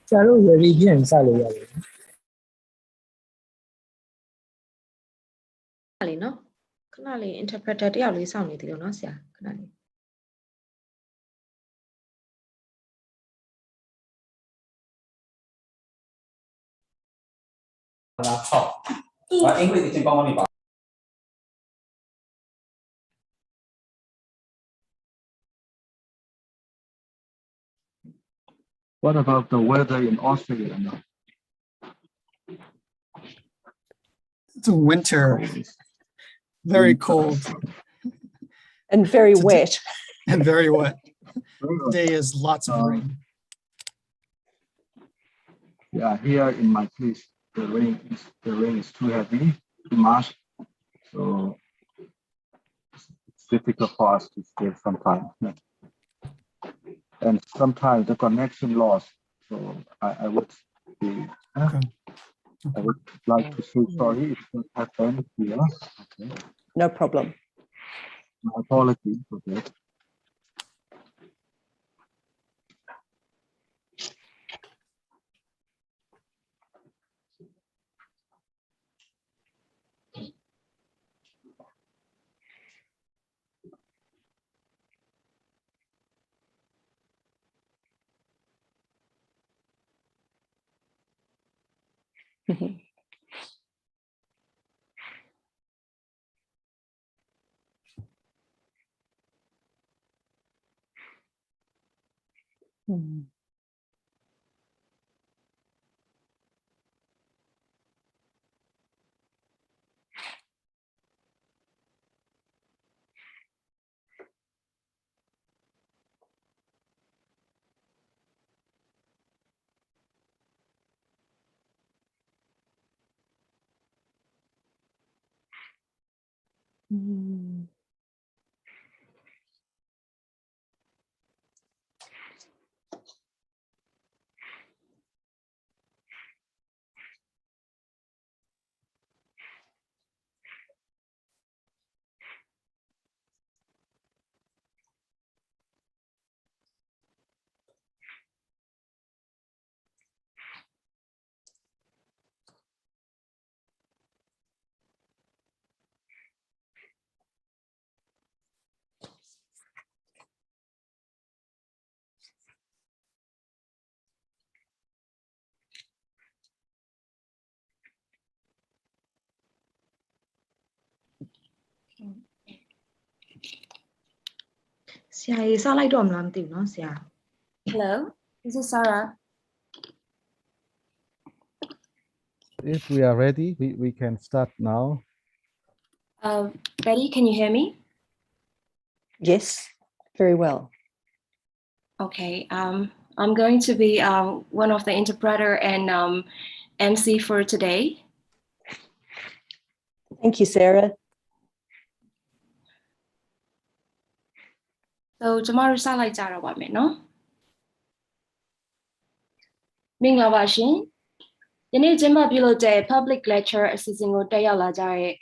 ဆရာတို့ ready ဖြစ်ရင်စလို့ရတယ်လေနော်ခဏလေး interpreter တယောက်လေးစောင့်နေသေးလို့နော်ဆရာခဏလေးဟုတ်အင်္ဂလိပ်သင်ပေါင်းနေပါ What about the weather in Australia now? It's a winter, very cold. And very wet. And very wet. Today is lots of rain. Yeah, here in my place, the rain is too heavy, too much. So it's difficult for us to stay sometimes. And sometimes the connection lost. So I would be, I would like to say sorry if it happened here. Okay. No problem. My apologies for that. Hello, this is Sarah. If we are ready, we can start now. Betty, can you hear me? Yes, very well. Okay, I'm going to be one of the interpreter and MC for today. Thank you, Sarah. So tomorrow စလိုက်ကြတော့ပါမယ်နော်မင်္ဂလာပါရှင်ယနေ့ကျင်းပပြုလုပ်တဲ့ public lecture အစီအစဉ်ကိုတက်ရောက်လာကြတဲ့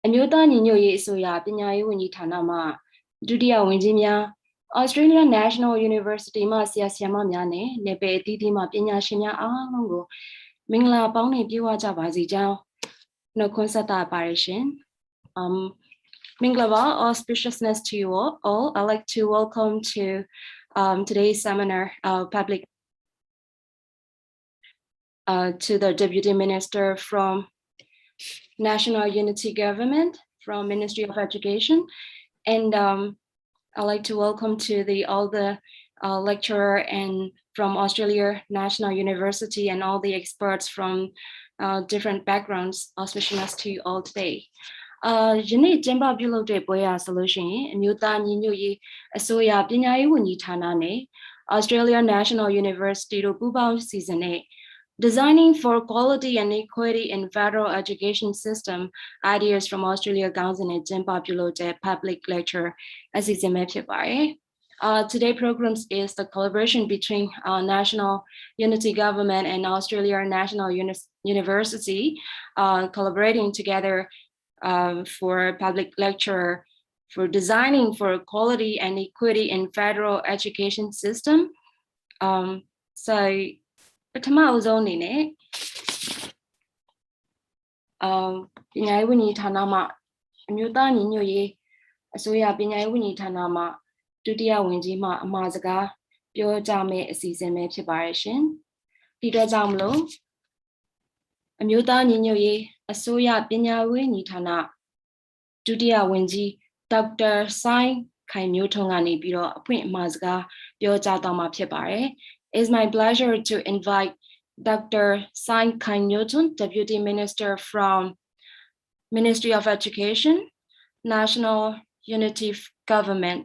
အမျိုးသားညီညွတ်ရေးအစိုးရပညာရေးဝန်ကြီးဌာနမှဒုတိယဝန်ကြီးများ Australia National University မှဆရာဆရာမများနဲ့နယ်ပယ်အသီးသီးမှပညာရှင်များအားလုံးကိုမင်္ဂလာပေါင်းနဲ့ပြည့်ဝကြပါစေကြောင်းနှုတ်ခွန်းဆက်တာပါတယ်ရှင်Minglava, auspiciousness to you all. I'd like to welcome to today's seminar public to the Deputy Minister from National Unity Government, from Ministry of Education, and I'd like to welcome to all the lecturer and from Australia National University and all the experts from different backgrounds. Auspiciousness to you all today. ယနေ့ကျင်းပပြုလုပ်တဲ့ပွဲရဆိုလို့ရှိရင်အမျိုးသားညီညွတ်ရေးအစိုးရပညာရေးဝန်ကြီးဌာနနဲ့ Australia National University တို့ပူးပေါင်းစီစဉ်တဲ့ Designing for Quality and Equity in Federal Education System Ideas from Australia ခေါင်းစဉ်နဲ့ကျင်းပပြုလုပ်တဲ့ public lecture အစီအစဉ်ပဲဖြစ်ပါတယ် Today's program is the collaboration between National Unity Government and Australia National University collaborating together for public lecture for designing for quality and equity in federal education system. So ပထမအဆုံးအနေနဲ့ပညာရေးဝန်ကြီးဌာနမှအမျိုးသားညီညွတ်ရေးအစိုးရပညာရေးဝန်ကြီးဌာနမှဒုတိယဝန်ကြီးမှအမှာစကားပြောကြမယ့်အစီအစဉ်ပဲဖြစ်ပါရဲ့ရှင်ဒီတော့ကြောင့်မလို့အမျိုးသားညီညွတ်ရေးအစိုးရပညာရေးဝန်ကြီးဌာနဒုတိယဝန်ကြီးဒေါက်တာဆိုင်းခိုင်မျိုးထွန်းကနေပြီးတော့အဖွင့်အမှာစကားပြောကြားသွားမှာဖြစ်ပါတယ် It's my pleasure to invite Dr. Sai Kai Newton, Deputy Minister from Ministry of Education, National Unity Government.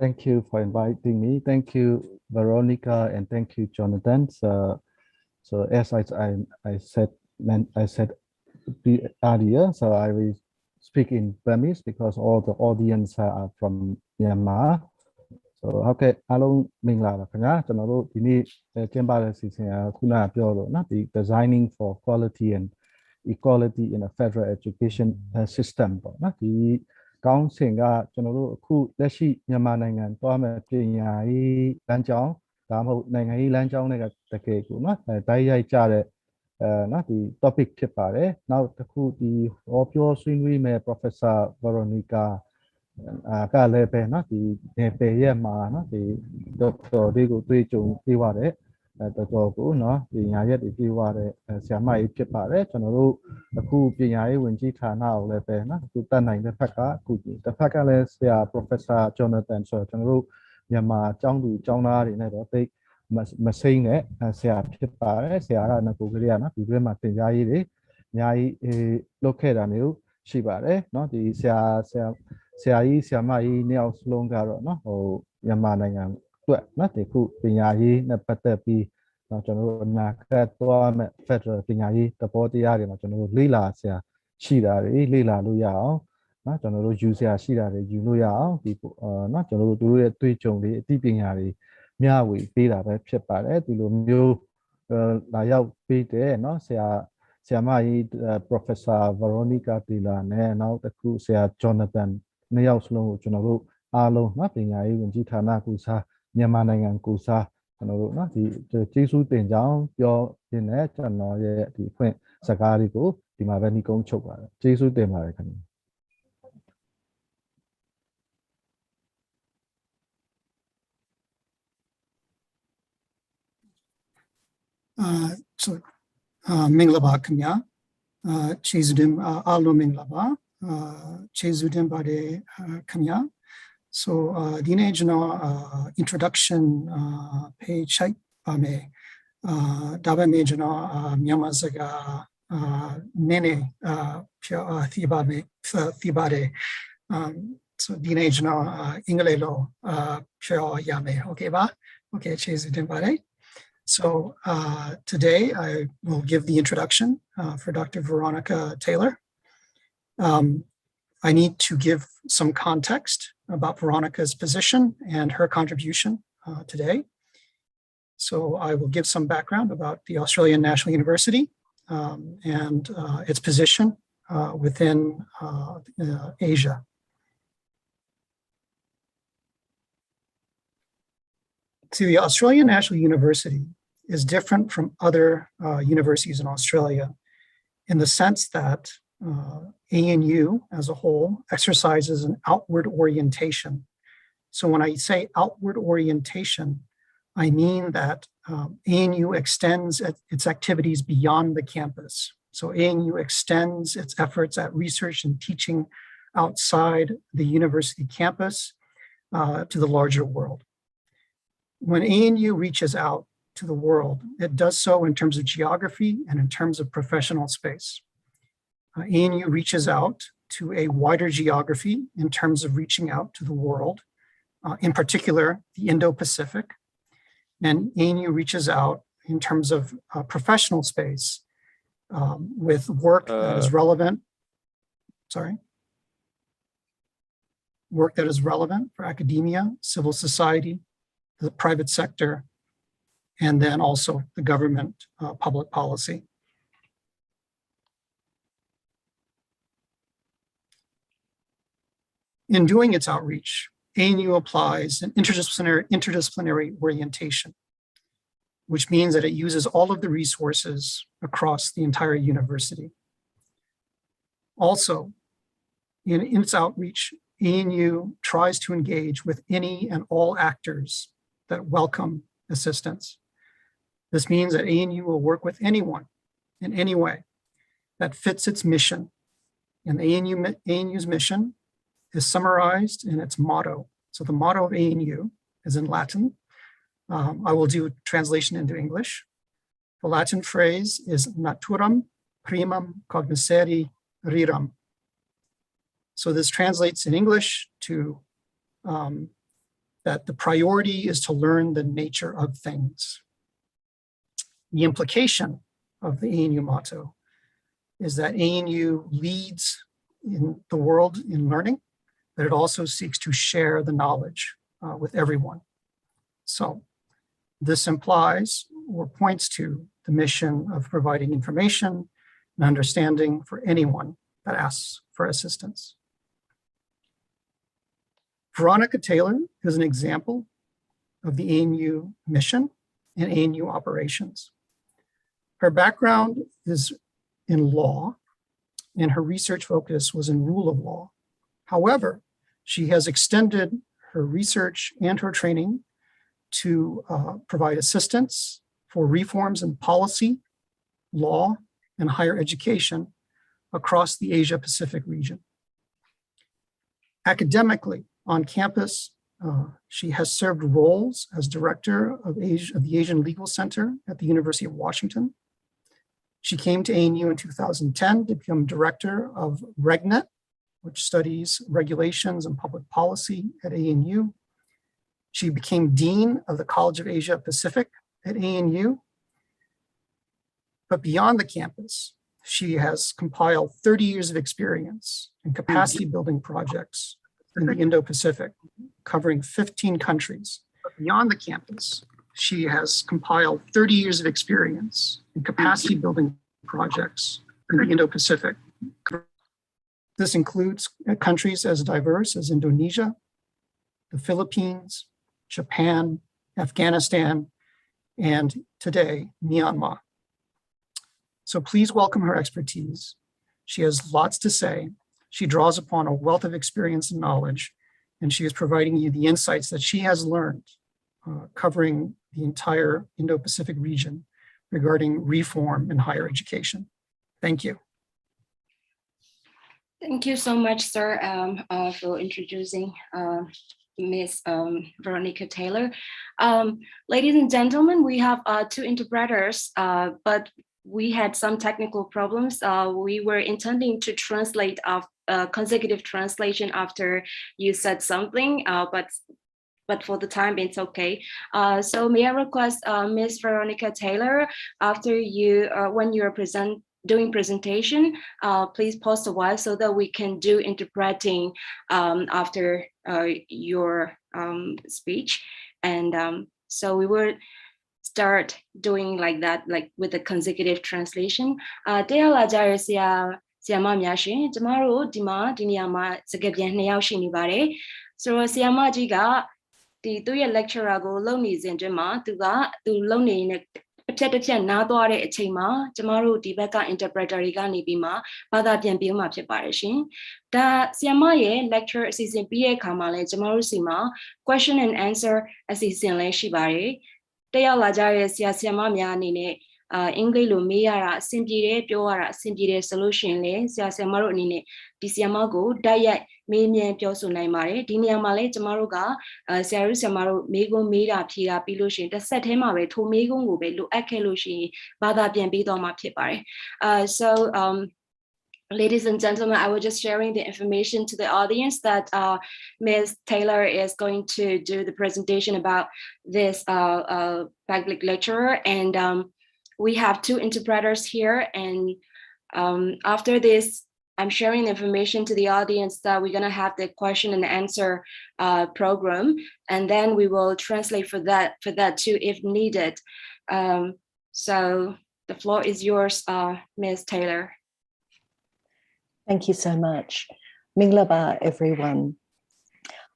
Thank you for inviting me. Thank you, Veronica, and thank you, Jonathan. So as I said earlier, so I will speak in Burmese because all the audience are from Myanmar. So ဟုတ်ကဲ့အားလုံးမင်္ဂလာပါခင်ဗျာကျွန်တော်တို့ဒီနေ့ကျင်းပတဲ့စီစဉ်ခုနကပြောလို့နော်ဒီ Designing for Quality and Equality in a Federal Education System ပေါ့နော်ဒီကောင်းစဉ်ကကျွန်တော်တို့အခုလက်ရှိမြန်မာနိုင်ငံတွားမဲ့ပညာရေးလမ်းကြောင်းဒါမှမဟုတ်နိုင်ငံရေးလမ်းကြောင်းတွေကတကယ်ကိုနော်တိုက်ရိုက်ကြတဲ့နော်ဒီ topic ဖြစ်ပါတယ်နောက်တစ်ခုဒီဟောပြောဆွေးနွေးမဲ့ Professor Veronica ကလည်းပဲနော်ဒီနယ်ပယ်ရဲ့မှာနော်ဒီဒေါက်တာတွေကိုတွေ့ကြုံပြီးပါတယ်တော်တော်ကိုနော်ပညာရက်တွေပြေးသွားတဲ့ဆရာမကြီးဖြစ်ပါတယ်ကျွန်တော်တို့အခုပညာရေးဝန်ကြီးဌာနကိုလည်းပဲနော်အခုတက်နိုင်တဲ့ဘက်ကအခုတစ်ဖက်ကလည်းဆရာ Professor Jonathan ဆိုကျွန်တော်တို့မြန်မာကျောင်းသူကျောင်းသားတွေနဲ့တော့သိမစိမ့်နဲ့ဆရာဖြစ်ပါတယ်ဆရာကငကိုကလေးကနော်ဒီဘက်မှာသင်ကြားရေးတွေအများကြီးလုပ်ခဲ့တာမျိုးရှိပါတယ်နော်ဒီဆရာကြီးဆရာမကြီးနှစ်ယောက်စလုံးကတော့နော်ဟိုမြန်မာနိုင်ငံအတွက်နော်ဒီခုပညာရေးနဲ့ပတ်သက်ပြီးတော့ကျွန်တော်တို့အနာဂတ်သွားမဲ့ Federal ပညာရေးသဘောတရားတွေမှာကျွန်တော်တို့လေ့လာဆရာရှိတာတွေလေ့လာလို့ရအောင်နော်ကျွန်တော်တို့ယူဆရာရှိတာတွေယူလို့ရအောင်ဒီနော်ကျွန်တော်တို့တို့ရဲ့တွေ့ကြုံတွေအသိပညာတွေမျှဝေပေးတာပဲဖြစ်ပါတယ်ဒီလိုမျိုးလာရောက်ပေးတယ်နော်ဆရာမကြီး Professor Veronica Taylor နဲ့နောက်တစ်ခုဆရာ Jonathan နှစ်ယောက်စလုံးကိုကျွန်တော်တို့အားလုံးနော်ပညာရေးဝန်ကြီးဌာနကိုစားမြန်မာနိုင်ငံကိုစားကျွန်တော်တို့နော်ဒီကျေးဇူးတင်ကြောင်းပြောရင်းနဲ့ကျွန်တော်ရဲ့ဒီအဖွင့်စကားလေးကိုဒီမှာပဲနှီးကုန်းချုပ်ပါတယ်ကျေးဇူးတင်ပါတယ်ခင်ဗျာမင်္ဂလာပါခင်ဗျာကျေးဇူးတင်အားလုံးမင်္ဂလာပါကျေးဇူးတင်ပါတယ်ခင်ဗျာso ဒီနေ့ကျွန်တော်introduction page ချိုက်ပါမယ်ဒါပေမဲ့ကျွန်တော်မြန်မာစကားနည်းနည်းပြောသိပါတယ် so ဒီနေ့ကျွန်တော်အင်္ဂလိပ်လိုပြောရမယ် okay ပါ okay ကျေးဇူးတင်ပါတယ် So today I will give the introduction for Dr. Veronica Taylor. I need to give some context about Veronica's position and her contribution today. So I will give some background about the Australian National University and its position within Asia. See, the Australian National University is different from other universities in Australia in the sense that ANU as a whole exercises an outward orientation. So when I say outward orientation, I mean that ANU extends its activities beyond the campus. So ANU extends its efforts at research and teaching outside the university campus to the larger world. When ANU reaches out to the world, it does so in terms of geography and in terms of professional space. ANU reaches out to a wider geography in terms of reaching out to the world, in particular, the Indo-Pacific. And ANU reaches out in terms of professional space with work that is relevant. Work that is relevant for academia, civil society, the private sector, and then also the government public policy. In doing its outreach, ANU applies an interdisciplinary orientation, which means that it uses all of the resources across the entire university. Also, in its outreach, ANU tries to engage with any and all actors that welcome assistance. This means that ANU will work with anyone in any way that fits its mission. And ANU's mission is summarized in its motto. So the motto of ANU is in Latin. I will do a translation into English. The Latin phrase is naturam primum cognoscere rerum. So this translates in English to that the priority is to learn the nature of things. The implication of the ANU motto is that ANU leads in the world in learning, but it also seeks to share the knowledge with everyone. So this implies or points to the mission of providing information and understanding for anyone that asks for assistance. Veronica Taylor is an example of the ANU mission and ANU operations. Her background is in law, and her research focus was in rule of law. However, she has extended her research and her training to provide assistance for reforms in policy, law, and higher education across the Asia-Pacific region. Academically, on campus, she has served roles as director of the Asian Legal Center at the University of Washington. She came to ANU in 2010 to become director of RegNet, which studies regulations and public policy at ANU. She became dean of the College of Asia Pacific at ANU. But beyond the campus, she has compiled 30 years of experience in capacity building projects in the Indo-Pacific, covering 15 countries. But beyond the campus, she has compiled 30 years of experience in capacity building projects in the Indo-Pacific. This includes countries as diverse as Indonesia, the Philippines, Japan, Afghanistan, and today, Myanmar. So please welcome her expertise. She has lots to say. She draws upon a wealth of experience and knowledge, and she is providing you the insights that she has learned, covering the entire Indo-Pacific region regarding reform in higher education. Thank you. Thank you so much, sir, for introducing Ms. Veronica Taylor. Ladies and gentlemen, we have two interpreters, but we had some technical problems. We were intending to translate consecutive translation after you said something, but for the time it's okay. So may I request Ms. Veronica Taylor, after you, when you're doing presentation, please pause a while so that we can do interpreting after your speech. And so we will start doing like that, like with the consecutive translation. Taya la jare siya Siamaများရှင်ကျမတို့ဒီနေရာမှာစကားပြန်2ယောက်ရှိနေပါတယ်ဆိုတော့ဆီယာမကြီးကသူ့ရဲ့ lecturer ကိုလုပ်နေစဉ်အတွင်းမှာသူလုပ်နေတဲ့တစ်ဖြတ်နားသွားတဲ့အချိန်မှာကျမတို့ဒီဘက်က interpreter တွေကနေပြီးမှဘာသာပြန်ပြောမှာဖြစ်ပါတယ်ရှင်ဒါဆီယာမရဲ့ lecture အစီအစဉ်ပြီးရဲ့အခါမှာလည်းကျမတို့စီမှာ question and answer အစီအစဉ်လည်းရှိပါတယ်တက်ရောက်လာကြတဲ့ဆရာမများအနေနဲ့အင်္ဂလိပ်လိုမေးရတာအဆင်ပြေတယ်ပြောရတာအဆင်ပြေတယ်ဆိုလို့ရှိရင်လည်းဆရာမတို့အနေနဲ့ဒီဆရာမကိုတိုက်ရိုက်မေးမြန်းပြောဆိုနိုင်ပါတယ်ဒီနေရာမှာလည်းကျမတို့ကဆရာမတို့မေးခွန်းမေးတာဖြေတာပြီးလို့ရှိရင်တစ်ဆက်တည်းမှာပဲထိုမေးခွန်းကိုပဲလိုအပ်ခဲ့လို့ရှိရင်ဘာသာပြန်ပေးသွားမှာဖြစ်ပါတယ်so ladies and gentlemen, I was just sharing the information to the audience that Ms. Taylor is going to do the presentation about this public lecture, and we have two interpreters here. And after this, I'm sharing the information to the audience that we're going to have the question and answer program, and then we will translate for that too if needed. So the floor is yours, Ms. Taylor. Thank you so much. Minglaba, everyone.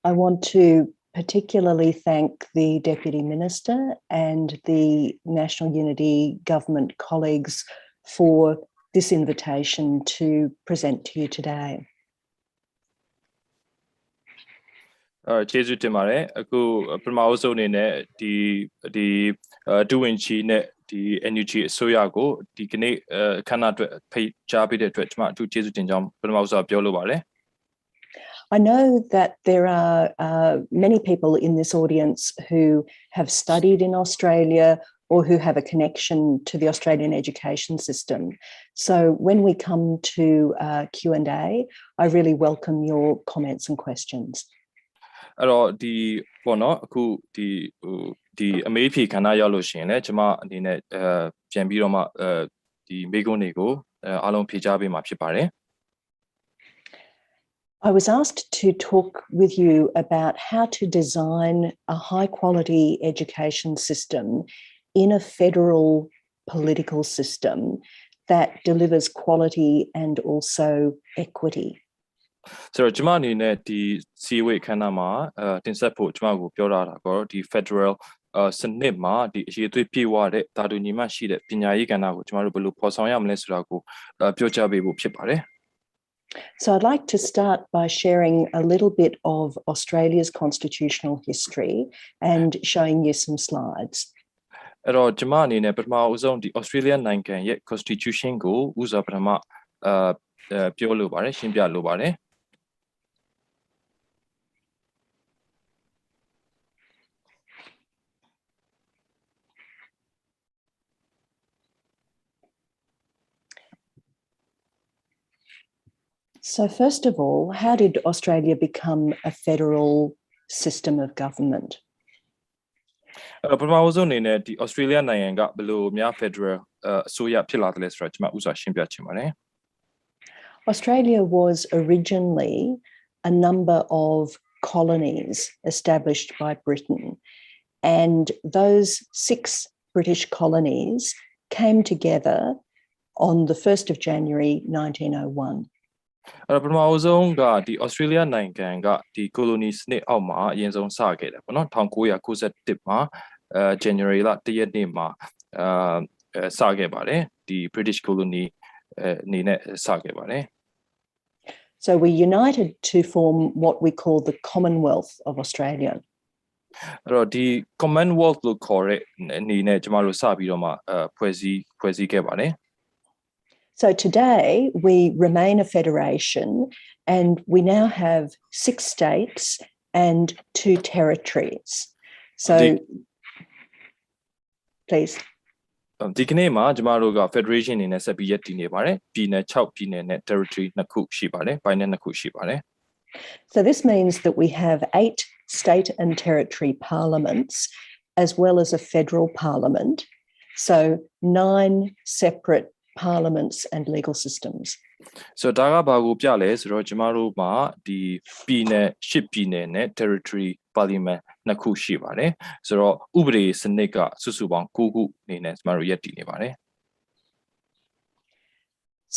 I want to particularly thank the Deputy Minister and the National Unity Government colleagues for this invitation to present to you today. ကျေးဇူးတင်ပါတယ်အခုပထမအဆုံးအနေနဲ့ဒီဒူဝင်ချီနဲ့ဒီ NUG အစိုးရကိုဒီကနေ့ခဏအတွက်ဖိတ်ကြားပေးတဲ့အတွက်ကျွန်မအထူးကျေးဇူးတင်ကြောင်းပထမဆုံးပြောလိုပါတယ် I know that there are many people in this audience who have studied in Australia or who have a connection to the Australian education system. So when we come to Q&A, I really welcome your comments and questions. အဲ့တော့ဒီပေါ့နော်အခုဒီအမေးဖြေခဏရောက်လို့ရှိရင်လည်းကျွန်မအနေနဲ့ပြန်ပြီးတော့မှဒီမိကုန်းတွေကိုအားလုံးဖြေကြားပေးမှာဖြစ်ပါတယ် I was asked to talk with you about how to design a high quality education system in a federal political system that delivers quality and also equity. ဆိုတော့ကျွန်မအနေနဲ့ဒီစီဝေးခန်းနာမှာတင်ဆက်ဖို့ကျွန်မကိုပြောတာကတော့ဒီ Federal စနစ်မှာဒီအရေးအသွေးပြည့်ဝတဲ့တာတူညီမှရှိတဲ့ပညာရေးကဏ္ဍကိုကျွန်တော်တို့ဘယ်လိုဖော်ဆောင်ရမလဲဆိုတာကိုပြောကြားပေးဖို့ဖြစ်ပါတယ် So I'd like to start by sharing a little bit of Australia's constitutional history and showing you some slides. အဲ့တော့ကျွန်မအနေနဲ့ပထမအဆုံးဒီ Australia နိုင်ငံရဲ့ Constitution ကိုဥစားပထမပြောလိုပါတယ်ရှင်းပြလိုပါတယ် So first of all, how did Australia become a federal system of government? ပထမဆုံးအနေနဲ့ဒီ Australia နိုင်ငံကဘယ်လိုများ Federal အစိုးရဖြစ်လာတယ်လဲဆိုတာကျွန်မဥစားရှင်းပြချင်ပါတယ် Australia was originally a number of colonies established by Britain, and those 6 British colonies came together on the 1st of January 1901. အဲ့ပထမဆုံးကဒီ Australia နိုင်ငံကဒီ colony စနစ်အောက်မှာအရင်ဆုံးစခဲ့တယ်ပေါ့နော်1991မှာJanuary လ1ရက်နေ့မှာစခဲ့ပါတယ်ဒီ British colony အနေနဲ့စခဲ့ပါတယ် So we united to form what we call the Commonwealth of Australia. အဲ့တော့ဒီ Commonwealth လို့ခေါ်တဲ့အနေနဲ့ကျွန်တော်တို့စပြီးတော့မှဖွဲ့စည်းခဲ့ပါတယ် So today we remain a federation and we now have 6 states and 2 territories. So please. ဒီကနေ့မှာကျွန်တော်တို့က Federation အနေနဲ့ဆက်ပြီးရည်တည်နေပါတယ်ပြည်နယ်6ပြည်နယ်နဲ့ territory 2ခုရှိပါတယ်ပိုင်းနယ်2ခုရှိပါတယ် So this means that we have 8 state and territory parliaments as well as a federal parliament. So 9 separate parliaments and legal systems. So ဒါကဘာကိုပြလဲဆိုတော့ကျမတို့မှာဒီပြည်နယ်10ပြည်နယ်နဲ့ territory parliament နှစ်ခုရှိပါတယ်ဆိုတော့ဥပဒေစနစ်ကစုစုပေါင်း9ခုအနေနဲ့ကျမတို့ရည်တည်နေပါတယ်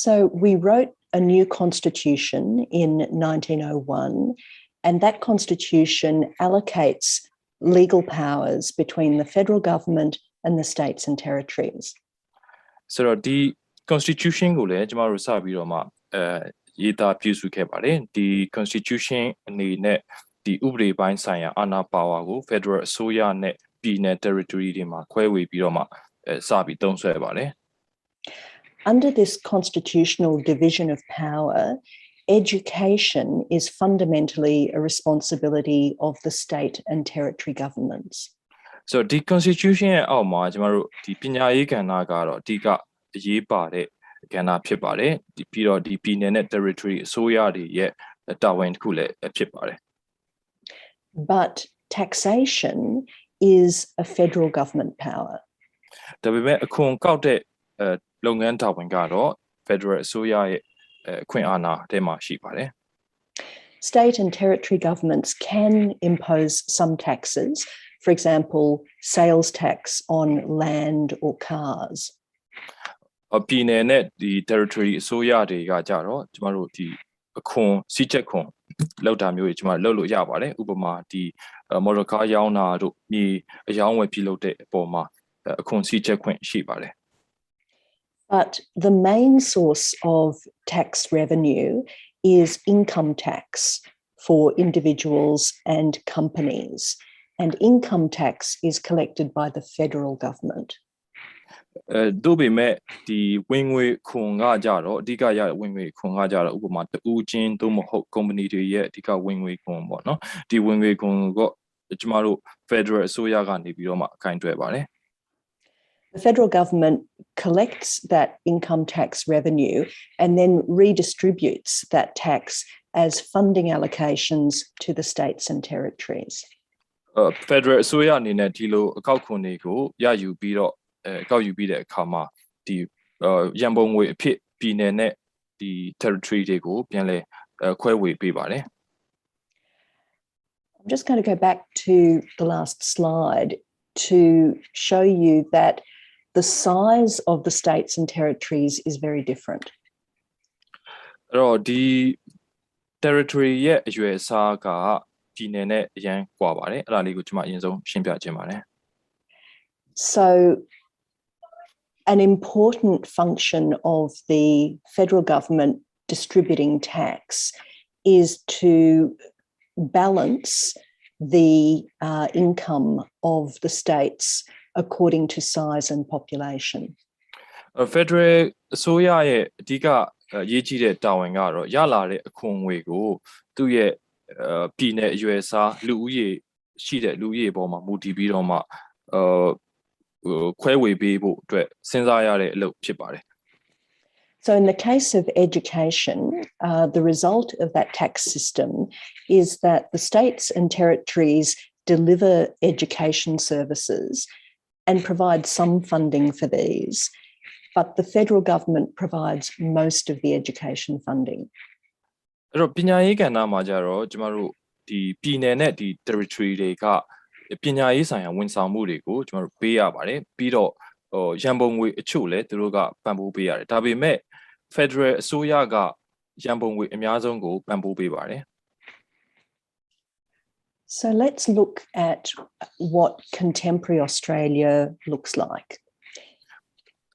So we wrote a new constitution in 1901 and that constitution allocates legal powers between the federal government and the states and territories. So ဒီ constitution ကိုလည်းကျမတို့စပြီးတော့မှရေးသားပြုစုခဲ့ပါတယ်ဒီ constitution အနေနဲ့ဒီဥပဒေပိုင်းဆိုင်ရာအာဏာပါဝါကို federal အစိုးရနဲ့ပြည်နယ် territory တွေမှာခွဲဝေပြီးတော့မှစပြီးသုံးစွဲပါတယ် Under this constitutional division of power, education is fundamentally a responsibility of the state and territory governments. So ဒီ constitution ရဲ့အောက်မှာကျမတို့ဒီပညာရေးကဏ္ဍကတော့အဓိကအရေးပါတဲ့ကဏ္ဍဖြစ်ပါတယ်ဒီပြီးတော့ဒီပြည်နယ်နဲ့ territory အစိုးရတွေရဲ့တာဝန်တစ်ခုလည်းဖြစ်ပါတယ် But taxation is a federal government power. ဒါပေမဲ့အခွန်ကောက်တဲ့လုပ်ငန်းတာဝန်ကတော့ federal အစိုးရရဲ့အခွင့်အာဏာထဲမှာရှိပါတယ် State and territory governments can impose some taxes, for example, sales tax on land or cars. ပြည်နယ်နဲ့ဒီ territory အစိုးရတွေကကြတော့ကျမတို့ဒီအခွန်စီးချက်ခွန် လောက်တာမျိုးတွေကျွန်မလုပ်လို့ရပါတယ်ဥပမာဒီ motor car ရောင်းတာတို့မြေအယောင်းဝယ်ပြုလုပ်တဲ့အပေါ်မှာအခွန်စည်းချက်ခွင့်ရှိပါတယ် But the main source of tax revenue is income tax for individuals and companies. And income tax is collected by the federal government. တို့ပေမဲ့ဒီဝင်ငွေခွန်ကကြတော့အဓိကရဝင်ငွေခွန်ကကြတော့ဥပမာတူးချင်းသို့မဟုတ် company တွေရဲ့အဓိကဝင်ငွေခွန်ပေါ့နော်ဒီဝင်ငွေခွန်ကိုကျမတို့ federal အစိုးရကနေပြီးတော့မှအခိုင်တွယ်ပါတယ် The federal government collects that income tax revenue and then redistributes that tax as funding allocations to the states and territories. Federal အစိုးရအနေနဲ့ဒီလိုအကောက်ခွန်တွေကိုရယူပြီးတော့ကောက်ယူပြီးတဲ့အခါမှာဒီရန်ပုံငွေအဖြစ်ပြည်နယ်နဲ့ဒီ territory တွေကိုပြန်လဲခွဲဝေပေးပါတယ် I'm just going to go back to the last slide to show you that the size of the states and territories is very different. အဲ့တော့ဒီ territory ရဲ့အရွယ်အစားကပြည်နယ်နဲ့အရင်ကွာပါတယ်အဲ့ဒါလေးကိုကျွန်မအရင်ဆုံးရှင်းပြခြင်းပါတယ် So an important function of the federal government distributing tax is to balance the income of the states according to size and population. Federal အစိုးရရဲ့အဓိကအရေးကြီးတဲ့တာဝန်ကတော့ရလာတဲ့အခွန်ငွေကိုသူ့ရဲ့ပြည်နယ်အရွယ်အစားလူဦးရေရှိတဲ့လူဦးရေပေါ်မှာမူတည်ပြီးတော့မှခွဲဝေပေးဖို့အတွက်စဉ်းစားရတဲ့အလုပ်ဖြစ်ပါတယ် So in the case of education, the result of that tax system is that the states and territories deliver education services and provide some funding for these, but the federal government provides most of the education funding. အဲ့တော့ပညာရေးကဏ္ဍမှာကြတော့ကျမတို့ဒီပြည်နယ်နဲ့ဒီ territory တွေကပညာရေးဆိုင်ရာဝန်ဆောင်မှုတွေကိုကျမတို့ပေးရပါတယ်ပြီးတော့ရန်ပုံငွေအချို့လည်းသူတို့ကပံ့ပိုးပေးရတယ်ဒါပေမဲ့ Federal အစိုးရကရန်ပုံငွေအများဆုံးကိုပံ့ပိုးပေးပါတယ် So let's look at what contemporary Australia looks like.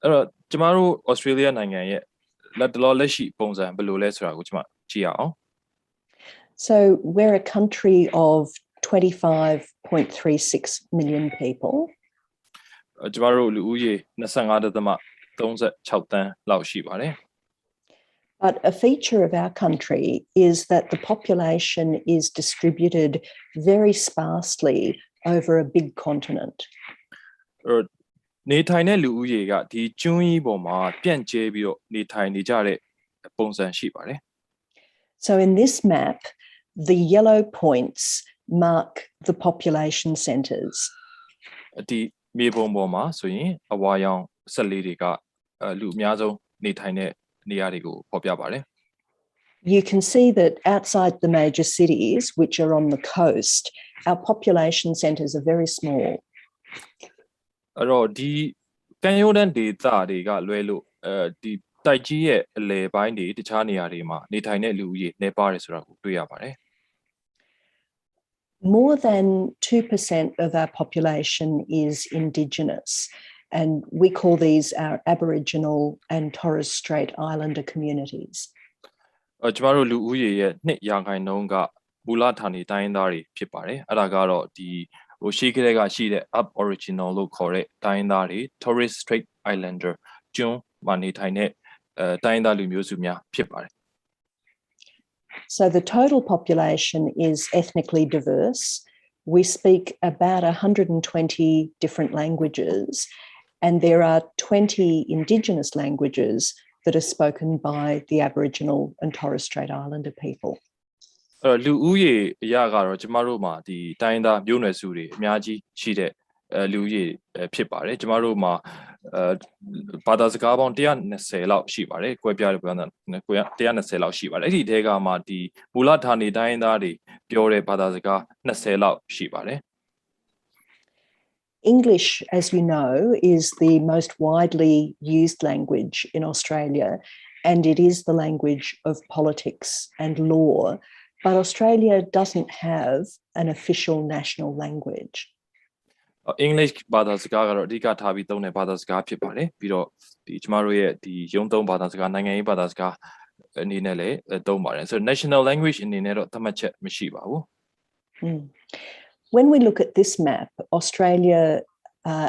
အဲ့တော့ကျမတို့ Australia နိုင်ငံရဲ့လက်ရှိပုံစံဘယ်လိုလဲဆိုတာကိုကျမကြည့်ရအောင် So we're a country of 25.36 million people. ကျမတို့လူဦးရေ 25.36 သန်းလောက်ရှိပါတယ် But a feature of our country is that the population is distributed very sparsely over a big continent. နေထိုင်တဲ့လူဦးရေကဒီကျွန်းကြီးပေါ်မှာပြန့်ကျဲပြီးတော့နေထိုင်နေကြတဲ့ပုံစံရှိပါတယ် So in this map, the yellow points mark the population centres. ဒီမြေပုံပေါ်မှာဆိုရင်အဝါရောင်14တွေကလူအများဆုံးနေထိုင်တဲ့နေရာတွေကိုဖော်ပြပါတယ် You can see that outside the major cities, which are on the coast, our population centres are very small. အဲ့တော့ဒီကမ်းရိုးတန်းဒေသတွေကလွဲလို့ဒီတိုက်ကြီးရဲ့အလယ်ပိုင်းတွေတခြားနေရာတွေမှာနေထိုင်တဲ့လူဦးရေနည်းပါးတယ်ဆိုတာကိုတွေ့ရပါတယ် More than 2% of our population is Indigenous, and we call these our Aboriginal and Torres Strait Islander communities. ကျမတို့လူဦးရေရဲ့2%ကမူလဌာနေတိုင်းရင်းသားတွေဖြစ်ပါတယ်အဲ့ဒါကတော့ဒီရှိကလေးကရှိတဲ့ Aboriginal လို့ခေါ်တဲ့တိုင်းရင်းသားတွေ Torres Strait Islander ကျွန်းမှာနေထိုင်တဲ့တိုင်းရင်းသားလူမျိုးစုများဖြစ်ပါတယ် So the total population is ethnically diverse. We speak about 120 different languages, and there are 20 Indigenous languages that are spoken by the Aboriginal and Torres Strait Islander people. လူဦးရေအရကတော့ကျမတို့မှာဒီတိုင်းသားမျိုးနွယ်စုတွေအများကြီးရှိတဲ့လူဦးရေဖြစ်ပါတယ်ကျမတို့မှာဘာသာစကားပေါင်း120လောက်ရှိပါတယ်ကွဲပြားတဲ့ဘာသာ120လောက်ရှိပါတယ်အဲ့ဒီထဲကမှဒီမူလဌာနေတိုင်းသားတွေပြောတဲ့ဘာသာစကား20လောက်ရှိပါတယ် English, as you know, is the most widely used language in Australia, and it is the language of politics and law. but Australia doesn't have an official national language. English ဘာသာစကားကတော့အဓိကထားပြီးသုံးတဲ့ဘာသာစကားဖြစ်ပါတယ်ပြီးတော့ဒီကျမတို့ရဲ့ဒီရုံးသုံးဘာသာစကားနိုင်ငံရေးဘာသာစကားအနေနဲ့လည်းသုံးပါတယ်ဆိုတော့ national language အနေနဲ့တော့သတ်မှတ်ချက်မရှိပါဘူး When we look at this map, Australia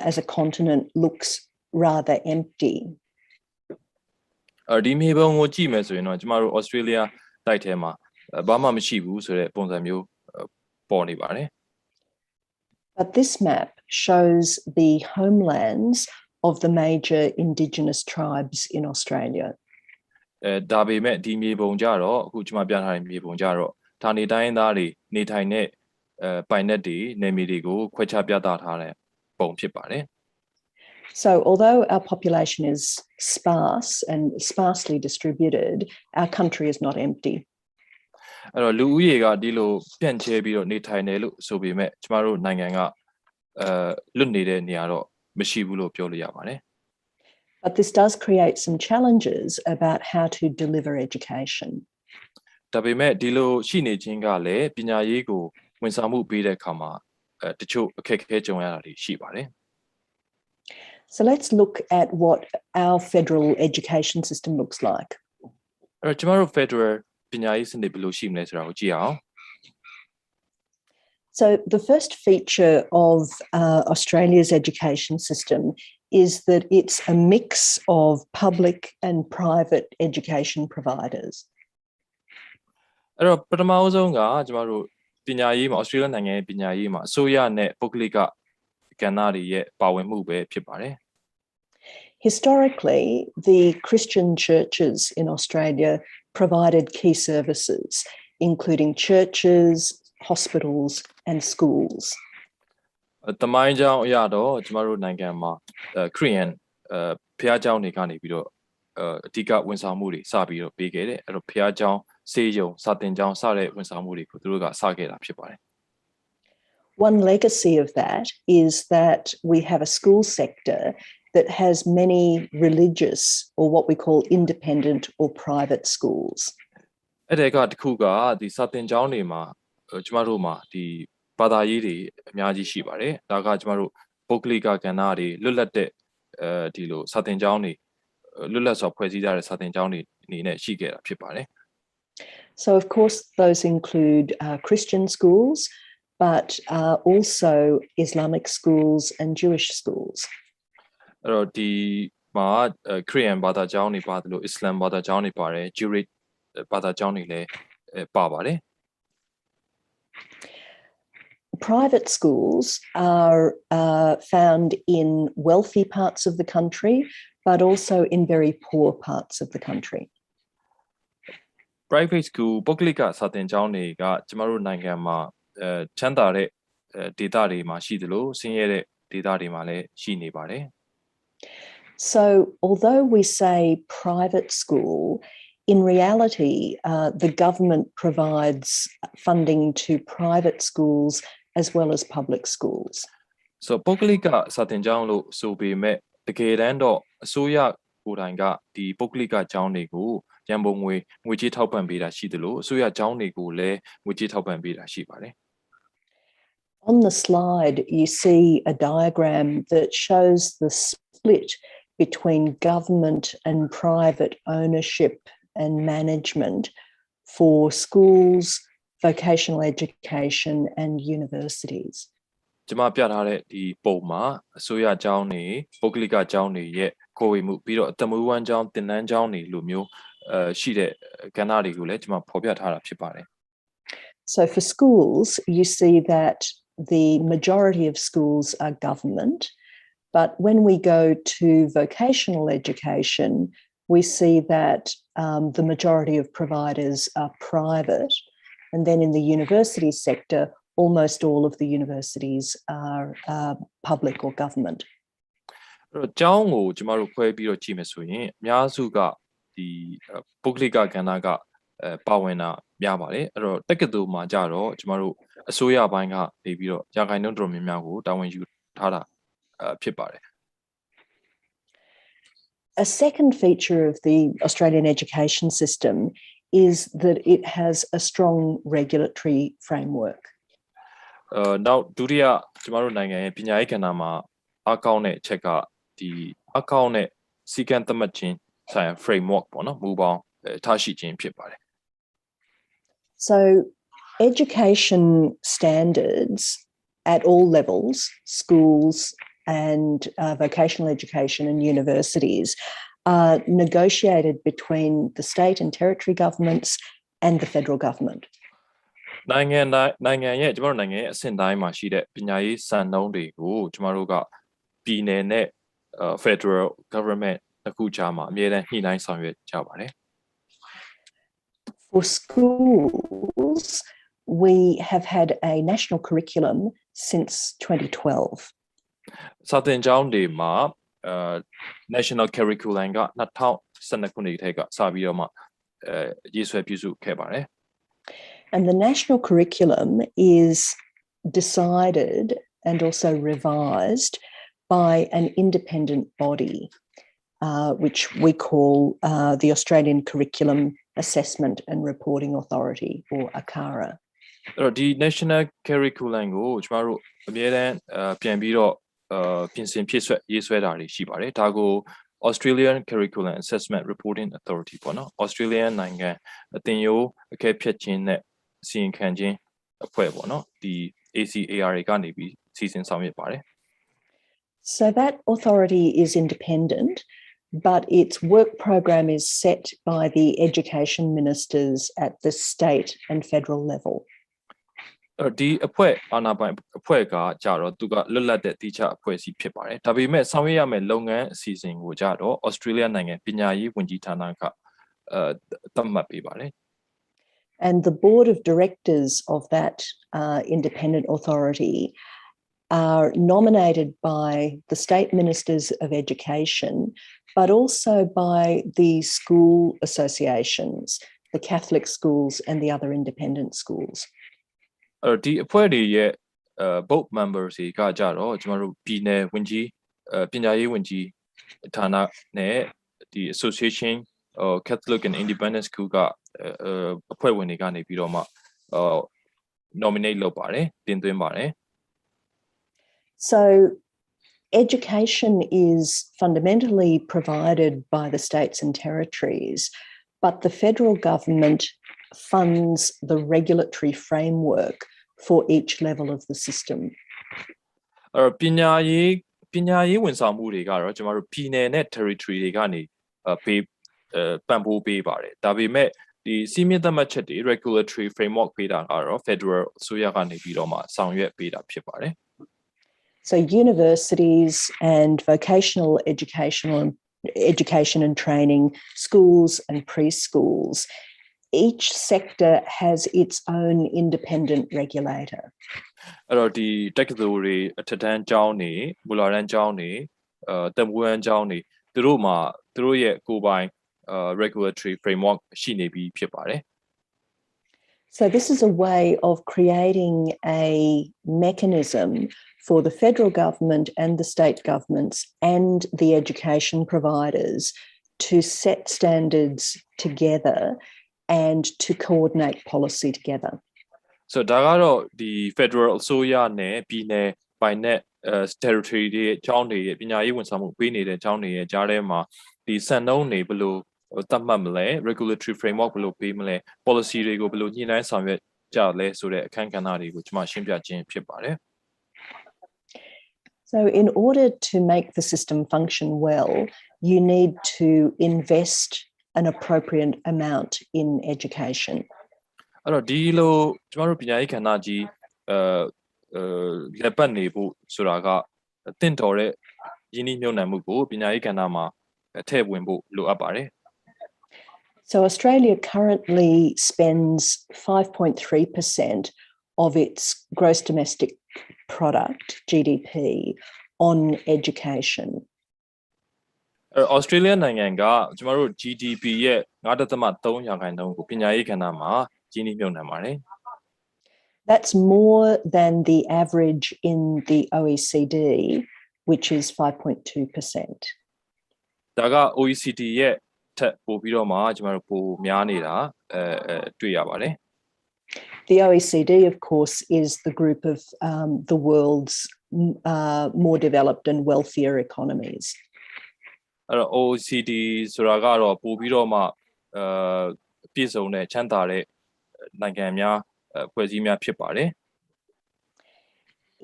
as a continent looks rather empty. ဒီမြေပုံကိုကြည့်မယ်ဆိုရင်တော့ကျမတို့ Australia တိုက်ထဲမှာဘာမှမရှိဘူးဆိုတဲ့ပုံစံမျိုးပေါ်နေပါတယ် But this map shows the homelands of the major indigenous tribes in Australia. ဒါပေမဲ့ဒီမြေပုံကြတော့အခုကျမပြထားတဲ့မြေပုံကြတော့ဌာနေတိုင်းသားတွေနေထိုင်တဲ့ပိုင်နက်တွေနယ်မြေတွေကိုခွဲခြားပြသထားတဲ့ပုံဖြစ်ပါတယ် So although our population is sparse and sparsely distributed, our country is not empty. အဲ့တော့လူဦးရေကဒီလိုပြန့်ကျဲပြီးတော့နေထိုင်တယ်လို့ဆိုပေမဲ့ကျမတို့နိုင်ငံကလွတ်နေတဲ့နေရာတော့မရှိဘူးလို့ပြောလို့ရပါတယ် But this does create some challenges about how to deliver education. ဒါပေမဲ့ဒီလိုရှိနေခြင်းကလည်းပညာရေးကိုဝန်ဆောင်မှုပေးတဲ့အခါမှာတချို့အခက်အခဲကြုံရတာတွေရှိပါတယ် So let's look at what our federal education system looks like. အဲ့တော့ကျမတို့ Federal ပညာရေးစနစ်ဘယ်လိုရှိမလဲဆိုတာကိုကြည့်အောင် So the first feature of Australia's education system is that it's a mix of public and private education providers. အဲ့တော့ပထမအဆုံးကကျမတို့ပညာရေးမှာ Australia နိုင်ငံရဲ့ပညာရေးမှာအစိုးရနဲ့ပုဂ္ဂလိကကဏ္ဍတွေရဲ့ပါဝင်မှုပဲဖြစ်ပါတယ် Historically, the Christian churches in Australia provided key services, including churches, hospitals, and schools. တမိုင်းကြောင်းအရတော့ကျမတို့နိုင်ငံမှာခရစ်ယာန်ဘုရားကျောင်းတွေကနေပြီးတော့အဓိကဝန်ဆောင်မှုတွေစပြီးတော့ပေးခဲ့တယ်အဲ့တော့ဘုရားကျောင်းဆေးရုံစာသင်ကျောင်းစတဲ့ဝန်ဆောင်မှုတွေကိုသူတို့ကစခဲ့တာဖြစ်ပါတယ် One legacy of that is that we have a school sector that has many religious or what we call independent or private schools. အဲ့ဒါကတခုကဒီစာသင်ကျောင်းတွေမှာကျမတို့မှာဒီဘာသာရေးတွေအများကြီးရှိပါတယ်ဒါကကျမတို့ပုဂ္ဂလိကကဏ္ဍတွေလွတ်လပ်တဲ့ဒီလိုစာသင်ကျောင်းတွေလွတ်လပ်စွာဖွဲ့စည်းကြတဲ့စာသင်ကျောင်းတွေအနေနဲ့ရှိခဲ့တာဖြစ်ပါတယ် So of course those include Christian schools, but also Islamic schools and Jewish schools. အဲ့တော့ဒီမှာခရစ်ယာန်ဘာသာကျောင်းတွေပါတယ်လို့အစ္စလာမ်ဘာသာကျောင်းတွေပါတယ် Jewish ဘာသာကျောင်းတွေလည်းပါပါတယ် Private schools are found in wealthy parts of the country, but also in very poor parts of the country. Private school ပုဂ္ဂလိကစာသင်ကျောင်းတွေကကျမတို့နိုင်ငံမှာချမ်းသာတဲ့ဒေသတွေမှာရှိသလိုဆင်းရဲတဲ့ဒေသတွေမှာလည်းရှိနေပါတယ် So although we say private school, in reality, the government provides funding to private schools as well as public schools. So ပုဂ္ဂလိကစာသင်ကျောင်းလို့ဆိုပေမဲ့တကယ်တမ်းတော့အစိုးရကိုယ်တိုင်ကဒီပုဂ္ဂလိကကျောင်းတွေကိုရန်ပုံငွေကြေးထောက်ပံ့ပေးတာရှိသလိုအစိုးရကျောင်းတွေကိုလည်းငွေကြေးထောက်ပံ့ပေးတာရှိပါတယ် On the slide, you see a diagram that shows the split between government and private ownership and management for schools, vocational education and universities. ကျမပြထားတဲ့ဒီပုံမှာအစိုးရကျောင်းတွေပုဂ္ဂလိကကျောင်းတွေရဲ့ကိုယ်ဝေမှုပြီးတော့အသက်မွေးဝမ်းကျောင်းသင်တန်းကျောင်းတွေလိုမျိုးရှိတဲ့ကဏ္ဍတွေကိုလည်းကျမဖော်ပြထားတာဖြစ်ပါတယ် So for schools, you see that the majority of schools are government, but when we go to vocational education, we see that the majority of providers are private. And then in the university sector, almost all of the universities are public or government. အဲ့တော့ကျောင်းကိုကျမတို့ခွဲပြီးတော့ကြည့်မယ်ဆိုရင်အများစုကဒီပုဂ္ဂလိကကဏ္ဍကပါဝင်တာများပါတယ်အဲ့တော့တက္ကသိုလ်မှာကြတော့ကျမတို့အစိုးရဘိုင်းကနေပြီးတော့ရာခိုင်နှုန်းတော်များများကိုတာဝန်ယူထားတာဖြစ်ပါတယ် A second feature of the Australian education system is that it has a strong regulatory framework. နောက်ဒုတိယကျမတို့နိုင်ငံရဲ့ပညာရေးကဏ္ဍမှာအကောင့်နဲ့အချက်ကဒီအကောင့်နဲ့စီကံသတ်မှတ်ခြင်းဆိုင်ရာ framework ပေါ့နော်မူပေါင်းထားရှိခြင်းဖြစ်ပါတယ် So education standards at all levels, schools and vocational education and universities are negotiated between the state and territory governments and the federal government. နိုင်ငံရဲ့ကျမတို့နိုင်ငံရဲ့အဆင့်တိုင်းမှာရှိတဲ့ပညာရေးစံနှုန်းတွေကိုကျမတို့ကပြည်နယ်နဲ့ federal government အခုကြားမှာအမြဲတမ်းညှိနှိုင်းဆောင်ရွက်ကြပါတယ် For schools, we have had a national curriculum since 2012. စာသင်ကျောင်းတွေမှာnational curriculum က2012ခုနှစ်ထဲကစပြီးတော့မှရေးဆွဲပြုစုခဲ့ပါတယ် And the national curriculum is decided and also revised by an independent body, which we call the Australian Curriculum Assessment and Reporting Authority, or ACARA. အဲ့တော့ဒီ national curriculum ကိုကျမတို့အမြဲတမ်းပြန်ပြီးတော့ပြင်ဆင်ဖြည့်ဆွက်ရေးဆွဲတာတွေရှိပါတယ်ဒါကို Australian Curriculum Assessment Reporting Authority ပေါ့နော် Australian နိုင်ငံအသင်ရိုးအကဲဖြတ်ခြင်းနဲ့အစီရင်ခံခြင်းအဖွဲ့ပေါ့နော်ဒီ ACARA ကနေပြီးစီစဉ်ဆောင်ရွက်ပါတယ် So that authority is independent, but its work program is set by the education ministers at the state and federal level. ဒီအဖွဲ့အာဏာပိုင်အဖွဲ့ကကြတော့သူကလွတ်လပ်တဲ့တိကျအဖွဲ့အစည်းဖြစ်ပါတယ်ဒါပေမဲ့ဆောင်ရွက်ရမယ့်လုပ်ငန်းအစီအစဉ်ကိုကြတော့ Australia နိုင်ငံပညာရေးဝန်ကြီးဌာနကသတ်မှတ်ပေးပါတယ် And the board of directors of that independent authority are nominated by the state ministers of education, but also by the school associations, the Catholic schools and the other independent schools. အဲ့တော့ဒီအဖွဲ့တွေရဲ့ board members တွေကကြတော့ကျမတို့ပြည်နယ်ဝန်ကြီးပညာရေးဝန်ကြီးဌာနနဲ့ဒီ association Catholic and Independent School ကအဖွဲ့ဝင်တွေကနေပြီးတော့မှ nominate လုပ်ပါတယ်တင်သွင်းပါတယ် So education is fundamentally provided by the states and territories, but the federal government funds the regulatory framework for each level of the system. ပညာရေးဝန်ဆောင်မှုတွေကတော့ကျမတို့ပြည်နယ်နဲ့ territory တွေကနေပံ့ပိုးပေးပါတယ်ဒါပေမဲ့ဒီစီမင်းသတ်မှတ်ချက်တွေ regulatory framework ပေးတာကတော့ federal အစိုးရကနေပြီးတော့မှဆောင်ရွက်ပေးတာဖြစ်ပါတယ် So universities and vocational education and training, schools and preschools, each sector has its own independent regulator. အဲ့တော့ဒီတက္ကသိုလ်တွေအထက်တန်းကျောင်းတွေမူလတန်းကျောင်းတွေတက်မွေးတန်းကျောင်းတွေသူတို့ရဲ့ကိုယ်ပိုင်regulatory framework ရှိနေပြီဖြစ်ပါတယ် So this is a way of creating a mechanism for the federal government and the state governments and the education providers to set standards together and to coordinate policy together. So ဒါကတော့ဒီ federal အစိုးရနဲ့ပြည်နယ်ပိုင်နဲ့territory တွေအကြောင်းတွေပညာရေးဝန်ဆောင်မှုပေးနေတဲ့အကြောင်းတွေရဲ့ကြားထဲမှာဒီစံနှုန်းတွေဘယ်လိုသတ်မှတ်မလဲ regulatory framework ဘယ်လိုပေးမလဲ policy တွေကိုဘယ်လိုညှိနှိုင်းဆောင်ရွက်ကြလဲဆိုတဲ့အခန်းကဏ္ဍတွေကိုကျွန်မရှင်းပြခြင်းဖြစ်ပါတယ် So in order to make the system function well, you need to invest an appropriate amount in education. အဲ့တော့ဒီလိုကျွန်တော်တို့ပညာရေးကဏ္ဍကြီးလက်ပတ်နေဖို့ဆိုတာကတင့်တော်တဲ့ယင်းနှိမ့်ညွှန်နှံမှုကိုပညာရေးကဏ္ဍမှာထည့်ဝင်ဖို့လိုအပ်ပါတယ် So Australia currently spends 5.3% of its gross domestic product, GDP, on education. Australia နိုင်ငံကကျွန်တော်တို့ GDP ရဲ့ 9.3 ရာခိုင်နှုန်းကိုပညာရေးကဏ္ဍမှာယင်းနှိမ့်ညွှန်နှံပါတယ် That's more than the average in the OECD, which is 5.2%. ဒါက OECD ရဲ့ထ ထက်ပို့ပြီးတော့မှကျမတို့ပိုများနေတာတွေ့ရပါတယ် The OECD, of course, is the group of the world's more developed and wealthier economies. အဲ့တော့ OECD ဆိုတာကတော့ပို့ပြီးတော့မှပြည့်စုံတဲ့ချမ်းသာတဲ့နိုင်ငံများဖွဲ့စည်းများဖြစ်ပါတယ်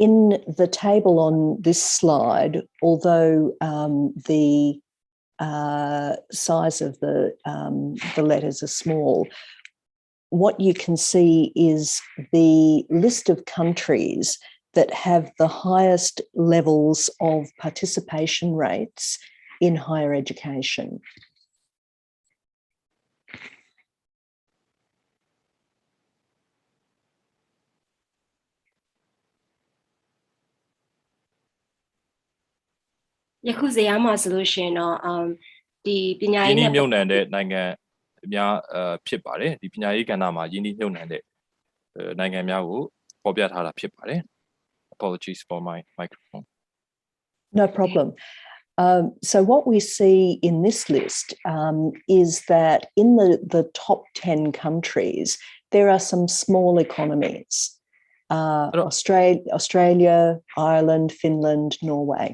In the table on this slide, although the size of the letters are small, what you can see is the list of countries that have the highest levels of participation rates in higher education. Yအခုဇာတ်မှာဆိုလို့ရှိရင်တော့ဒီပညာ ယင်း ရေး နှိ နဲ့ မြုပ်နှံတဲ့နိုင်ငံများဖြစ်ပါတယ်ဒီပညာရေးကဏ္ဍမှာယင်းနှိမြုပ်နှံတဲ့နိုင်ငံများကိုပေါ်ပြထားတာဖြစ်ပါတယ် Apologies for my microphone. No problem. So what we see in this list is that in the top 10 countries, there are some small economies. Australia, Ireland, Finland, Norway.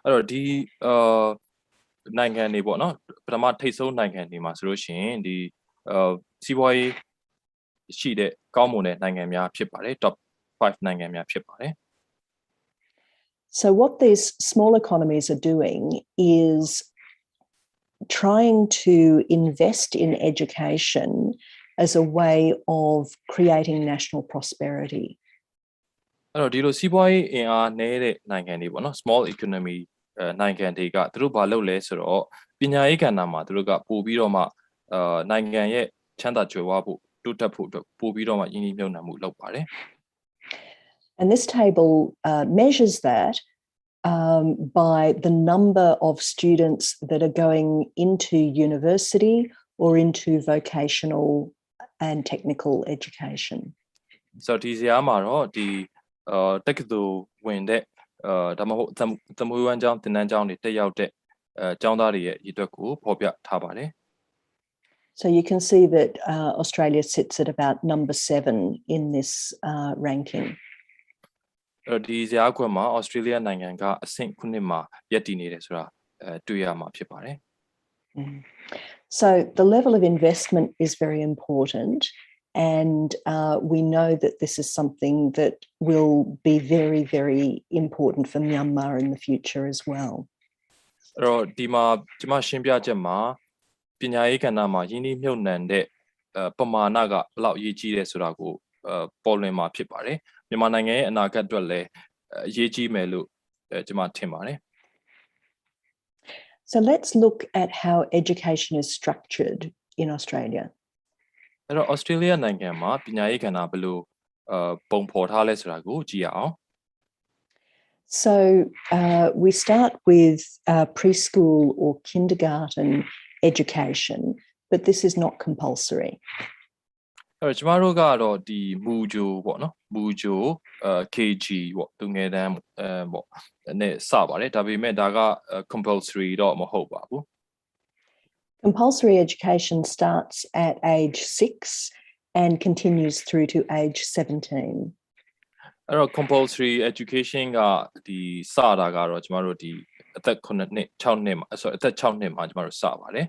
အဲ့တော့ဒီနိုင်ငံတွေပေါ့နော်ပထမထိပ်ဆုံးနိုင်ငံတွေမှာဆိုလို့ရှိရင်ဒီစီးပွားရေးရှိတဲ့ကောင်းမွန်တဲ့နိုင်ငံများဖြစ်ပါတယ် top 5 နိုင်ငံများဖြစ်ပါတယ် So what these small economies are doing is trying to invest in education as a way of creating national prosperity. အဲ့တော့ဒီလိုစီးပွားရေးအင်အားနည်းတဲ့နိုင်ငံတွေပေါ့နော် small economy နိုင်ငံတွေကသူတို့ဘာလုပ်လဲဆိုတော့ပညာရေးကဏ္ဍမှာသူတို့ကပို့ပြီးတော့မှနိုင်ငံရဲ့ချမ်းသာကြွယ်ဝဖို့တိုးတက်ဖို့အတွက်ပို့ပြီးတော့မှယင်းနှိမြုပ်နှံမှုလုပ်ပါတယ် And this table measures that by the number of students that are going into university or into vocational and technical education. So ဒီဇာတ်မှာတော့ဒီတက္ကသိုလ်ဝင်တဲ့ဒါမှမဟုတ်သမွေးဝမ်းကျောင်းသင်တန်းကျောင်းတွေတက်ရောက်တဲ့ကျောင်းသားတွေရဲ့ရည်တွက်ကိုဖော်ပြထားပါတယ် So you can see that Australia sits at about number 7 in this ranking. ဒီဇာတ်ကွက်မှာ Australia နိုင်ငံကအဆင့်9မှာရပ်တည်နေတယ်ဆိုတာတွေ့ရမှာဖြစ်ပါတယ် So the level of investment is very important. And we know that this is something that will be very, very important for Myanmar in the future as well. အဲ့တော့ဒီမှာကျွန်မရှင်းပြချက်မှာပညာရေးကဏ္ဍမှာယင်းနှိမြုပ်နှံတဲ့ပမာဏကဘယ်လောက်အရေးကြီးလဲဆိုတာကိုပေါ်လွင်မှာဖြစ်ပါတယ်မြန်မာနိုင်ငံရဲ့အနာဂတ်အတွက်လည်းအရေးကြီးမယ်လို့ကျွန်မထင်ပါတယ် So let's look at how education is structured in Australia. အဲ့တော့ Australia နိုင်ငံမှာပညာရေးကဏ္ဍဘယ်လိုပုံဖော်ထားလဲဆိုတာကိုကြည့်ရအောင် So we start with preschool or kindergarten education, but this is not compulsory. အဲ့တော့ကျမတို့ကတော့ဒီမူဂျိုပေါ့နော်မူဂျိုKG ပေါ့သူငယ်တန်းပေါ့နဲ့စပါတယ်ဒါပေမဲ့ဒါက compulsory တော့မဟုတ်ပါဘူး Compulsory education starts at age 6 and continues through to age 17. အဲ့တော့ compulsory education ကဒီစတာကတော့ကျမတို့ဒီအသက်9နှစ်6နှစ်မှာအသက်6နှစ်မှာကျမတို့စပါတယ်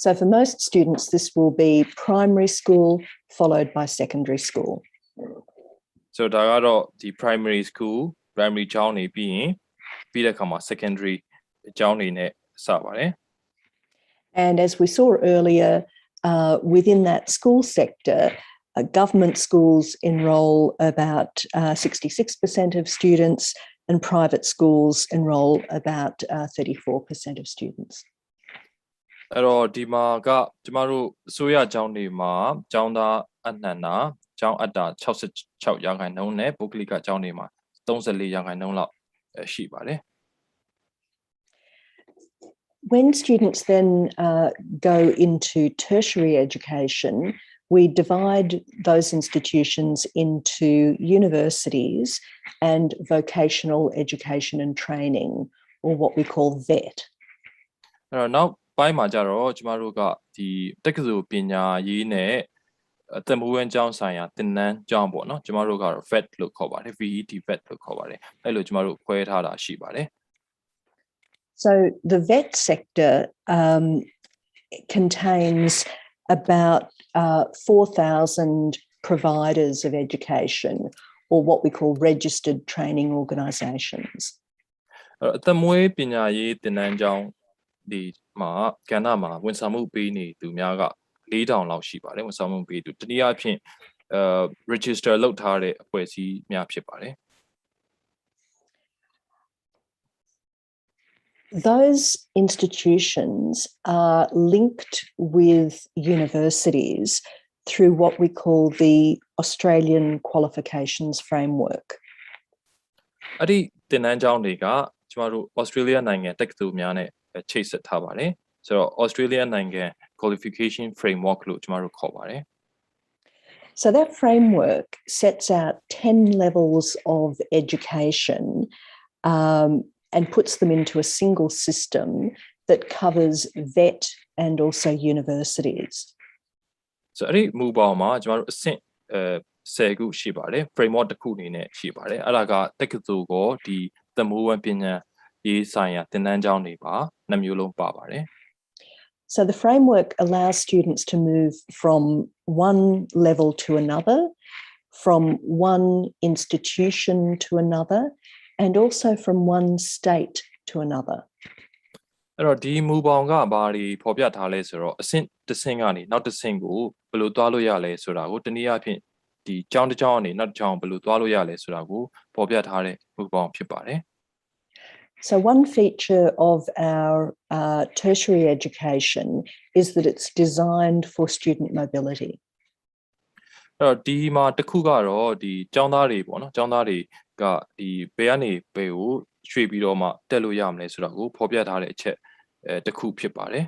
So for most students, this will be primary school followed by secondary school. So ဒါကတော့ဒီ primary school primary ကျောင်းနေပြီးရင်ပြီးတဲ့အခါမှာ secondary ကျောင်းနေနဲ့စပါတယ် And as we saw earlier, within that school sector, government schools enroll about 66% of students and private schools enroll about 34% of students. အဲ့တော့ဒီမှာကကျမတို့အစိုးရကျောင်းတွေမှာကျောင်းသားအနှံ့တာကျောင်းအပ်တာ66ရာခိုင်နှုန်းနဲ့ပုဂ္ဂလိကကျောင်းတွေမှာ34ရာခိုင်နှုန်းလောက်ရှိပါတယ် When students then go into tertiary education, we divide those institutions into universities and vocational education and training, or what we call VET. အဲ့တော့နောက် ပိုင်းမှာကြတော့ကျမတို့ကဒီတက္ကသိုလ်ပညာရေးနဲ့သက်မွေးဝမ်းကျောင်းဆိုင်ရာသင်တန်းကျောင်းပေါ့နော်ကျမတို့ကတော့ VET လို့ခေါ်ပါတယ် VET VET လို့ခေါ်ပါတယ်အဲ့လိုကျမတို့ခွဲထားတာရှိပါတယ် So the vet sector contains about 4,000 providers of education, or what we call registered training organisations. သက်မွေးပညာရေးသင်တန်းကျောင်းဒီမှာကဏ္ဍမှာဝန်ဆောင်မှုပေးနေသူများက 4,000 လောက်ရှိပါတယ်ဝန်ဆောင်မှုပေးသူတနည်းအားဖြင့်register လုပ်ထားတဲ့အဖွဲ့အစည်းများဖြစ်ပါတယ် Those institutions are linked with universities through what we call the Australian Qualifications framework. အဲ့ဒီသင်တန်းကျောင်းတွေကကျမတို့ Australia နိုင်ငံတက္ကသိုလ်များနဲ့ချိတ်ဆက်ထားပါတယ်ဆိုတော့ Australia နိုင်ငံ Qualification framework လို့ကျမတို့ခေါ်ပါတယ် So that framework sets out 10 levels of education and puts them into a single system that covers VET and also universities. So အဲ့ဒီမူပေါင်းမှာကျမတို့အဆင့်10ခုရှိပါတယ် framework တစ်ခုအနေနဲ့ရှိပါတယ်အဲ့ဒါကတက္ကသိုလ်ကိုဒီသက်မွေးဝမ်းပညာရေးဆိုင်ရာသင်တန်းကျောင်းတွေပါနှစ်မျိုးလုံးပါပါတယ် So the framework allows students to move from one level to another, from one institution to another, and also from one state to another. အဲ့တော့ဒီမူပေါင်းကဘာတွေဖော်ပြထားလဲဆိုတော့အဆင့်တစ်ဆင့်ကနေနောက်တစ်ဆင့်ကိုဘယ်လိုသွားလို့ရလဲဆိုတာကိုတနည်းအားဖြင့်ဒီကျောင်းတစ်ကျောင်းကနေနောက်တစ်ကျောင်းဘယ်လိုသွားလို့ရလဲဆိုတာကိုဖော်ပြထားတဲ့မူပေါင်းဖြစ်ပါတယ် So one feature of our tertiary education is that it's designed for student mobility. အဲ့တော့ဒီမှာတစ်ခုကတော့ဒီကျောင်းသားတွေပေါ့နော်ကျောင်းသားတွေကဒီဘယ်ကနေဘယ်ကိုရွှေ့ပြီးတော့မှတက်လို့ရမလဲဆိုတာကိုဖော်ပြထားတဲ့အချက်တစ်ခုဖြစ်ပါတယ်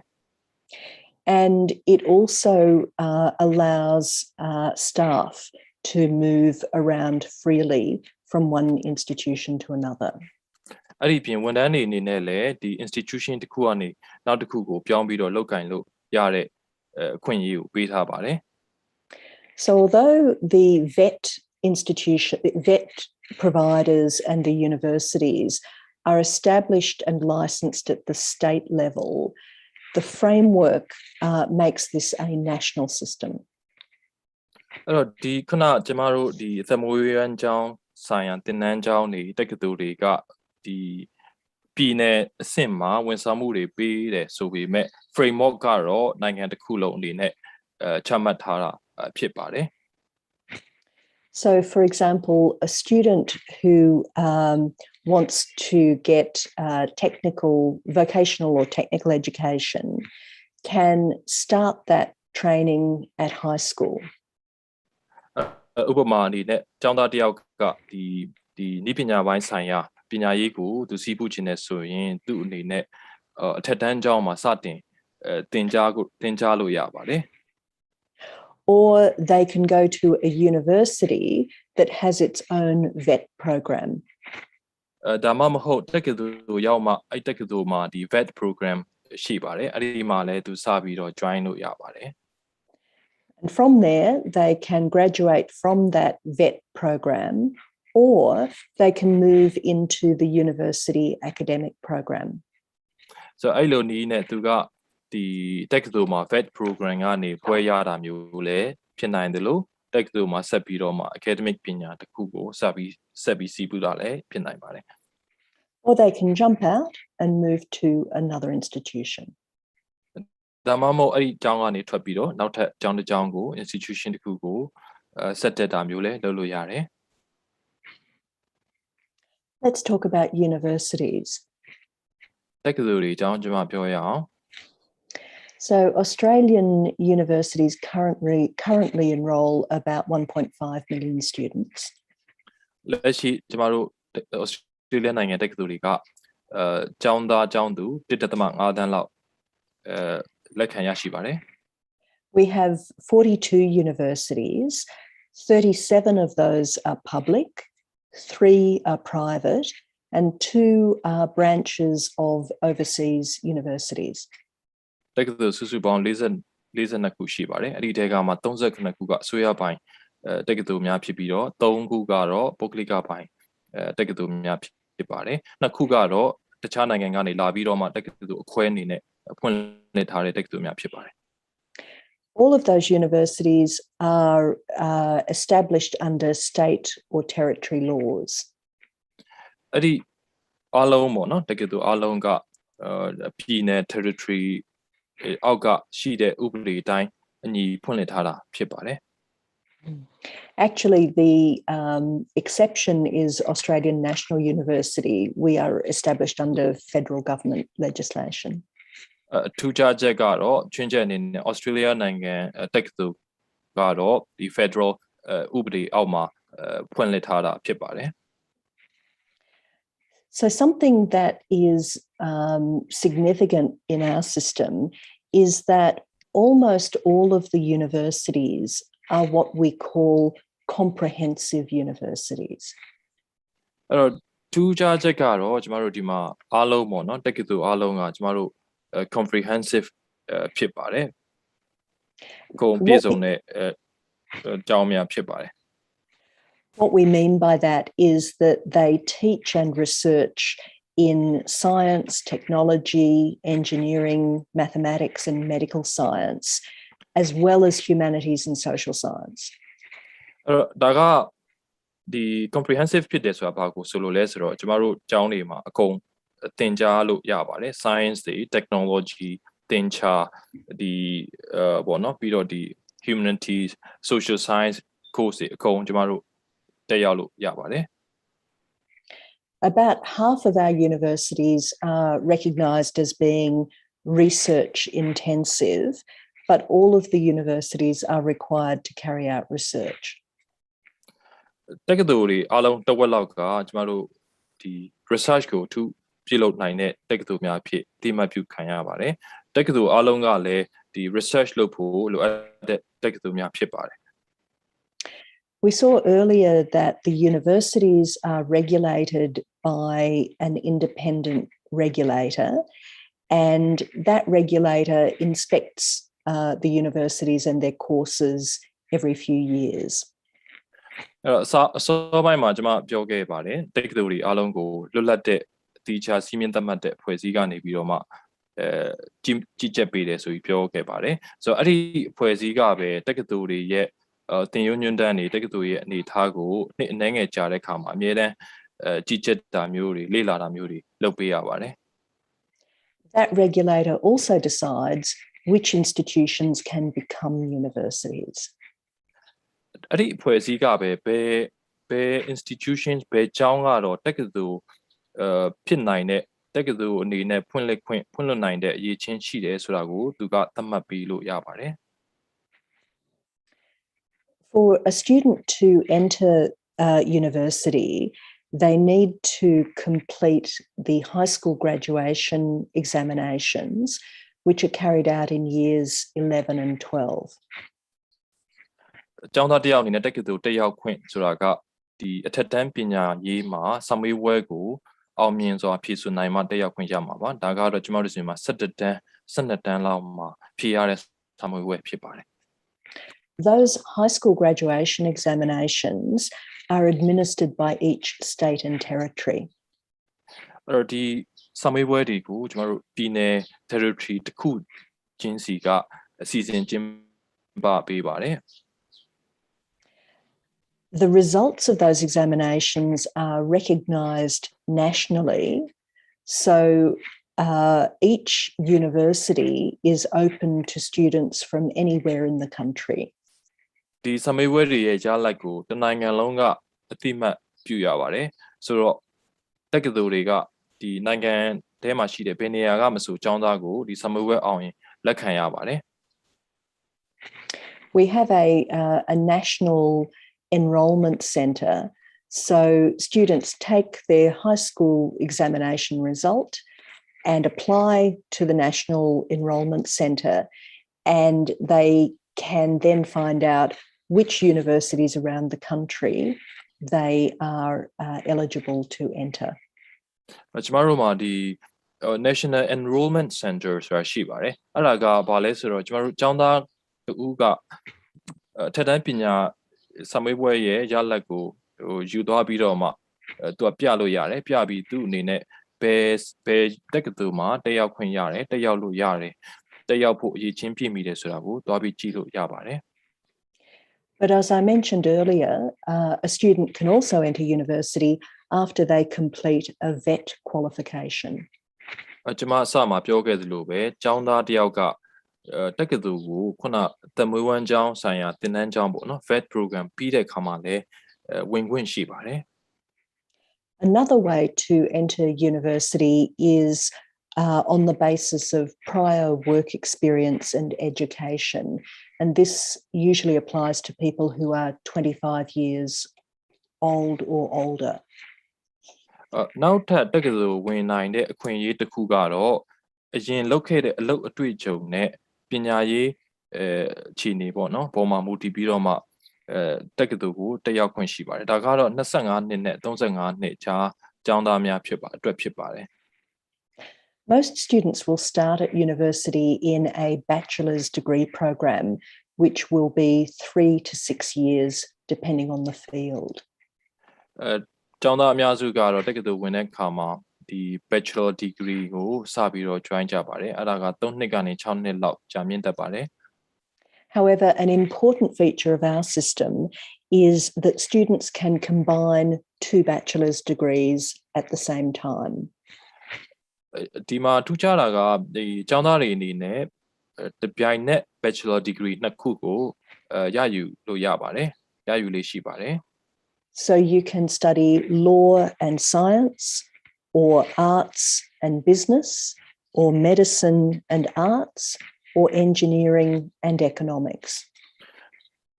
And it also allows staff to move around freely from one institution to another. အဲ့ဒီပြင်ဝန်ထမ်းတွေအနေနဲ့လည်းဒီ institution တစ်ခုကနေနောက်တစ်ခုကိုပြောင်းပြီးတော့လုပ်ကင်လို့ရတဲ့အခွင့်အရေးကိုပေးထားပါတယ် So although the VET providers and the universities are established and licensed at the state level, the framework makes this a national system. အဲ့တော့ဒီခုနကျမတို့ဒီအသက်မွေးဝမ်းကျောင်းဆိုင်ရာသင်တန်းကျောင်းတွေတက္ကသိုလ်တွေကဒီပြည်နယ်အဆင့်မှာဝန်ဆောင်မှုတွေပေးတယ်ဆိုပေမဲ့ framework ကတော့နိုင်ငံတစ်ခုလုံးအနေနဲ့ချမှတ်ထားတာဖြစ်ပါတယ် So for example, a student who wants to get vocational or technical education can start that training at high school. ဥပမာအနေနဲ့ကျောင်းသားတစ်ယောက်ကဒီနည်းပညာပိုင်းဆိုင်ရာပညာရေးကိုသူစီးပူးခြင်းနဲ့ဆိုရင်သူ့အနေနဲ့အထက်တန်းကျောင်းမှာစတင်သင်ကြားလို့ရပါတယ် Or they can go to a university that has its own VET program. ဒါမှမဟုတ်တက္ကသိုလ်ရောက်မှအဲ့တက္ကသိုလ်မှာဒီ VET program ရှိပါတယ်အဲ့ဒီမှာလည်းသူစပြီးတော့ join လို့ရပါတယ် And from there, they can graduate from that VET program, or they can move into the university academic program. So အဲ့လိုနည်းနဲ့သူကဒီတက္ကသိုလ်မှာ VET program ကနေဘွဲရတာမျိုးလည်းဖြစ်နိုင်တယ်လို့တက္ကသိုလ်မှာဆက်ပြီးတော့မှ academic ပညာတစ်ခုကိုဆက်ပြီးစီးပူးတာလည်းဖြစ်နိုင်ပါတယ် Or they can jump out and move to another institution. ဒါမှမဟုတ်အဲ့ဒီကျောင်းကနေထွက်ပြီးတော့နောက်ထပ်ကျောင်းတစ်ကျောင်းကို institution တစ်ခုကိုဆက်တက်တာမျိုးလည်းလုပ်လို့ရတယ် Let's talk about universities. တက္ကသိုလ်တွေအကြောင်းကျွန်မပြောရအောင် So Australian universities currently enroll about 1.5 million students. လက်ရှိကျွန်တော်တို့ Australia နိုင်ငံတက္ကသိုလ်တွေကကျောင်းသားကျောင်းသူ 1.5 သန်းလောက်လက်ခံရရှိပါတယ် We have 42 universities. 37 of those are public, 3 are private, and 2 are branches of overseas universities. တက္ကသိုလ်စုစုပေါင်း42ခုရှိပါတယ်အဲ့ဒီတဲကမှာ39ခုကအစိုးရပိုင်းတက္ကသိုလ်များဖြစ်ပြီးတော့3ခုကတော့ပုဂ္ဂလိကပိုင်းတက္ကသိုလ်များဖြစ်ပါတယ်2ခုကတော့တခြားနိုင်ငံကနေလာပြီးတော့မှတက္ကသိုလ်အခွဲအနေနဲ့ဖွင့်လှစ်ထားတဲ့တက္ကသိုလ်များဖြစ်ပါတယ် All of those universities are established under state or territory laws. အဲ့ဒီအားလုံးပေါ့နော်တက္ကသိုလ်အားလုံးကပြည်နယ် territory အောက်ကရှိတဲ့ဥပဒေတိုင်းအညီဖွင့်လှစ်ထားတာဖြစ်ပါတယ် Actually, the exception is Australian National University. We are established under federal government legislation. ထူးခြားချက်ကတော့ချွင်းချက်အနေနဲ့ Australia နိုင်ငံတက္ကသိုလ်ကတော့ဒီ federal ဥပဒေအောက်မှာဖွင့်လှစ်ထားတာဖြစ်ပါတယ် So something that is significant in our system is that almost all of the universities are what we call comprehensive universities. အဲ့တော့ထူးခြားချက်ကတော့ကျမတို့ဒီမှာအားလုံးပေါ့နော်တက္ကသိုလ်အားလုံးကကျမတို့ comprehensive ဖြစ်ပါတယ်ကုန်ပြည့်စုံတဲ့အကြောင်းများဖြစ်ပါတယ် What we mean by that is that they teach and research in science, technology, engineering, mathematics, and medical science, as well as humanities and social science. ဒါကဒီ comprehensive ဖြစ်တယ်ဆိုတာဘာကိုဆိုလို့လဲဆိုတော့ကျမတို့ကျောင်းတွေမှာအကုန်သင်ကြားလို့ရပါတယ် science တွေ technology သင်ကြားဒီပေါ့နော်ပြီးတော့ဒီ humanities social science course တွေအကုန်ကျမတို့တက်ရောက်လို့ရပါတယ် About half of our universities are recognised as being research intensive, but all of the universities are required to carry out research. တက္ကသိုလ်တွေအားလုံးတစ်ဝက်လောက်ကကျမတို့ဒီ research ကိုပြုလုပ်နိုင်တဲ့တက္ကသိုလ်များဖြစ်တိမှတ်ပြုခံရပါတယ်တက္ကသိုလ်အားလုံးကလည်းဒီ research လုပ်ဖို့လိုအပ်တဲ့တက္ကသိုလ်များဖြစ်ပါတယ် We saw earlier that the universities are regulated by an independent regulator, and that regulator inspects the universities and their courses every few years. အဲ့တော့အစောပိုင်းမှာကျွန်မပြောခဲ့ပါတယ်တက္ကသိုလ်တွေအားလုံးကိုလွတ်လပ်တဲ့တီချာစီမင်းသတ်မှတ်တဲ့အဖွဲ့အစည်းကနေပြီးတော့မှကြီးကြပ်ပေးတယ်ဆိုပြီးပြောခဲ့ပါတယ်ဆိုတော့အဲ့ဒီအဖွဲ့အစည်းကပဲတက္ကသိုလ်တွေရဲ့သင်ရိုးညွှန်းတမ်းတွေတက္ကသိုလ်ရဲ့အနေအထားကိုနှစ်အနည်းငယ်ကြာတဲ့အခါမှာအမြဲတမ်းကြီးကြပ်တာမျိုးတွေလေ့လာတာမျိုးတွေလုပ်ပေးရပါတယ် That regulator also decides which institutions can become universities. အဲ့ဒီအဖွဲ့အစည်းကပဲဘယ် institutions ဘယ်ကျောင်းကတော့တက္ကသိုလ်ဖြစ်နိုင်တဲ့တက္ကသိုလ်အနေနဲ့ဖွင့်လွှတ်နိုင်တဲ့အရေးချင်းရှိတယ်ဆိုတာကိုသူကသတ်မှတ်ပြီးလို့ရပါတယ် For a student to enter university, they need to complete the high school graduation examinations, which are carried out in years 11 and 12. ကျောင်းသားတစ်ယောက်အနေနဲ့တက္ကသိုလ်တက်ရောက်ခွင့်ဆိုတာကဒီအထက်တန်းပညာရေးမှာစာမေးပွဲကိုအောင်မြင်စွာဖြေဆိုနိုင်မှတက်ရောက်ခွင့်ရမှာပါဒါကတော့ကျွန်တော်တို့စီမှာ17တန်း12တန်းလောက်မှာဖြေရတဲ့စာမေးပွဲဖြစ်ပါတယ် Those high school graduation examinations are administered by each state and territory. အဲ့တော့ဒီစာမေးပွဲတွေကိုကျွန်တော်တို့ပြည်နယ် territory တစ်ခုချင်းစီကအစီအစဉ်ကျင်းပပေးပါတယ် The results of those examinations are recognised nationally, so each university is open to students from anywhere in the country. ဒီစာမေးပွဲတွေရဲ့ကြားလိုက်ကိုတနိုင်ငံလုံးကအသိမှတ်ပြုရပါတယ်ဆိုတော့တက္ကသိုလ်တွေကဒီနိုင်ငံထဲမှာရှိတဲ့ဘယ်နေရာကမဆိုကျောင်းသားကိုဒီစာမေးပွဲအောင်ရင်လက်ခံရပါတယ် We have a national enrollment centre, so students take their high school examination result and apply to the National Enrollment Centre, and they can then find out which universities around the country they are eligible to enter. ကျွန်တော်တို့မှာဒီ National Enrollment Center ဆိုတာရှိပါတယ်အဲ့ဒါကဘာလဲဆိုတော့ကျမတို့ကျောင်းသားတူကထက်တန်းပညာစာမေးပွဲရဲ့ရလဒ်ကိုယူသွားပြီးတော့မှသူကပြလို့ရတယ်ပြပြီးသူ့အနေနဲ့ဘယ်တက္ကသိုလ်မှာတက်ရောက်ခွင့်ရတယ်တက်ရောက်လို့ရတယ်တက်ရောက်ဖို့အရေးချင်းပြည့်မိတယ်ဆိုတာကိုသွားပြီးကြည့်လို့ရပါတယ် But as I mentioned earlier, a student can also enter university after they complete a VET qualification. ကျွန်မအစမှာပြောခဲ့သလိုပဲကျောင်းသားတယောက်ကတက္ကသိုလ်ကိုခုနသမွေးဝမ်းကျောင်းဆိုင်ရာသင်တန်းကျောင်းပေါ့နော် VET program ပြီးတဲ့အခါမှာလည်းဝင်ခွင့်ရှိပါတယ် Another way to enter university is on the basis of prior work experience and education. And this usually applies to people who are 25 years old or older. နောက်ထပ်တက္ကသိုလ်ဝင်နိုင်တဲ့အခွင့်အရေးတစ်ခုကတော့အရင်လုပ်ခဲ့တဲ့အလုပ်အတွေ့အကြုံနဲ့ပညာရေးအခြေအနေပေါ့နော်ပေါ်မှာမူတည်ပြီးတော့မှတက္ကသိုလ်ကိုတက်ရောက်ခွင့်ရှိပါတယ်ဒါကတော့25နှစ်နဲ့35နှစ်ကြားကျောင်းသားများအတွက်ဖြစ်ပါတယ် Most students will start at university in a bachelor's degree program, which will be 3 to 6 years, depending on the field. ကျောင်းသားအများစုကတော့တက္ကသိုလ်ဝင်တဲ့အခါမှာဒီ bachelor degree ကိုစပြီးတော့ join ကြပါတယ်အဲ့ဒါက3နှစ်ကနေ6နှစ်လောက်ကြာမြင့်တတ်ပါတယ် However, an important feature of our system is that students can combine 2 bachelor's degrees at the same time. ဒီမှာထူးခြားတာကဒီကျောင်းသားတွေအနေနဲ့တပြိုင်နက် bachelor degree နှစ်ခုကိုရယူလို့ရပါတယ်ရယူလေးရှိပါတယ် So you can study law and science, or arts and business, or medicine and arts, or engineering and economics.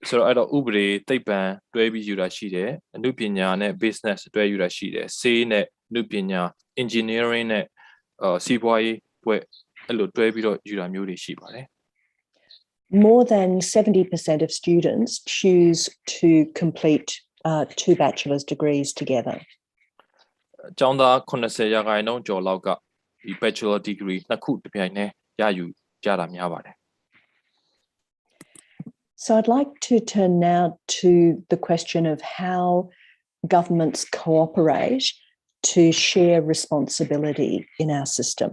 ဆိုတော့အဲ့တော့ဥပဒေသိပ္ပံတွဲပြီးယူတာရှိတယ်အနုပညာနဲ့ business တွဲယူတာရှိတယ်ဆေးနဲ့အနုပညာ engineering နဲ့စီးပွားရေးဘွဲ့အဲ့လိုတွဲပြီးတော့ယူတာမျိုးတွေရှိပါတယ် More than 70% of students choose to complete 2 bachelor's degrees together. ကျောင်းသား80ရာခိုင်နှုန်းကျော်လောက်ကဒီ bachelor degree နှစ်ခုတစ်ပြိုင်တည်းရယူကြတာများပါတယ် So I'd like to turn now to the question of how governments cooperate to share responsibility in our system.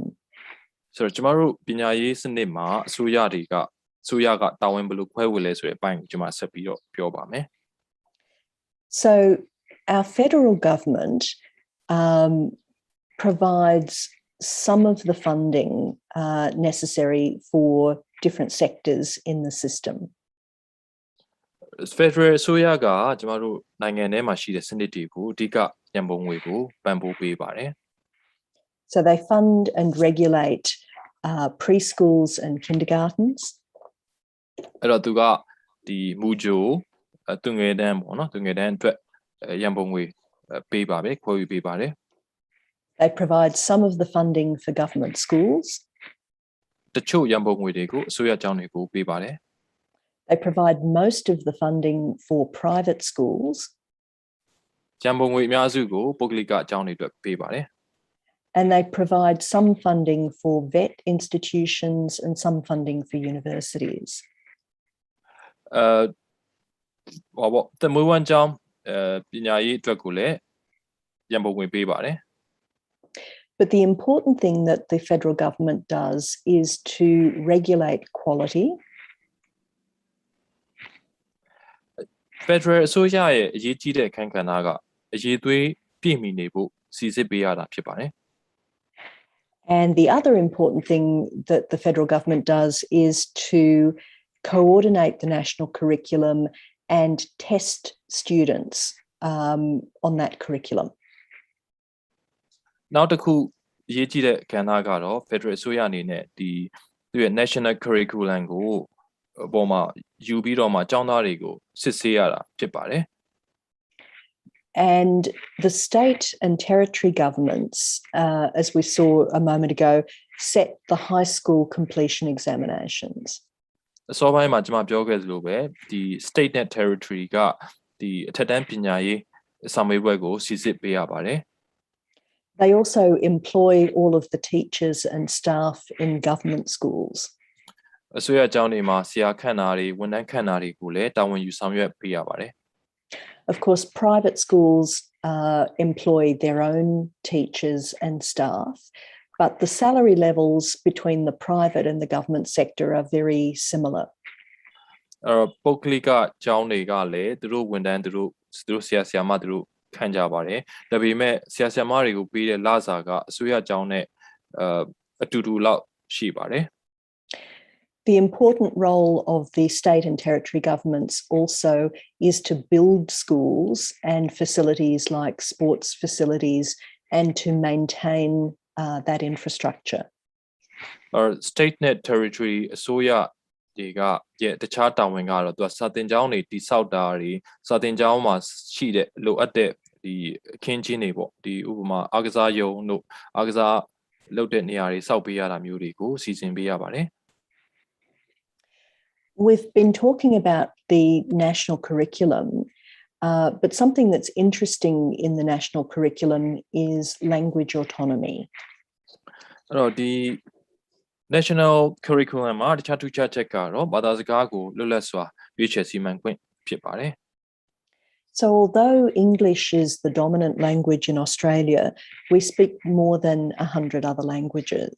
ဆိုတော့ကျမတို့ပညာရေးစနစ်မှာအစိုးရကတာဝန်ဘယ်လိုခွဲဝေလဲဆိုတဲ့အပိုင်းကိုကျွန်မဆက်ပြီးတော့ပြောပါမယ် So our federal government provides some of the funding necessary for different sectors in the system. Federal အစိုးရကကျမတို့နိုင်ငံထဲမှာရှိတဲ့စနစ်တွေကိုအဓိကရန်ပုံငွေကိုပံ့ပိုးပေးပါတယ် So they fund and regulate preschools and kindergartens. အဲ့တော့သူကဒီမူဂျိုသူငယ်တန်းပေါ့နော်သူငယ်တန်းအတွက်ရန်ပုံငွေပေးပါပဲခွဲဝေပေးပါတယ် They provide some of the funding for government schools. တချို့ရန်ပုံငွေတွေကိုအစိုးရကျောင်းတွေကိုပေးပါတယ် They provide most of the funding for private schools. ရန်ပုံငွေအများစုကိုပုဂ္ဂလိကကျောင်းတွေအတွက်ပေးပါတယ် And they provide some funding for VET institutions and some funding for universities. သမွေးဝမ်းကျောင်းပညာရေးအတွက်ကိုလည်းရန်ပုံငွေပေးပါတယ် But the important thing that the federal government does is to regulate quality. Federal အစိုးရရဲ့အရေးကြီးတဲ့အခန်းကဏ္ဍကအရေးသွေးပြည့်မီနေဖို့စီစစ်ပေးရတာဖြစ်ပါတယ် And the other important thing that the federal government does is to coordinate the national curriculum and test students on that curriculum. နောက်တစ်ခုအရေးကြီးတဲ့ကဏ္ဍကတော့ Federal အစိုးရအနေနဲ့သူရဲ့ National Curriculum ကိုပေါ်မှာယူပြီးတော့မှကျောင်းသားတွေကိုစစ်ဆေးရတာဖြစ်ပါတယ် And the state and territory governments, as we saw a moment ago, set the high school completion examinations. အစောပိုင်းမှာကျွန်မပြောခဲ့သလိုပဲဒီ state နဲ့ territory ကဒီအထက်တန်းပညာရေးစာမေးပွဲကိုစီစစ်ပေးရပါတယ် They also employ all of the teachers and staff in government schools. အစိုးရကျောင်းတွေမှာဆရာခန့်တာတွေဝန်ထမ်းခန့်တာတွေကိုလည်းတာဝန်ယူဆောင်ရွက်ပေးရပါတယ် Of course, private schools employ their own teachers and staff, but the salary levels between the private and the government sector are very similar. အဲ့တော့ပုဂ္ဂလိကကျောင်းတွေကလည်းသူတို့ဝန်ထမ်းသူတို့ဆရာဆရာမသူတို့ခန့်ကြပါတယ်ဒါပေမဲ့ဆရာဆရာမတွေကိုပေးတဲ့လစာကအစိုးရကျောင်းနဲ့အတူတူလောက်ရှိပါတယ် The important role of the state and territory governments also is to build schools and facilities like sports facilities and to maintain that infrastructure. State နဲ့ territory အစိုးရတွေကတခြားတာဝန်ကတော့သူကစာသင်ကျောင်းတွေတိစောက်တာတွေစာသင်ကျောင်းမှာရှိတဲ့လိုအပ်တဲ့ဒီအခင်းကျင်းတွေပေါ့ဒီဥပမာအားကစားရုံတို့အားကစားလုပ်တဲ့နေရာတွေစောက်ပေးရတာမျိုးတွေကိုစီစဉ်ပေးရပါတယ် We've been talking about the national curriculum, but something that's interesting in the national curriculum is language autonomy. အဲ့တော့ဒီ national curriculum မှာတခြားထူးခြားချက်ကတော့ဘာသာစကားကိုလွတ်လပ်စွာရွေးချယ်စီမံခွင့်ဖြစ်ပါတယ် So although English is the dominant language in Australia, we speak more than 100 other languages.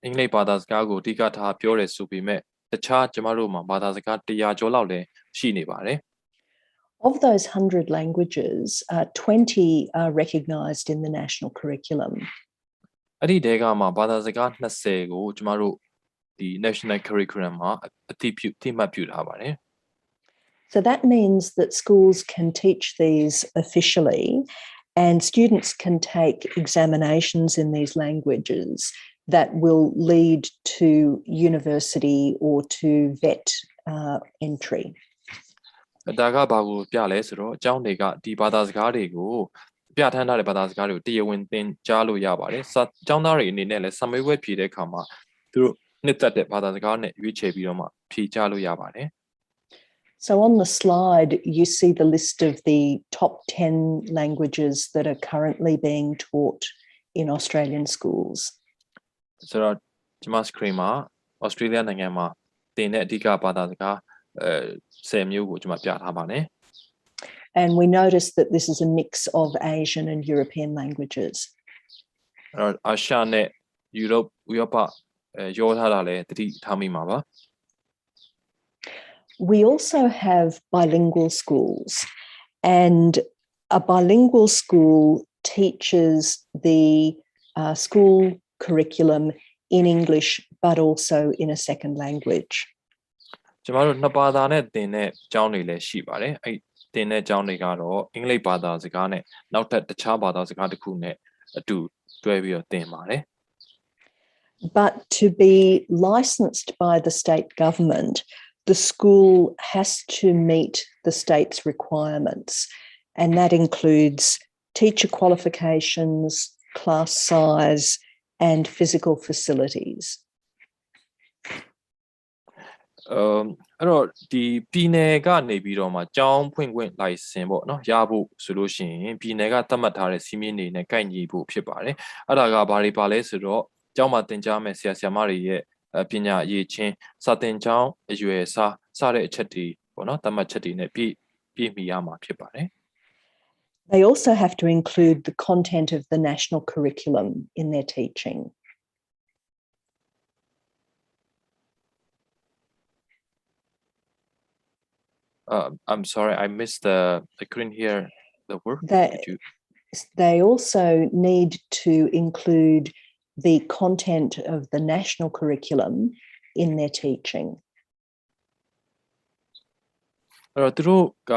အင်္ဂလိပ်ဘာသာစကားကိုအဓိကထားပြောရဲဆိုပေမဲ့တခြားကျမတို့မှာဘာသာစကား100ကျော်လောက်လည်းရှိနေပါတယ် Of those 100 languages, 20 are recognised in the national curriculum. အဲ့ဒီတဲကမှာဘာသာစကား20ကိုကျမတို့ဒီ national curriculum မှာအသိမှတ်ပြုထားပါတယ် So that means that schools can teach these officially and students can take examinations in these languages that will lead to university or to vet entry. ဒါကဘာကိုပြလဲဆိုတော့အကြောင်းတွေကဒီဘာသာစကားတွေကိုပြဋ္ဌာန်းထားတဲ့ဘာသာစကားတွေကိုတရားဝင်သင်ကြားလို့ရပါတယ်။ကျောင်းသားတွေအနေနဲ့လည်းစာမေးပွဲဖြေတဲ့အခါမှာသူတို့နှစ်သက်တဲ့ဘာသာစကားနဲ့ရွေးချယ်ပြီးတော့မှဖြေကြားလို့ရပါတယ် So on the slide, you see the list of the top 10 languages that are currently being taught in Australian schools. ဆိုတော့ဒီမှာ screen မှာ Australia နိုင်ငံမှာသင်တဲ့အဓိကဘာသာစကား10မျိုးကိုကျွန်မပြထားပါတယ် And we notice that this is a mix of Asian and European languages. အဲ့တော့အာရှနဲ့ဥရောပရောထားတာလည်းသတိထားမိမှာပါ We also have bilingual schools, and a bilingual school teaches the school curriculum in English, but also in a second language. ကျမတို့နှစ်ဘာသာနဲ့သင်တဲ့ကျောင်းတွေလည်းရှိပါတယ်အဲ့သင်တဲ့ကျောင်းတွေကတော့အင်္ဂလိပ်ဘာသာစကားနဲ့နောက်ထပ်တခြားဘာသာစကားတစ်ခုနဲ့အတူတွဲပြီးတော့သင်ပါတယ် But to be licensed by the state government, the school has to meet the state's requirements, and that includes teacher qualifications, class size, and physical facilities. အဲ့တော့ဒီပြည်နယ်ကနေပြီးတော့မှကျောင်းဖွင့်ခွင့်လိုင်စင်ပေါ့နော်ရဖို့ဆိုလို့ရှိရင်ပြည်နယ်ကသတ်မှတ်ထားတဲ့စီးမင်းတွေနဲ့ကိုက်ညီဖို့ဖြစ်ပါတယ်အဲ့ဒါကဘာတွေပါလဲဆိုတော့ကျောင်းမှာသင်ကြားမဲ့ဆရာဆရာမတွေရဲ့ပညာအရေးချင်းစာသင်ကျောင်းအရွယ်စတဲ့အချက်တွေပေါ့နော်သတ်မှတ်ချက်တွေနဲ့ပြည့်မီရမှာဖြစ်ပါတယ် They also have to include the content of the national curriculum in their teaching. I'm sorry, I missed I couldn't hear the word. They also need to include the content of the national curriculum in their teaching. အဲ့တော့သူတို့က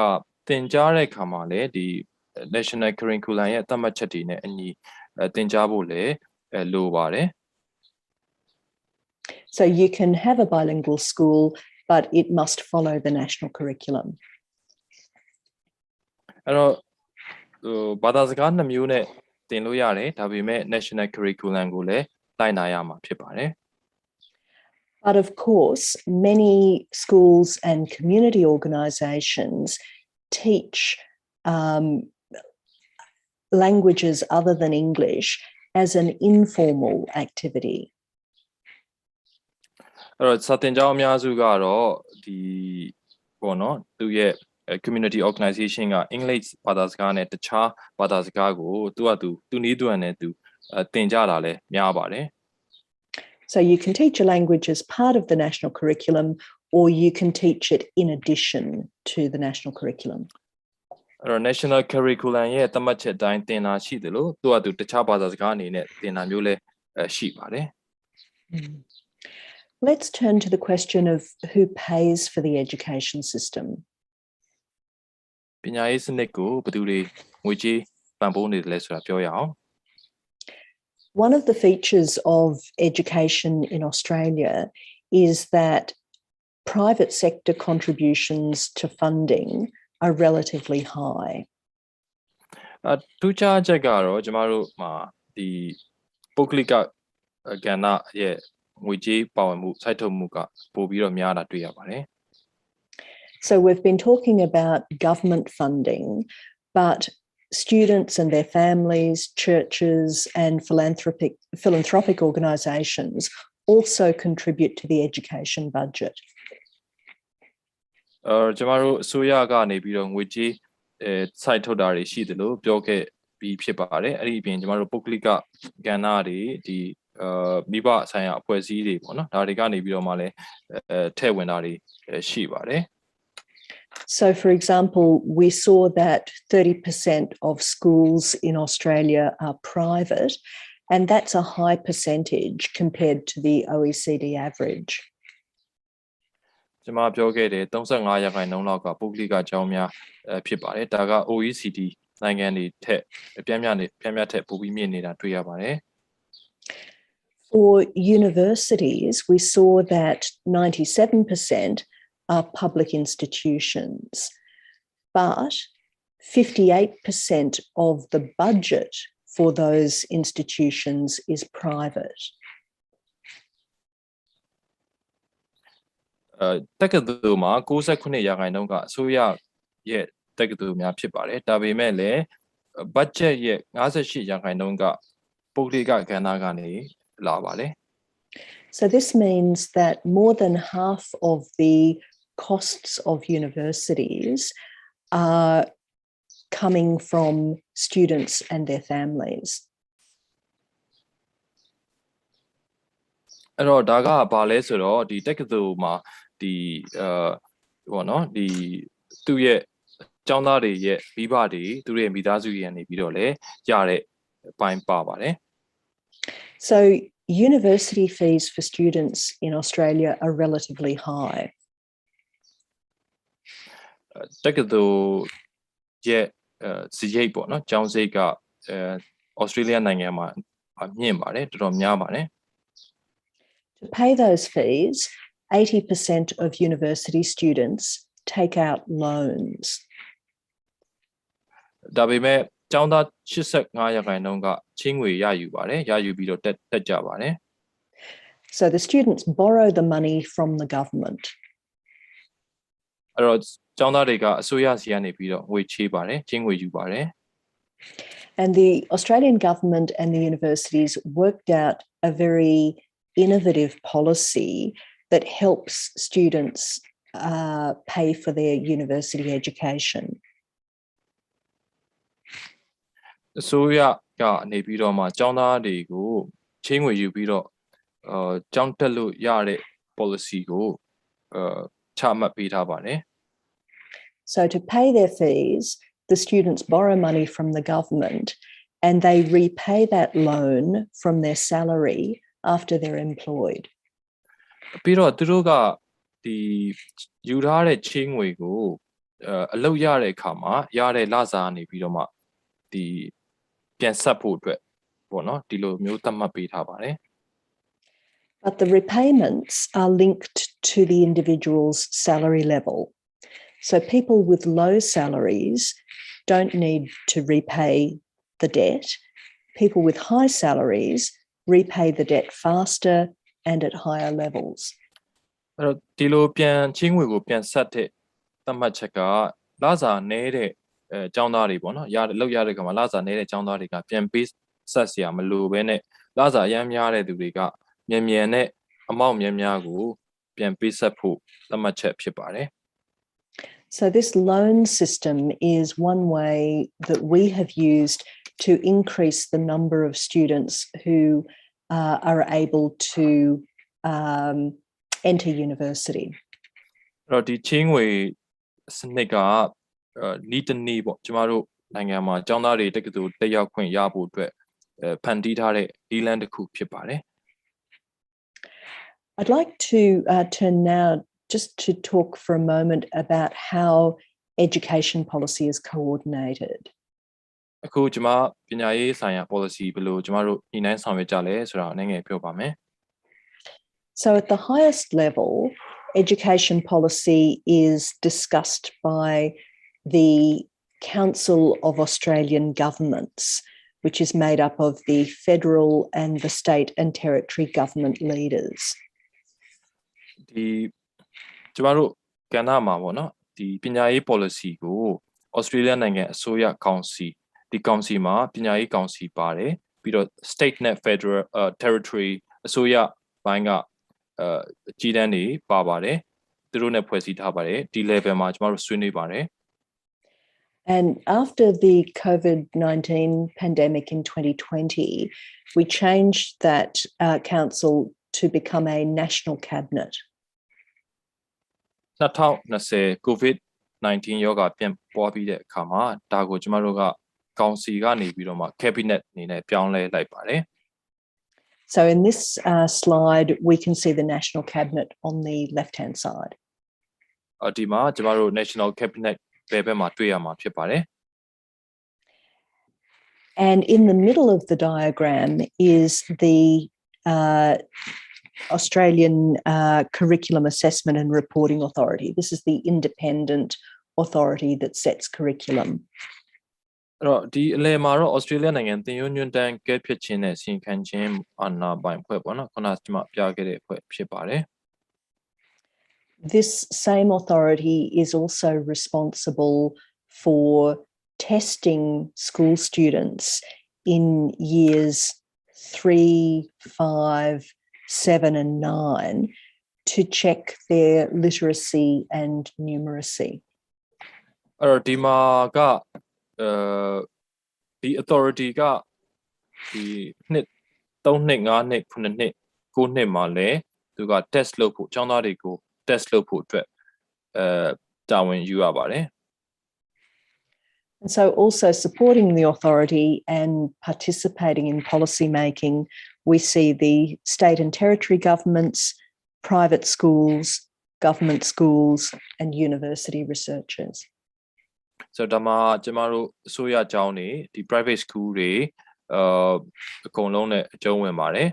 သင်ကြားတဲ့အခါမှာလည်းဒီ national curriculum ရဲ့သတ်မှတ်ချက်တွေနဲ့အညီသင်ကြားဖို့လည်းလိုပါတယ် So you can have a bilingual school, but it must follow the national curriculum. အဲ့တော့ဘာသာစကား2မျိုးနဲ့သင်လို့ရတယ်ဒါပေမဲ့ national curriculum ကိုလည်းလိုက်နာရမှာဖြစ်ပါတယ် But of course, many schools and community organisations teach languages other than English as an informal activity? အဲ့တော့စာသင်ကျောင်းအများစုကတော့ဒီပေါ့နော်သူရဲ့ community organization က English ဘာသာစကားနဲ့တခြားဘာသာစကားကိုသူနည်းသူဟန်နဲ့သူသင်ကြတာလည်းများပါတယ် So you can teach a language as part of the national curriculum, or you can teach it in addition to the national curriculum. အဲ့တော့ national curriculum ရဲ့သတ်မှတ်ချက်အတိုင်းသင်တာရှိတယ်လို့သူတခြားဘာသာစကားအနေနဲ့သင်တာမျိုးလည်းရှိပါတယ် Let's turn to the question of who pays for the education system. ပညာရေးစနစ်ကိုဘယ်သူတွေငွေကြေးပံ့ပိုးနေတယ်လဲဆိုတာပြောရအောင် One of the features of education in Australia is that private sector contributions to funding are relatively high. ထူးခြားချက်ကတော့ကျမတို့မှာဒီပုဂ္ဂလိကကဏ္ဍရဲ့ငွေကြေးပါဝင်မှုစိုက်ထုတ်မှုကပိုပြီးတော့များတာတွေ့ရပါတယ် So we've been talking about government funding, but students and their families, churches and philanthropic organisations also contribute to the education budget. ကျမတို့အစိုးရကနေပြီးတော့ငွေကြေးစိုက်ထုတ်တာတွေရှိတယ်လို့ပြောခဲ့ပြီးဖြစ်ပါတယ်အဲ့ဒီအပြင်ကျမတို့ပုဂ္ဂလိကကဏ္ဍတွေဒီမိဘဆိုင်ရာအဖွဲ့အစည်းတွေပေါ့နော်ဒါတွေကနေပြီးတော့မှလည်းထည့်ဝင်တာတွေရှိပါတယ် So, for example, we saw that 30% of schools in Australia are private, and that's a high percentage compared to the OECD average. ကျမပြောခဲ့တယ်35%လောက်ကပုဂ္ဂလိကကျောင်းများဖြစ်ပါတယ်ဒါက OECD နိုင်ငံတွေထက်ပြင်းပြထက်ပိုပြီးမြင့်နေတာတွေ့ရပါတယ် For universities, we saw that 97% are public institutions, but 58% of the budget for those institutions is private. တက္ကသိုလ်မှာ69%ကအစိုးရရဲ့တက္ကသိုလ်များဖြစ်ပါတယ်ဒါပေမဲ့လည်း budget ရဲ့58%ကပုဂ္ဂလိကကဏ္ဍကနေလာပါတယ် So this means that more than half of the costs of universities are coming from students and their families. အဲ့တော့ဒါကဘာလဲဆိုတော့ဒီတက္ကသိုလ်မှာဒီပေါ့နော်ဒီသူ့ရဲ့ကျောင်းသားတွေရဲ့မိဘတွေသူတို့ရဲ့မိသားစုတွေကနေပြီးတော့လည်းရတဲ့အပိုင်းပါပါတယ် So university fees for students in Australia are relatively high. တက္ကသိုလ်ရဲ့စရိတ်ပေါ့နော်ကျောင်းစရိတ်ကAustralia နိုင်ငံမှာမြင့်ပါတယ်တော်တော်များပါတယ် To pay those fees, 80% of university students take out loans. ဒါပေမဲ့ကျောင်းသား85%ကချင်းငွေရယူပါတယ်ရယူပြီးတော့တက်ကြပါတယ် So the students borrow the money from the government. အဲ့တော့ကျောင်းသားတွေကအစိုးရစီကနေပြီးတော့ငွေချေးပါတယ်ချင်းငွေယူပါတယ် And the Australian government and the universities worked out a very innovative policy that helps students pay for their university education. အစိုးရကနေပြီးတော့မှကျောင်းသားတွေကိုချင်းငွေယူပြီးတော့ကျောင်းတက်လို့ရတဲ့ policy ကိုချမှတ်ပေးထားပါတယ် So to pay their fees, the students borrow money from the government and they repay that loan from their salary after they're employed. ပြီးတော့သူတို့ကဒီယူထားတဲ့ချင်းငွေကိုအလုပ်ရတဲ့အခါမှာရတဲ့လစာကနေပြီးတော့မှဒီပြန်ဆက်ဖို့အတွက်ပေါ့နော်ဒီလိုမျိုးသတ်မှတ်ပေးထားပါတယ် But the repayments are linked to the individual's salary level. So people with low salaries don't need to repay the debt. People with high salaries repay the debt faster and at higher levels. အဲ့တော့ဒီလိုပြန်ချင်းငွေကိုပြန်ဆက်တဲ့သတ်မှတ်ချက်ကလစာနည်းတဲ့ ကျောင်းသားတွေပေါ့နော်လောက်ရတဲ့ခါမှာလစာနေတဲ့ကျောင်းသားတွေကပြန်ပေးဆက်เสียမလို့ဘဲနဲ့လစာအများများတဲ့သူတွေကမြန်နဲ့အမောက်များကိုပြန်ပေးဆက်ဖို့သတ်မှတ်ချက်ဖြစ်ပါတယ် So this loan system is one way that we have used to increase the number of students who are able to enter university. အဲ့တော့ဒီချင်းငွေစနစ်ကနီးတနီးပေါ့ကျမတို့နိုင်ငံမှာကျောင်းသားတွေတက္ကသိုလ်တက်ရောက်ခွင့်ရဖို့အတွက်ဖန်တီးထားတဲ့ဒီလန်တစ်ခုဖြစ်ပါတယ် I'd like to turn now just to talk for a moment about how education policy is coordinated. အခုကျမပညာရေးဆိုင်ရာ policy ဘယ်လိုကျမတို့ညှိနှိုင်းဆောင်ရွက်ကြလဲဆိုတာအနေငယ်ပြောပါမယ် So at the highest level, education policy is discussed by the Council of Australian Governments, which is made up of the federal and the state and territory government leaders. ဒီကျမတို့ကဏ္ဍမှာပေါ့နော်ဒီပညာရေး policy ကို Australia နိုင်ငံအစိုးရကောင်စီဒီကောင်စီမှာပညာရေးကောင်စီပါတယ်ပြီးတော့ state နဲ့ federal territory အစိုးရဘိုင်းကကြီးတန်းတွေပါပါတယ်သူတို့နဲ့ဖွဲ့စည်းထားပါတယ်ဒီ level မှာကျမတို့ဆွေးနွေးပါတယ် And after the COVID-19 pandemic in 2020, we changed that council to become a national cabinet. 2020 COVID-19 ရောဂါပြန်ပွားပြီးတဲ့အခါမှာဒါကိုကျမတို့ကကောင်စီကနေပြီးတော့မှ cabinet အနေနဲ့ပြောင်းလဲလိုက်ပါတယ် So in this slide, we can see the national cabinet on the left-hand side. ဒီမှာကျမတို့ national cabinet ဘယ်ဘက်မှာတွေ့ရမှာဖြစ်ပါတယ် And in the middle of the diagram is the Australian Curriculum Assessment and Reporting Authority. This is the independent authority that sets curriculum. အဲ့တော့ဒီအလယ်မှာတော့ Australia နိုင်ငံသင်ရိုးညွှန်းတမ်းကဲဖြစ်ခြင်းနဲ့စီခံခြင်းအာဏာပိုင်အဖွဲ့ပေါ့နော်ခုနကကျွန်မပြခဲ့တဲ့အဖွဲ့ဖြစ်ပါတယ် This same authority is also responsible for testing school students in years 3, 5, 7 and 9 to check their literacy and numeracy. အဲ့တော့ဒီမှာကဒီ authority ကဒီနှစ်3နှစ်5နှစ်9နှစ်9နှစ်မှာလဲသူက test လုပ်ဖို့ကျောင်းသားတွေကို test လုပ်ဖို့အတွက်တာဝန်ယူရပါတယ် And so also supporting the authority and participating in policy making, we see the state and territory governments, private schools, government schools and university researchers. So ဒါမှာကျမတို့အစိုးရကျောင်းတွေဒီ private school တွေအကုန်လုံးနဲ့အကျုံးဝင်ပါတယ်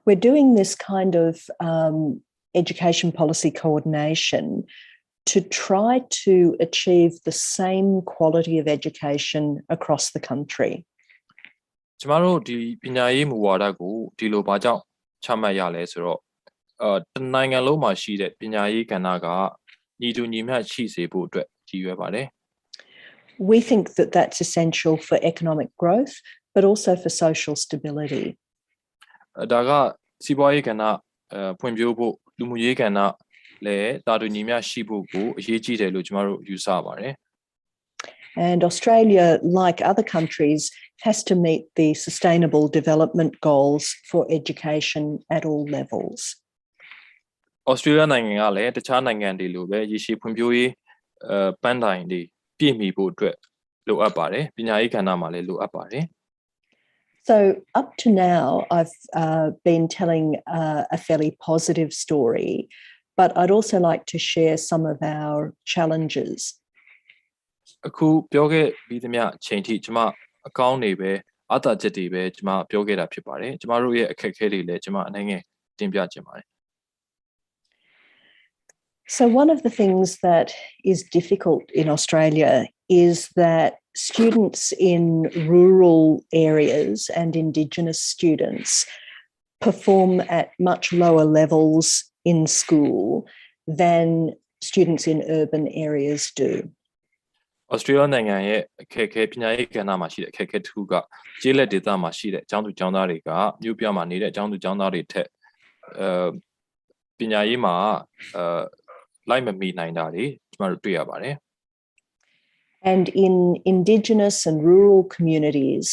We're doing this kind of education policy coordination to try to achieve the same quality of education across the country. ကျမတို့ဒီပညာရေးမူဝါဒကိုဒီလိုဘာကြောင့်ချမှတ်ရလဲဆိုတော့တနိုင်ငံလုံးမှာရှိတဲ့ပညာရေးကဏ္ဍကညီတူညီမျှရှိစေဖို့အတွက်ရည်ရွယ်ပါတယ် We think that that's essential for economic growth, but also for social stability. ဒါကစီးပွားရေးကဏ္ဍဖွံ့ဖြိုးဖို့လူမှုရေးကဏ္ဍလည်းတာတူညီမျှရှိဖို့ကိုအရေးကြီးတယ်လို့ကျမတို့ယူဆပါတယ် And Australia, like other countries, has to meet the sustainable development goals for education at all levels. Australia နိုင်ငံကလည်းတခြားနိုင်ငံတွေလိုပဲရည်ရှိဖွံ့ဖြိုးရေးပန်းတိုင်တွေပြည့်မီဖို့အတွက်လိုအပ်ပါတယ်ပညာရေးကဏ္ဍမှာလည်းလိုအပ်ပါတယ် So up to now, I've been telling a fairly positive story, but I'd also like to share some of our challenges. အခုပြောခဲ့ပြီးသမျှအချိန်ထိကျမအကောင်းတွေပဲအသာချက်တွေပဲကျမပြောခဲ့တာဖြစ်ပါတယ်ကျမတို့ရဲ့အခက်အခဲတွေလည်းကျမအနေငယ်တင်ပြချင်ပါတယ် So one of the things that is difficult in Australia is that students in rural areas and Indigenous students perform at much lower levels in school than students in urban areas do. Australia နိုင်ငံရဲ့အခက်အခဲပညာရေးကဏ္ဍမှာရှိတဲ့အခက်အခဲတစ်ခုကကျေးလက်ဒေသမှာရှိတဲ့အကြောင်းသူကျောင်းသားတွေကမြို့ပြမှာနေတဲ့အကြောင်းသူကျောင်းသားတွေထက်ပညာရေးမှာလိုက်မမီနိုင်တာတွေကျွန်တော်တို့တွေ့ရပါတယ် And in Indigenous and rural communities,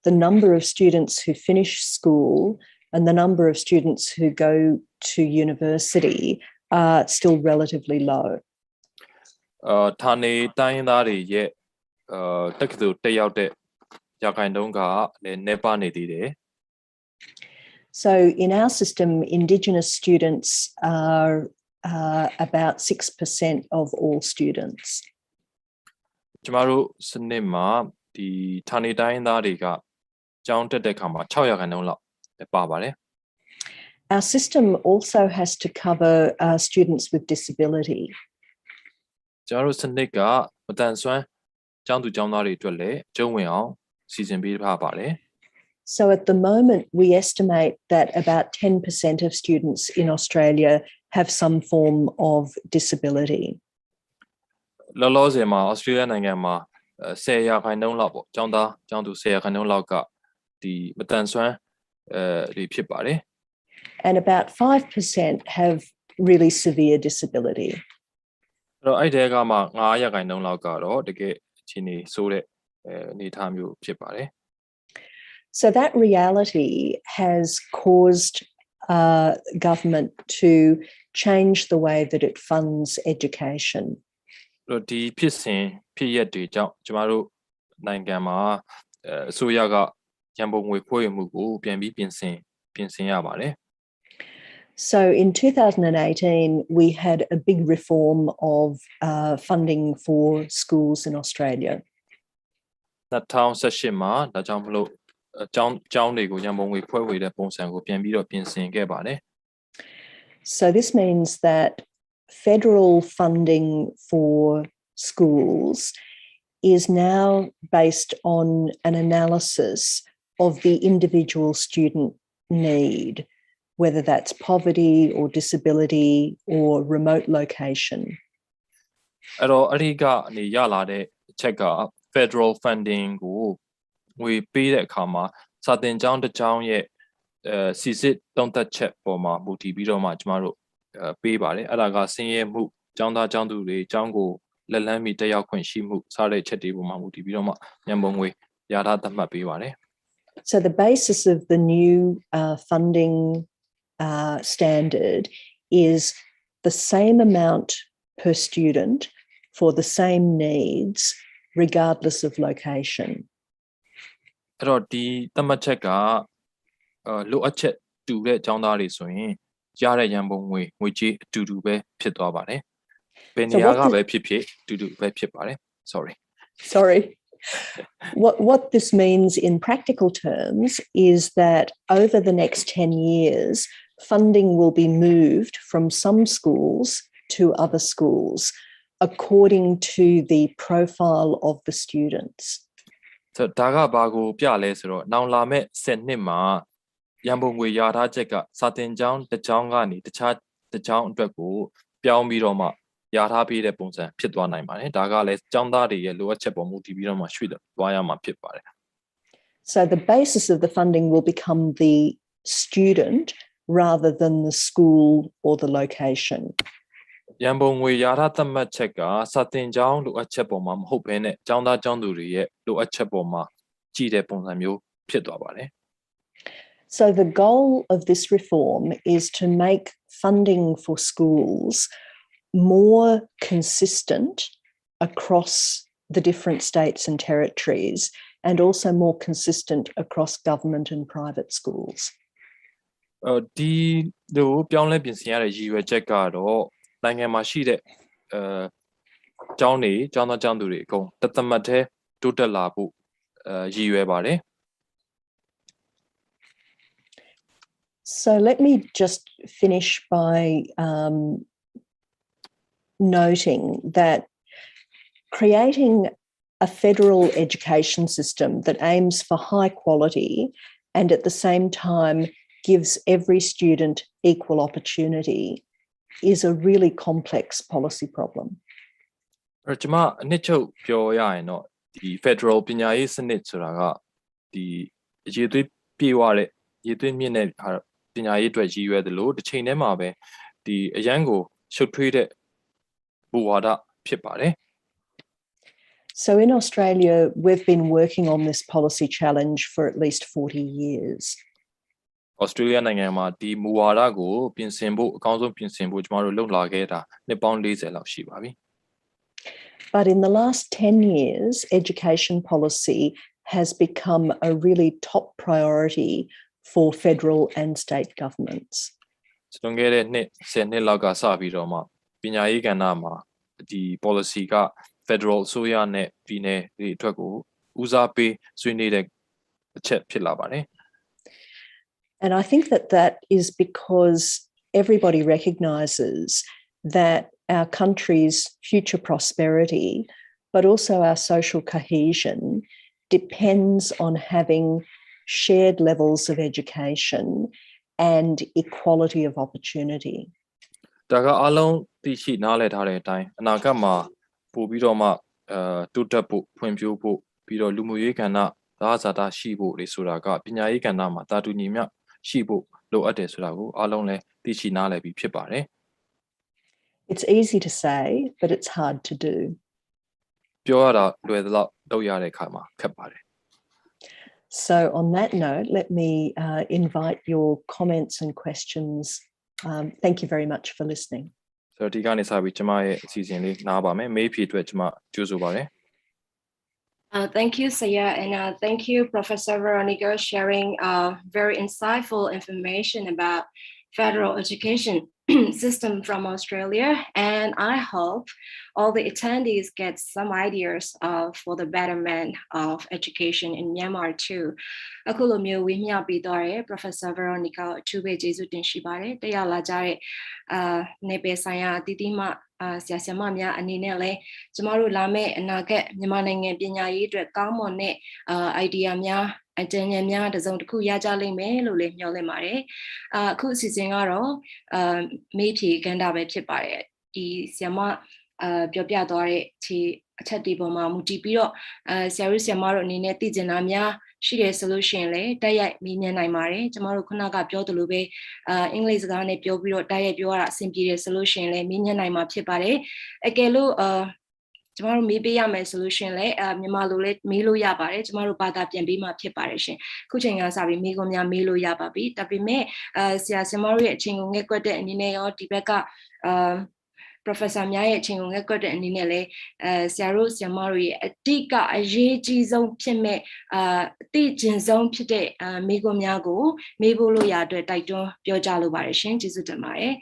the number of students who finish school and the number of students who go to university are still relatively low. ဌာနေတိုင်းရင်းသားတွေရဲ့တက္ကသိုလ်တက်ရောက်တဲ့ရာခိုင်နှုန်းကလည်းနည်းပါးနေသေးတယ် So in our system, Indigenous students are about 6% of all students. ကျွန်တော်တို့စနစ်မှာဒီဌာနေတိုင်းရင်းသားတွေကကျောင်းတက်တဲ့အခါမှာ6ရာခိုင်နှုန်းလောက်ပါပါတယ် Our system also has to cover students with disability. ကျွန်တော်တို့စနစ်ကမတန်ဆွမ်းကျောင်းသူကျောင်းသားတွေအတွက်လည်းအကျုံးဝင်အောင်စီစဉ်ပေးထားပါတယ် So at the moment, we estimate that about 10% of students in Australia have some form of disability. လောလောဆယ်မှာ Australia နိုင်ငံမှာ10ရာခိုင်နှုန်းလောက်ပေါ့ကျောင်းသားကျောင်းသူ10ရာခိုင်နှုန်းလောက်ကဒီမတန်ဆွမ်းတွေဖြစ်ပါတယ် And about 5% have really severe disability. အဲ့တော့အဲ့ဒီကမှ9ရာခိုင်နှုန်းလောက်ကတော့တကယ်အခြေအနေဆိုးတဲ့အနေအထားမျိုးဖြစ်ပါတယ် So that reality has caused government to change the way that it funds education. ဒီဖြစ်စဉ်ဖြစ်ရက်တွေကြောင့်ကျမတို့နိုင်ငံမှာအစိုးရကရန်ပုံငွေခွဲဝေမှုကိုပြန်ပြီးပြင်ဆင်ရပါတယ် So in 2018, we had a big reform of funding for schools in Australia. 2018မှာဒါကြောင့်မလို့ကျောင်းတွေကိုရန်ပုံငွေခွဲဝေတဲ့ပုံစံကိုပြန်ပြီးတော့ပြင်ဆင်ခဲ့ပါတယ် So this means that federal funding for schools is now based on an analysis of the individual student need, whether that's poverty or disability or remote location. အဲ့တော့အဲ့ဒီကနေရလာတဲ့အချက်က federal funding ကိုငွေပေးတဲ့အခါမှာစာသင်ကျောင်းတစ်ကျောင်းရဲ့စီစစ်တုံးသက်ချက်ပေါ်မှာမူတည်ပြီးတော့မှကျမတို့ပေးပါတယ်အဲ့ဒါကဆင်းရဲမှုကျောင်းသားကျောင်းသူတွေကျောင်းကိုလက်လန်းမီတက်ရောက်ခွင့်ရှိမှုစတဲ့ချက်တွေပေါ်မှာမူတည်ပြီးတော့မှညံပုံငွေရထားသတ်မှတ်ပေးပါတယ် So the basis of the new funding standard is the same amount per student for the same needs, regardless of location. အဲ့တော့ဒီသတ်မှတ်ချက်ကလိုအပ်ချက်တူတဲ့ကျောင်းသားတွေဆိုရင်ရတဲ့ရန်ပုံငွေကြေးအတူတူပဲဖြစ်သွားပါတယ်ဘယ်နေရာကပဲဖြစ်ဖြစ်အတူတူပဲဖြစ်ပါတယ် sorry What this means in practical terms is that over the next 10 years, funding will be moved from some schools to other schools according to the profile of the students. ဆိုတော့ဒါကဘာကိုပြလဲဆိုတော့နောင်လာမဲ့10နှစ်မှာရန်ပုံငွေရထားချက်ကစာသင်ကျောင်းတစ်ကျောင်းကနေတခြားတစ်ကျောင်းအတွက်ကိုပြောင်းပြီးတော့မှရထားပေးတဲ့ပုံစံဖြစ်သွားနိုင်ပါတယ်ဒါကလည်းကျောင်းသားတွေရဲ့လိုအပ်ချက်ပေါ်မူတည်ပြီးတော့မှရွှေ့သွားရမှာဖြစ်ပါတယ် So the basis of the funding will become the student rather than the school or the location. ရန်ပုံငွေရထားသတ်မှတ်ချက်ကစာသင်ကျောင်းလိုအပ်ချက်ပေါ်မှာမဟုတ်ဘဲနဲ့ကျောင်းသားကျောင်းသူတွေရဲ့လိုအပ်ချက်ပေါ်မှာကြည့်တဲ့ပုံစံမျိုးဖြစ်သွားပါတယ် So the goal of this reform is to make funding for schools more consistent across the different states and territories and also more consistent across government and private schools. ဒီလိုပြောင်းလဲပြင်ဆင်ရတဲ့ရည်ရွယ်ချက်ကတော့နိုင်ငံမှာရှိတဲ့ကျောင်းသားကျောင်းသူတွေအကုန်တသမတ်သေးတိုးတက်လာဖို့ရည်ရွယ်ပါတယ် So let me just finish by noting that creating a federal education system that aims for high quality and at the same time gives every student equal opportunity is a really complex policy problem. ကျွန်မအနှစ်ချုပ်ပြောရရင်တော့ဒီ Federal ပညာရေးစနစ်ဆိုတာကဒီရည်သွေးပြေဝတဲ့ရည်သွေးမြင့်တဲ့ပညာရေးအတွက်ရည်ရွယ်တယ်လို့တစ်ချိန်တည်းမှာပဲဒီအရန်ကိုရှုပ်ထွေးတဲ့ဘူဝါဒဖြစ်ပါတယ် So in Australia, we've been working on this policy challenge for at least 40 years. Australia နိုင်ငံမှာဒီမူဝါဒကိုပြင်ဆင်ဖို့အကောင်းဆုံးပြင်ဆင်ဖို့ကျွန်တော်တို့လုပ်လာခဲ့တာနှစ်ပေါင်း40လောက်ရှိပါပြီ But in the last 10 years, education policy has become a really top priority for federal and state governments. လွန်ခဲ့တဲ့နှစ်10နှစ်လောက်ကစပြီးတော့မှပညာရေးကဏ္ဍမှာဒီ policy က federal အစိုးရနဲ့ပြည်နယ်တွေအတွက်ကိုဦးစားပေးဆွေးနွေးတဲ့အချက်ဖြစ်လာပါတယ် And I think that that is because everybody recognises that our country's future prosperity, but also our social cohesion, depends on having shared levels of education and equality of opportunity. ဒါကအလုံးသိရှိနားလည်ထားတဲ့အတိုင်းအနာဂတ်မှာပို့ပြီးတော့မှတိုးတက်ဖို့ဖွံ့ဖြိုးဖို့ပြီးတော့လူမှုရေးကဏ္ဍသာဇာတာရှိဖို့တွေဆိုတာကပညာရေးကဏ္ဍမှာတာတူညီမျှရှိဖို့လိုအပ်တယ်ဆိုတာကိုအားလုံးလည်းသိရှိနားလည်ပြီးဖြစ်ပါတယ် It's easy to say, but it's hard to do. ပြောရတာလွယ်သလောက်လုပ်ရတဲ့အခါမှာခက်ပါတယ် So on that note, let me invite your comments and questions. Thank you very much for listening. ဆိုတော့ဒီကနေစပြီးကျွန်မရဲ့အစီအစဉ်လေးနားပါမယ်မေးဖြေအတွက်ကျွန်မကြိုးဆိုပါတယ် Thank you, Saya, and thank you, Professor Veronica, sharing very insightful information about federal education system from Australia. And I hope all the attendees get some ideas for the betterment of education in Myanmar too. အခုလိုမျိုးဝေမျှပေးသွားတဲ့ Professor Veronica အထူးပဲကျေးဇူးတင်ရှိပါတယ်။တရားလာကြတဲ့နေပယ်ဆိုင်ရာအသီးသီးမှဆရာဆရာမများအနေနဲ့လည်းကျမတို့လာမယ့်အနာဂတ်မြန်မာနိုင်ငံပညာရေးအတွက်ကောင်းမွန်တဲ့ idea များအကြံဉာဏ်များတစ်စုံတစ်ခုရကြလိမ့်မယ်လို့လည်းမျှော်လင့်ပါတယ်။အခုအစီအစဉ်ကတော့မေးဖြေကဏ္ဍပဲဖြစ်ပါတယ်။ဒီဆရာမပြောပြသွားတဲ့အချက်ဒီပေါ်မှာမူတည်ပြီးတော့ဆရာတို့ဆရာမတို့အနေနဲ့သိကျင်တာများရှိတယ်ဆိုလို့ရှိရင်လည်းတိုက်ရိုက်မေးမြန်းနိုင်ပါတယ်ကျမတို့ခုနကပြောသလိုပဲအင်္ဂလိပ်စကားနဲ့ပြောပြီးတော့တိုက်ရိုက်ပြောရတာအဆင်ပြေတယ်ဆိုလို့ရှိရင်လည်းမေးမြန်းနိုင်မှာဖြစ်ပါတယ်အကယ်လို့ကျမတို့မေးပေးရမယ်ဆိုလို့ရှိရင်လည်းမြန်မာလိုလည်းမေးလို့ရပါတယ်ကျမတို့ဘာသာပြန်ပေးမှဖြစ်ပါတယ်ရှင်ခုချိန်ကစပြီးမေးခွန်းများမေးလို့ရပါပြီဒါပေမဲ့ဆရာဆရာမတို့ရဲ့အချိန်ကိုငဲ့ကွက်တဲ့အနေနဲ့ရောဒီဘက်ကProfessor များရဲ့အချိန်ကိုငဲ့ကွက်တဲ့အနေနဲ့လည်းဆရာတို့ဆရာမတို့ရဲ့အတိကအရေးကြီးဆုံးဖြစ်မဲ့အသိကျင်ဆုံးဖြစ်တဲ့မိခွန်းများကိုမေးဖို့လို့ရအတွက်တိုက်တွန်းပြောကြလိုပါတယ်ရှင်ကျေးဇူးတင်ပါတယ်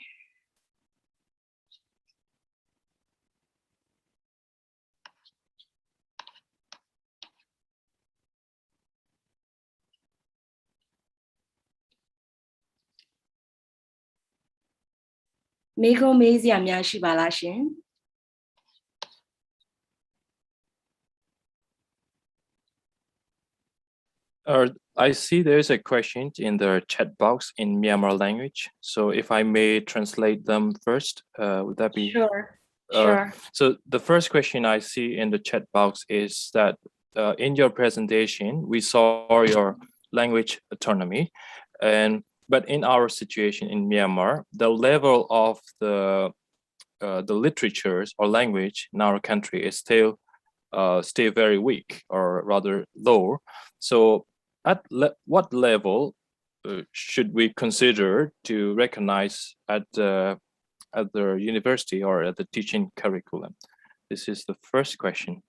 မေးခွန်းမေးစရာများရှိပါလားရှင် I see there's a question in the chat box in Myanmar language. So if I may translate them first, would that be? Sure. Sure. So the first question I see in the chat box is that in your presentation, we saw your language autonomy, but in our situation in Myanmar, the level of the literatures or language in our country is still very weak or rather low. So at what level should we consider to recognize at the university or at the teaching curriculum? This is the first question.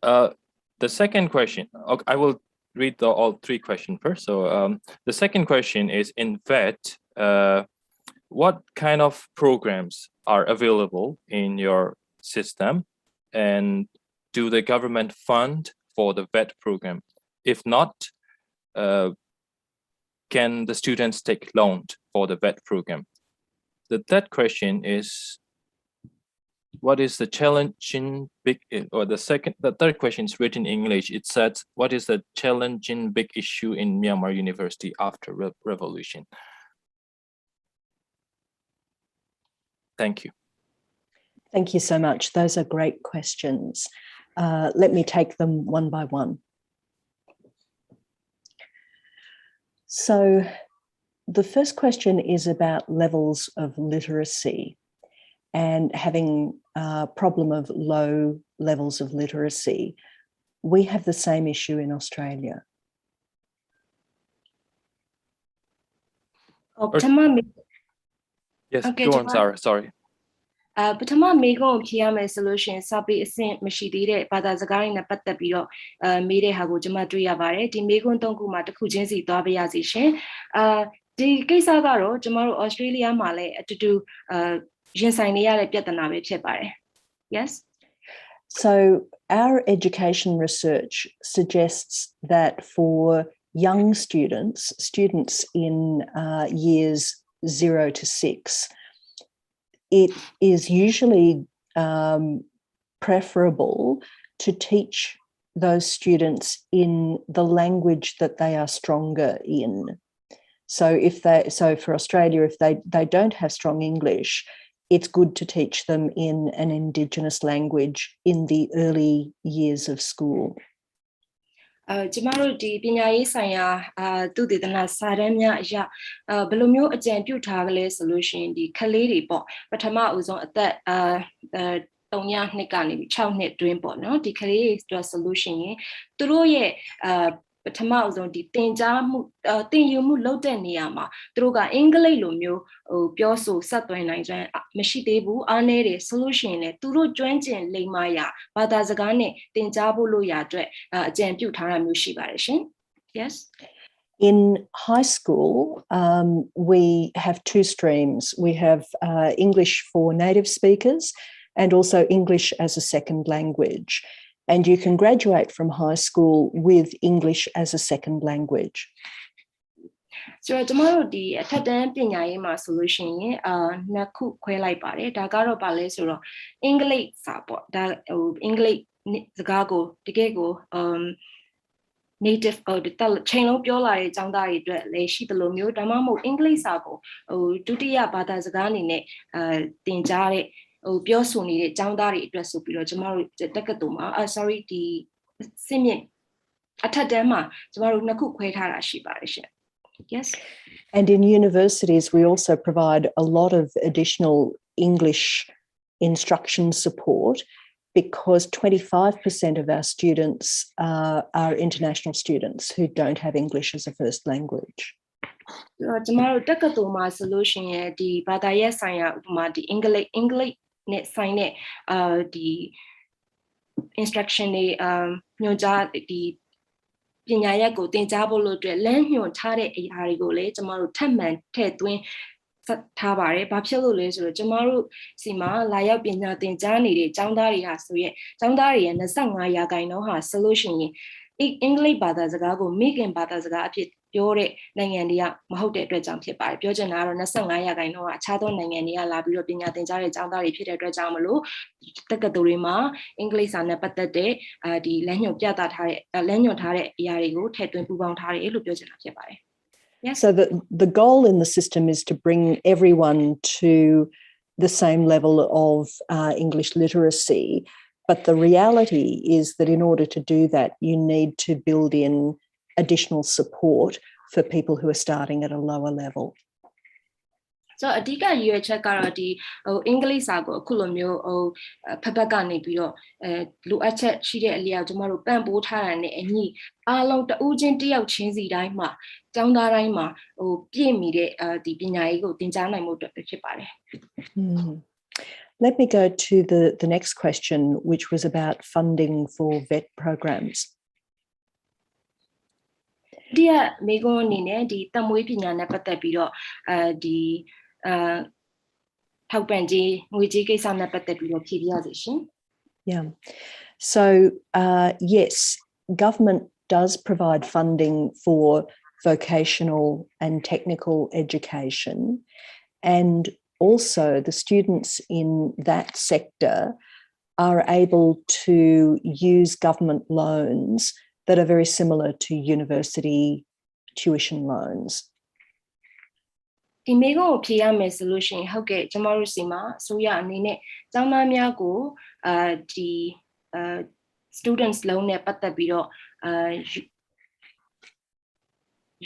The second question, okay, I will read all three questions first. So the second question is, in fact, what kind of programs are available in your system, and do the government fund for the VET program? If not, can the students take loan for the VET program? The third question is, what is the challenging big, or the third question is written in English. It says, what is the challenging big issue in Myanmar University after revolution? Thank you. Thank you so much. Those are great questions. Let me take them one by one. So the first question is about levels of literacy and having a problem of low levels of literacy. We have the same issue in Australia. Yes, Okay, go on, Sarah. Sorry. ပထမမေးခွန်းကိုဖြေရမယ်ဆိုလို့ရှိရင်စာပေအဆင့်မရှိသေးတဲ့ဘာသာစကားတွေနဲ့ပတ်သက်ပြီးတော့မေးတဲ့ဟာကိုကျွန်မတွေ့ရပါတယ်ဒီမေးခွန်း၃ခုမှာတစ်ခုချင်းစီသွားပါရစေရှင်ဒီကိစ္စကတော့ကျွန်တော်တို့ Australia မှာလည်းအတူတူရင်ဆိုင်နေရတဲ့ပြဿနာပဲဖြစ်ပါတယ် Yes So our education research suggests that for young students in years 0 to 6, it is usually preferable to teach those students in the language that they are stronger in. So for Australia, if they don't have strong English, it's good to teach them in an Indigenous language in the early years of school. ကျမတို့ဒီပညာရေးဆိုင်ရာသုတေသနစာတမ်းများအရဘယ်လိုမျိုးအကြံပြုထားကြလဲဆိုလို့ရှိရင်ဒီကလေးတွေပေါ့ပထမဦးဆုံးအသက်3နှစ်ကနေ6နှစ်တွင်းပေါ့နော်ဒီကလေးတွေအတွက်ဆိုလို့ရှိရင်သူတို့ရဲ့ပထမဦးဆုံးဒီသင်ကြားမှုသင်ယူမှုလုပ်တဲ့နေရာမှာသူတို့ကအင်္ဂလိပ်လိုမျိုးပြောဆိုဆက်သွယ်နိုင်စွမ်းမရှိသေးဘူးအားနည်းတယ်ဆိုလို့ရှိရင်လည်းသူတို့ကျွမ်းကျင်လိမ္မာရာဘာသာစကားနဲ့သင်ကြားဖို့လို့ရအတွက်အကြံပြုထားတာမျိုးရှိပါတယ်ရှင် Yes In high school, we have two streams. We have English for native speakers and also English as a second language. And you can graduate from high school with English as a second language. ဆိုတော့ကျွန်တော်တို့ဒီအထက်တန်းပညာရေးမှာဆိုလို့ရှိရင်နှစ်ခုခွဲလိုက်ပါတယ်ဒါကတော့ဘာလဲဆိုတော့အင်္ဂလိပ်စာပေါ့ဒါအင်္ဂလိပ်စကားကိုတကယ်ကိုnative ချိန်လုံးပြောလာတဲ့ကျောင်းသားတွေအတွက်လည်းရှိတယ်လို့မျိုးဒါမှမဟုတ်အင်္ဂလိပ်စာကိုဒုတိယဘာသာစကားအနေနဲ့သင်ကြားတဲ့ပြောဆိုနေတဲ့ကျောင်းသားတွေအတွက်ဆိုပြီးတော့ကျွန်တော်တို့တက္ကသိုလ်မှာsorry ဒီစစ်မြင့်အထက်တန်းမှာကျွန်တော်တို့နှစ်ခုခွဲထားတာရှိပါတယ်ရှင် Yes And in universities we also provide a lot of additional English instruction support because 25% of our students are international students who don't have English as a first language. ကျွန်တော်တို့တက္ကသိုလ်မှာဆိုလို့ရှိရင်ဒီဘာသာရပ်ဆိုင်ရာဥပမာဒီအင်္ဂလိပ်နဲ့ဆိုင်တဲ့ဒီ instruction တွေညွှန်ကြားဒီပညာရပ်ကိုသင်ကြားဖို့လို့အတွက်လမ်းညွှန်ထားတဲ့အရာတွေကိုလည်းကျွန်တော်တို့ထပ်မံထည့်သွင်းထားပါတယ်။ဘာဖြစ်လို့လဲဆိုတော့ကျွန်တော်တို့စီမှာလာရောက်ပညာသင်ကြားနေတဲ့ကျောင်းသားတွေဟာဆိုရင်ကျောင်းသားတွေရဲ့25%ဟာဆိုလို့ရှိရင်အင်္ဂလိပ်ဘာသာစကားကိုမိခင်ဘာသာစကားအဖြစ်ပြောတဲ့နိုင်ငံတွေကမဟုတ်တဲ့အတွက်ကြောင့်ဖြစ်ပါတယ်ပြောချင်တာကတော့25%ကအခြားသောနိုင်ငံတွေကလာပြီးတော့ပညာသင်ကြားတဲ့ကျောင်းသားတွေဖြစ်တဲ့အတွက်ကြောင့်မလို့တက္ကသိုလ်တွေမှာအင်္ဂလိပ်စာနဲ့ပတ်သက်တဲ့ဒီလမ်းညွှန်ပြသထားတဲ့လမ်းညွှန်ထားတဲ့အရာတွေကိုထည့်သွင်းပူးပေါင်းထားတယ်လို့ပြောချင်တာဖြစ်ပါတယ် Yes. So the goal in the system is to bring everyone to the same level of English literacy. But the reality is that in order to do that, you need to build in additional support for people who are starting at a lower level. So အဓိကရည်ရွယ်ချက်ကတော့ဒီအင်္ဂလိပ်စာကိုအခုလိုမျိုးဖက်ဖက်ကနေပြီးတော့လိုအပ်ချက်ရှိတဲ့အလျောက်ကျွန်တော်တို့ပံ့ပိုးထားတာနဲ့အညီအားလုံးတဦးချင်းတယောက်ချင်းစီတိုင်းမှာကျောင်းသားတိုင်းမှာပြည့်မီတဲ့ဒီပညာရေးကိုသင်ကြားနိုင်မှုအတွက်ဖြစ်ပါတယ် Let me go to the next question, which was about funding for VET programs. ဒီကမိကုန်းအနေနဲ့ဒီတမွေးပညာနဲ့ပတ်သက်ပြီးတော့ဒီထောက်ပံ့ခြင်းငွေကြေးကိစ္စနဲ့ပတ်သက်ပြီးတော့ဖြေပြရစီရှင် Yeah. So yes, government does provide funding for vocational and technical education, and also the students in that sector are able to use government loans that are very similar to university tuition loans. ဒီမေကုန်းကိုဖြေရမယ်ဆိုလို့ရှိရင်ဟုတ်ကဲ့ကျမတို့စီမှာအစိုးရအနေနဲ့ကျောင်းသားများကိုဒီ students လုံးနဲ့ပတ်သက်ပြီးတော့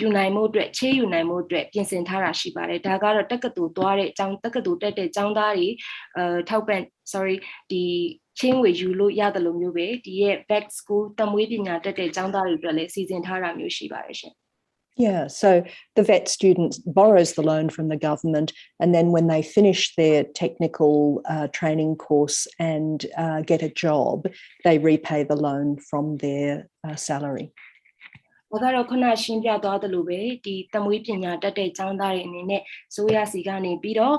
ယူနိုင်မှုအတွက်ချေးယူနိုင်မှုအတွက်ပြင်ဆင်ထားတာရှိပါတယ်ဒါကတော့တက္ကသိုလ်သွားတဲ့အကြောင်းတက္ကသိုလ်တက်တဲ့ကျောင်းသားတွေထောက်ပံ့ sorry ဒီချင်းဝေယူလို့ရတယ်လို့မျိုးပဲဒီရဲ့ back school တမွေးပညာတက်တဲ့ကျောင်းသားတွေအတွက်လည်းစီစဉ်ထားတာမျိုးရှိပါတယ်ရှင် Yeah, so the vet student borrows the loan from the government, and then when they finish their technical training course and get a job, they repay the loan from their salary. ဘာကတော့ခုနရှင်းပြသွားသလိုပဲဒီတမွေးပညာတက်တဲ့ကျောင်းသားတွေအနေနဲ့ဆိုရစီကနေပြီးတော့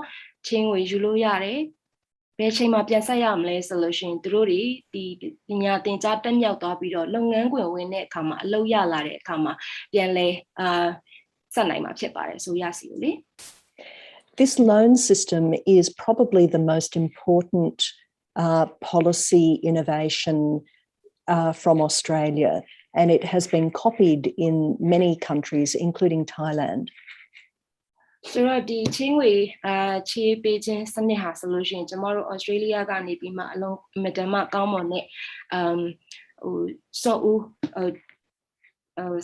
ချင်းဝေယူလို့ရတယ်ဘယ်ချိန်မှာပြန်ဆက်ရမလဲဆိုလို့ရှိရင်သူတို့တွေဒီပညာသင်ကြားတက်မြောက်သွားပြီးတော့လုပ်ငန်းခွင်ဝင်တဲ့အခါမှာအလုပ်ရလာတဲ့အခါမှာပြန်လဲဆက်နိုင်မှာဖြစ်ပါတယ်ဆိုရစီကိုလေ This loan system is probably the most important policy innovation from Australia, and it has been copied in many countries, including Thailand. ဆိုတော့ဒီချင်းဝေချေးပေးခြင်းစနစ်ဟာဆိုလို့ရှိရင်ကျမတို့ Australia ကနေပြီးမှအလုံးအမတန်မှကောင်းမွန်တဲ့ဟိုစောဦး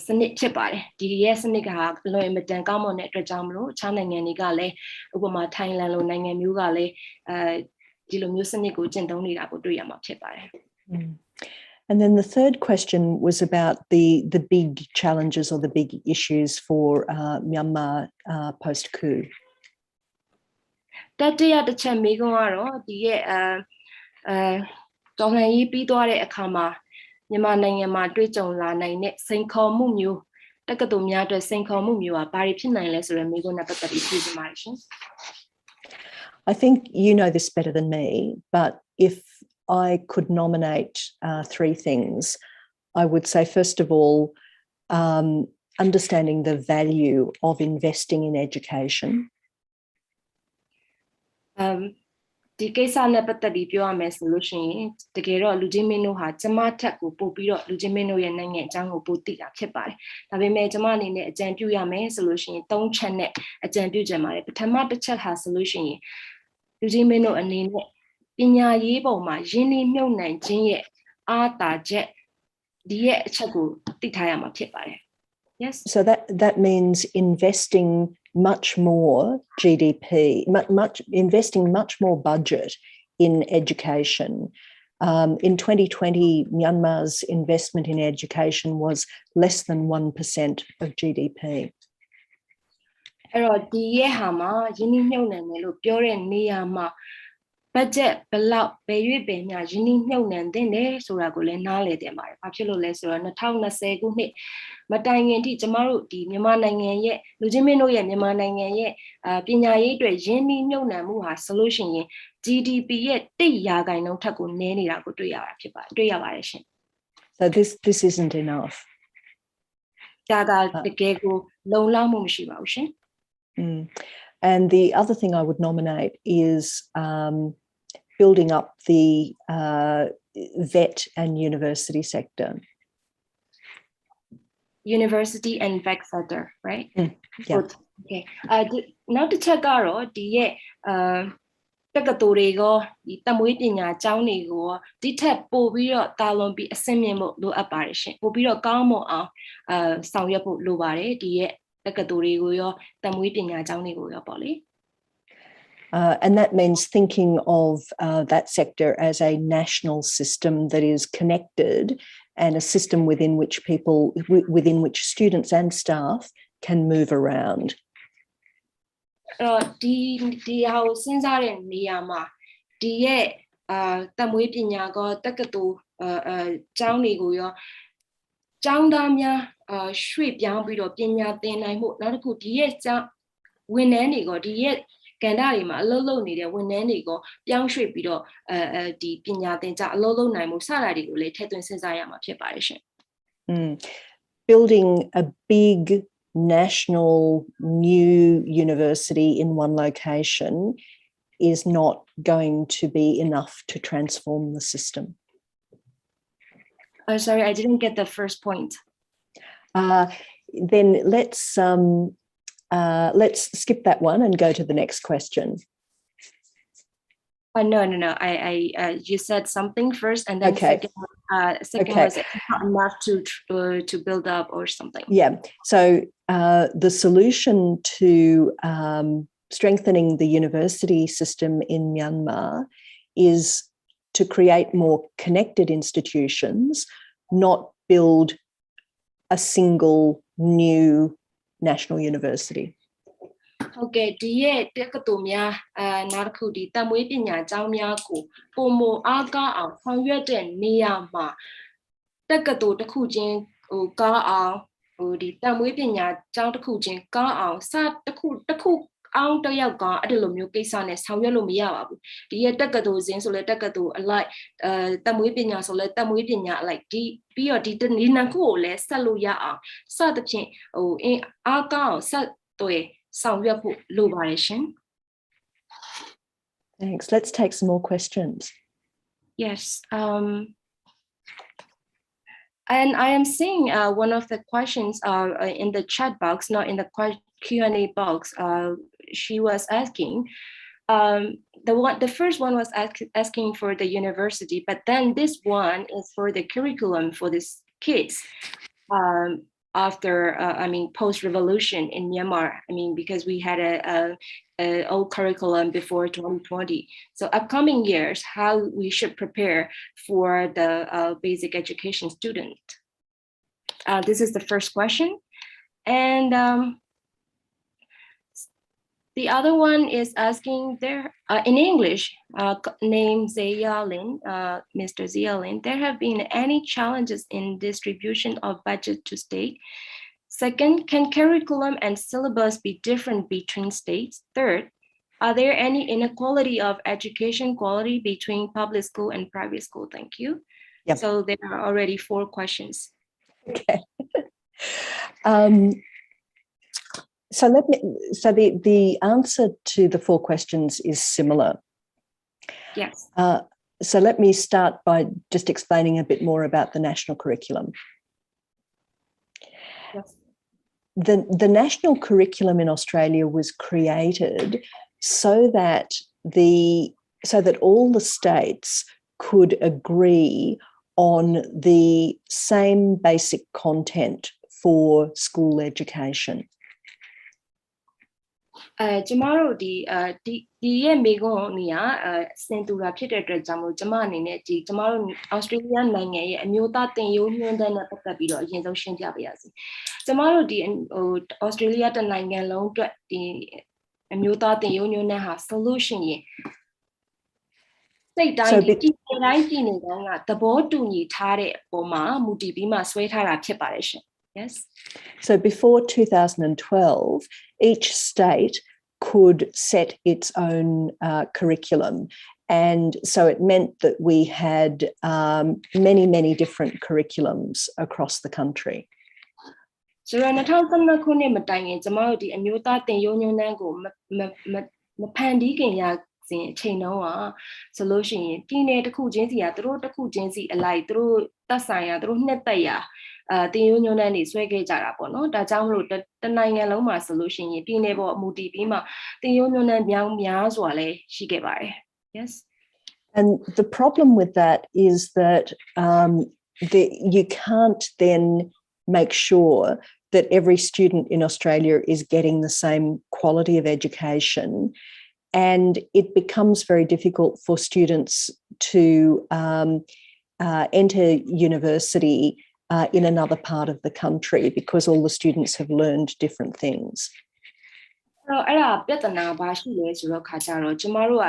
စနစ်ဖြစ်ပါတယ်ဒီရဲ့စနစ်ကအလုံးအမတန်ကောင်းမွန်တဲ့အတွက်ကြောင့်မလို့အခြားနိုင်ငံတွေကလည်းဥပမာထိုင်းလန်လိုနိုင်ငံမျိုးကလည်းဒီလိုမျိုးစနစ်ကိုကျင့်သုံးနေတာကိုတွေ့ရမှာဖြစ်ပါတယ် And then the third question was about the big challenges or the big issues for Myanmar post-coup. တတိယတစ်ချက်မေးခွန်းကတော့ဒီရဲ့တော်လှန်ရေးပြီးသွားတဲ့အခါမှာမြန်မာနိုင်ငံမှာတွေ့ကြုံလာနိုင်တဲ့စိန်ခေါ်မှုမျိုးတက္ကသိုလ်များအတွက်စိန်ခေါ်မှုမျိုးကဘာတွေဖြစ်နိုင်လဲဆိုတဲ့မေးခွန်းနဲ့ပတ်သက်ပြီးပြောပြပါရှင် I think you know this better than me, but if I could nominate three things, I would say, first of all, understanding the value of investing in education. ဒီကိစ္စနဲ့ပတ်သက်ပြီးပြောရမယ်ဆိုလို့ရှိရင်တကယ်တော့လူချင်းမင်းတို့ဟာကျမထက်ကိုပို့ပြီးတော့လူချင်းမင်းတို့ရဲ့နိုင်ငံအကြောင်းကိုပို့သိတာဖြစ်ပါတယ်။ဒါပေမဲ့ကျမအနေနဲ့အကြံပြုရမယ်ဆိုလို့ရှိရင်၃ချက်နဲ့အကြံပြုကြပါတယ်။ပထမတစ်ချက်ဟာဆိုလို့ရှိရင်လူချင်းမင်းတို့အနေနဲ့ပညာရေးပုံမှာရင်းနှီးမြှုပ်နှံခြင်းရဲ့အားသာချက်ဒီရဲ့အချက်ကိုသိထားရမှာဖြစ်ပါတယ် Yes So that means investing much more GDP, investing much more budget in education. In 2020, Myanmar's investment in education was less than 1% of GDP. အဲ့တော့ဒီရဲ့ဟာမှာရင်းနှီးမြှုပ်နှံတယ်လို့ပြောတဲ့နေရာမှာ budget ဘယ်လောက်ပဲရွေးပင်များရင်းနှီးမြှုပ်နှံတဲ့နေဆိုတာကိုလည်းနားလည်တင်ပါတယ်။ဘာဖြစ်လို့လဲဆိုတော့2020ခုနှစ်မတိုင်ခင်ထိကျမတို့ဒီမြန်မာနိုင်ငံရဲ့လူချင်းမင်းတို့ရဲ့မြန်မာနိုင်ငံရဲ့ပညာရေးအတွက်ရင်းနှီးမြှုပ်နှံမှုဟာဆိုလို့ရှိရင် GDP ရဲ့1%ထက်ကိုနည်းနေတာကိုတွေ့ရပါတယ်ရှင် So this isn't enough. ဒါကတကယ်ကိုလုံလောက်မှုမရှိပါဘူးရှင် And the other thing I would nominate is building up the vet and university sector. University and vet sector, right? Yeah. Okay. Now the check out the တက္ကသိုလ်တွေကိုဒီတမွေးပညာကျောင်းတွေကိုဒီထက်ပိုပြီးတော့တာလွန်ပြီးအဆင့်မြင့်ဖို့လိုအပ်ပါတယ်ရှင်ပိုပြီးတော့ကောင်းမွန်အောင်ဆောင်ရွက်ဖို့လိုပါတယ်ဒီရဲ့တက္ကသိုလ်တွေကိုရောတမွေးပညာကျောင်းတွေကိုရောပေါ့လေ And that means thinking of that sector as a national system that is connected and a system within which students and staff can move around. ဒီဟာကိုစဉ်းစားတဲ့နေရာမှာဒီရဲ့တမွေးပညာကတက္ကသိုလ်ကျောင်းတွေကိုရောကျောင်းသားများရွှေ့ပြောင်းပြီးတော့ပညာသင်နိုင်မှုနောက်တစ်ခုဒီရဲ့ကျောင်းဝန်ထမ်းတွေကဒီရဲ့ကဏ္ဍတွေမှာအလုပ်လုပ်နေတဲ့ဝန်ထမ်းတွေကပြောင်းရွှေ့ပြီးတော့ဒီပညာသင်ကြားအလုပ်လုပ်နိုင်မှုစတာတွေကိုလည်းထည့်သွင်းစဉ်းစားရမှာဖြစ်ပါတယ်ရှင် Building a big national new university in one location is not going to be enough to transform the system. Sorry, I didn't get the first point. Then let's let's skip that one and go to the next question. No. You said something first, and then Okay. second Okay. was not enough to build up or something. Yeah. So the solution to strengthening the university system in Myanmar is to create more connected institutions, not build a single new national university. ဟုတ်ကဲ့ဒီရဲ့တက္ကသိုလ်များနောက်တစ်ခုဒီတမွေးပညာကျောင်းများကိုပုံမအားကားအောင်ဆောင်ရွက်တဲ့နေရာမှာတက္ကသိုလ်တစ်ခုချင်းကားအောင်ဒီတမွေးပညာကျောင်းတစ်ခုချင်းကားအောင်စတစ်ခုအောင်တယောက်ကအဲ့ဒီလိုမျိုးကိစ္စနဲ့ဆောင်ရွက်လို့မရပါဘူးဒီရဲ့တက္ကသိုလ်စဉ်ဆိုလဲတက္ကသိုလ်အလိုက်တမွေးပညာဆိုလဲတမွေးပညာအလိုက်ဒီပြီးတော့ဒီနေနှစ်ခုကိုလဲဆက်လို့ရအောင်စသဖြင့်အားကားအောင်ဆက်တွေဆောင်ရွက်ဖို့လိုပါတယ်ရှင် Thanks. Let's take some more questions. Yes. And I am seeing one of the questions in the chat box, not in the Q&A box. She was asking, the first one was asking for the university, but then this one is for the curriculum for these kids. After post-revolution in Myanmar, because we had a old curriculum before 2020. So upcoming years, how we should prepare for the basic education student. This is the first question. And the other one is asking there in English, named Zayalin, Mr. Zayalin, there have been any challenges in distribution of budget to state? Second, can curriculum and syllabus be different between states? Third, are there any inequality of education quality between public school and private school? Thank you. Yep. So there are already 4 questions. Okay. So the answer to the 4 questions is similar. Yes. So let me start by just explaining a bit more about the national curriculum. Yes. The national curriculum in Australia was created so that all the states could agree on the same basic content for school education. ကျမတို့ဒီရဲ့မိကုန်းနေရာစင်တူတာဖြစ်တဲ့အတွက်ကြောင့်မို့ကျမအနေနဲ့ကျမတို့ဩစတြေးလျနိုင်ငံရဲ့အမျိုးသားသင်ရိုးညွှန်းတမ်းနဲ့ပတ်သက်ပြီးတော့အရင်ဆုံးရှင်းပြပါရစေ။ကျမတို့ဒီဩစတြေးလျတနိုင်ငံလုံးအတွက်ဒီအမျိုးသားသင်ရိုးညွှန်းတမ်းဟာဆိုလို့ရှိရင်စိတ်တိုင်းဒီတိုင်းပြည်နေတိုင်းကသဘောတူညီထားတဲ့အပေါ်မှာမူတည်ပြီးမှဆွဲထားတာဖြစ်ပါတယ်ရှင်။ Yes. So before 2012, each state could set its own curriculum. And so it meant that we had many different curriculums across the country. So 2012ခုနှစ်မတိုင်ခင်ကျမတို့ဒီအမျိုးသားသင်ရိုးညွှန်းတမ်းကိုမဖန်တီးခင်ရစဉ်အချိန်တုန်းကဆိုလို့ရှိရင်ပြည်နယ်တစ်ခုချင်းစီကသူတို့တစ်ခုချင်းစီအလိုက်သူတို့သက်ဆိုင်ရာသူတို့နှစ်သက်ရာတင်ရိုးညွှန်းတမ်းတွေဆွဲခဲ့ကြတာပေါ့နော်ဒါကြောင့်မလို့တနိုင်ငံလုံးမှာဆိုလို့ရှိရင်ပြည်နယ်ပေါ်အမူတည်ပြီးမှတင်ရိုးညွှန်းတမ်းများစွာလည်းရှိခဲ့ပါတယ် Yes. And the problem with that is that you can't then make sure that every student in Australia is getting the same quality of education, and it becomes very difficult for students to enter university in another part of the country because all the students have learned different things. အဲ့ဒါပြဿနာဘာရှိလဲဆိုတော့ခါကြတော့ကျမတို့က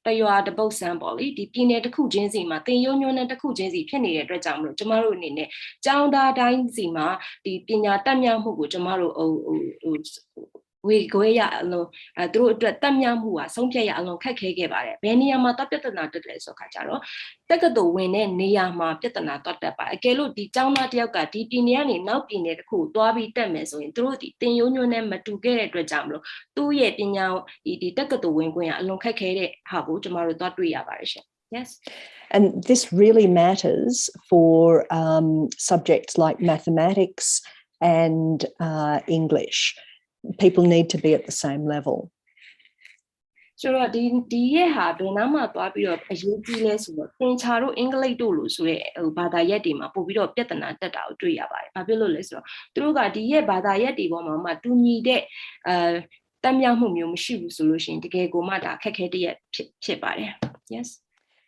တရွာတပုတ်ဆန်းပေါ့လေဒီပြည်နယ်တစ်ခုချင်းစီမှာတင်ရိုးညွှန်းတမ်းတစ်ခုချင်းစီဖြစ်နေတဲ့အတွက်ကြောင့်မလို့ကျမတို့အနေနဲ့ကျောင်းသားတိုင်းစီမှာဒီပညာတတ်မြောက်မှုကိုကျမတို့ဝေခွဲရအောင်သူတို့အတွက်တတ်မြောက်မှုဟာဆုံးဖြတ်ရအောင်ခက်ခဲခဲ့ပါတယ်ဘယ်နေရာမှာပြဿနာတက်လဲဆိုခါကြတော့တက္ကသိုလ်ဝင်တဲ့နေရာမှာပြဿနာတက်ပါအကယ်လို့ဒီကျောင်းသားတယောက်ကဒီပြည်နယ်ကနေနောက်ပြည်နယ်တစ်ခုသွားပြီးတက်မယ်ဆိုရင်သူတို့ဒီတင်ရိုးညွှန်းနဲ့မတူခဲ့တဲ့အတွက်ကြောင့်မလို့သူ့ရဲ့ပညာဒီတက္ကသိုလ်ဝင်ခွင့်ကအလွန်ခက်ခဲတဲ့ဟာကိုကျမတို့သွားတွေ့ရပါတယ်ရှင် Yes. And this really matters for subjects like mathematics and English. People need to be at the same level. So the year ha benama babiro a UTLS in charo English dulu sue bada yetima pobiro pietana that out to yabai babilo lesro through the year bada yeti mama to need it tamyamum shibu solution to get go mata kaketi chipare. Yes.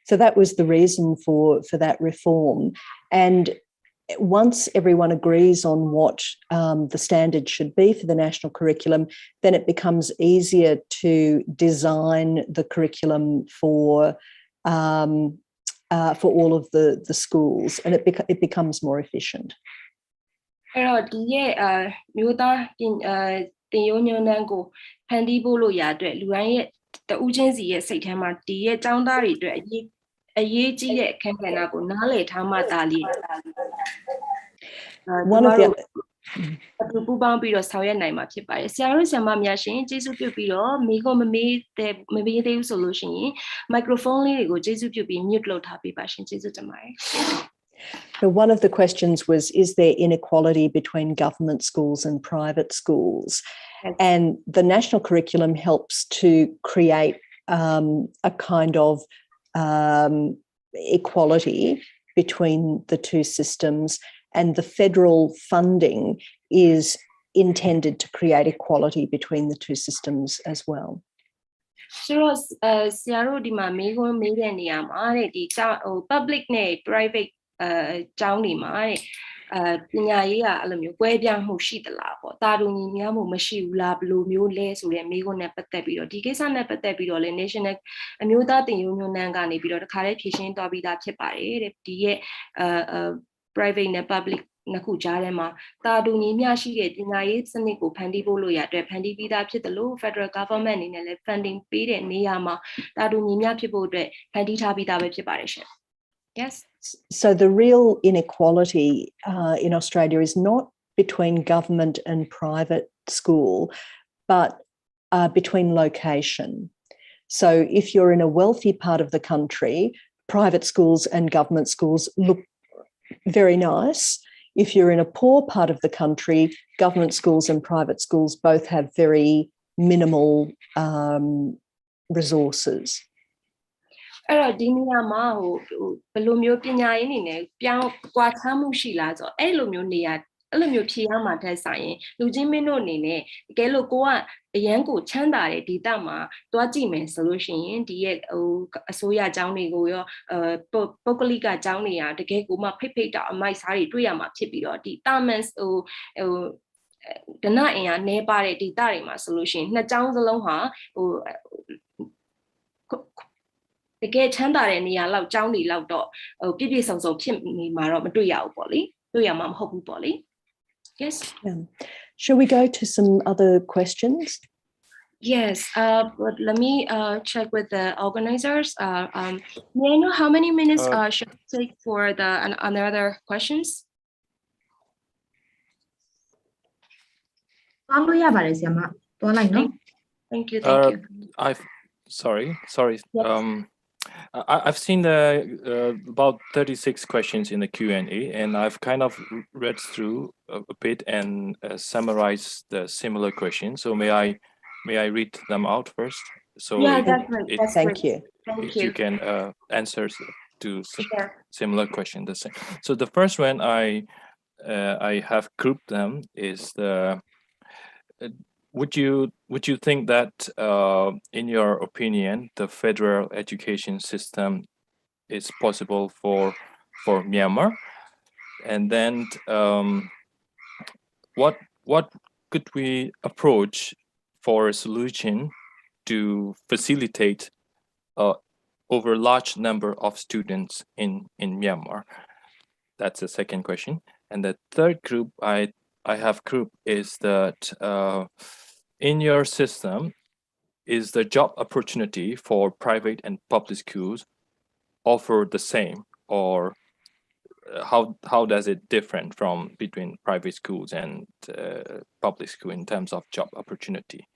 So that was the reason for that reform. And once everyone agrees on what the standard should be for the national curriculum, then it becomes easier to design the curriculum for all of the schools, and it becomes more efficient. One of the So one of the questions was, is there inequality between government schools and private schools? Yes. And the national curriculum helps to create a kind of equality between the two systems, and the federal funding is intended to create equality between the two systems as well. So, Siaro di Mamigo Mediania, public ne private Johnny Mai, Pinya, Alamu, Guabian Hoshi the Labo, Taruni Yamu Mashi Lab, Lumio Les, or Amigo Nepatebio, Dicasa Nepatebio, the nation, and you that the Union Nangani, the Caribbean, Dobby that Chepare, the private and public Nakujarema, Taduni Miashi, Dinaid, Sanico, Pandibolo, Yat, Pandibida, the low federal government in a funding period, Niyama, Taduni Miapibo, Pandita Cheparish. Yes. So the real inequality in Australia is not between government and private school, but between location. So if you're in a wealthy part of the country, private schools and government schools look very nice. If you're in a poor part of the country, government schools and private schools both have very minimal resources. Alumio Piama Tesai, Lujimino Nene, Gelo Goa, Yango Chanda, Ditama, Dwajime solution, Diet Soya Jowney Goyo, Pocolica Jownia, the Geguma Pipita, my sari, Triama Tipio, the Tamans, the night nearby the Darima solution, not down the Loha, the gate Chanda and Yala Jowney Laudo, Bibi Sons of Tim Maro, Maduya Polly, Duya Mam Hopu Polly. Yes. Yeah. Shall we go to some other questions? Yes, but let me check with the organizers. May I know how many minutes should I take for the another questions? Thank you. Thank you. Sorry. Yes. I've seen about 36 questions in the Q&A, and I've kind of read through a bit and summarized the similar questions. So may I read them out first? So yeah, that's right. Thank you. Thank you. You can answer to similar question the same. So the first one I have grouped them is the. Would you think that, in your opinion, the federal education system is possible for Myanmar? And then, what could we approach for a solution to facilitate over a large number of students in Myanmar? That's the second question. And the third group I have grouped is that in your system, is the job opportunity for private and public schools offer the same, or how does it different from between private schools and public school in terms of job opportunity?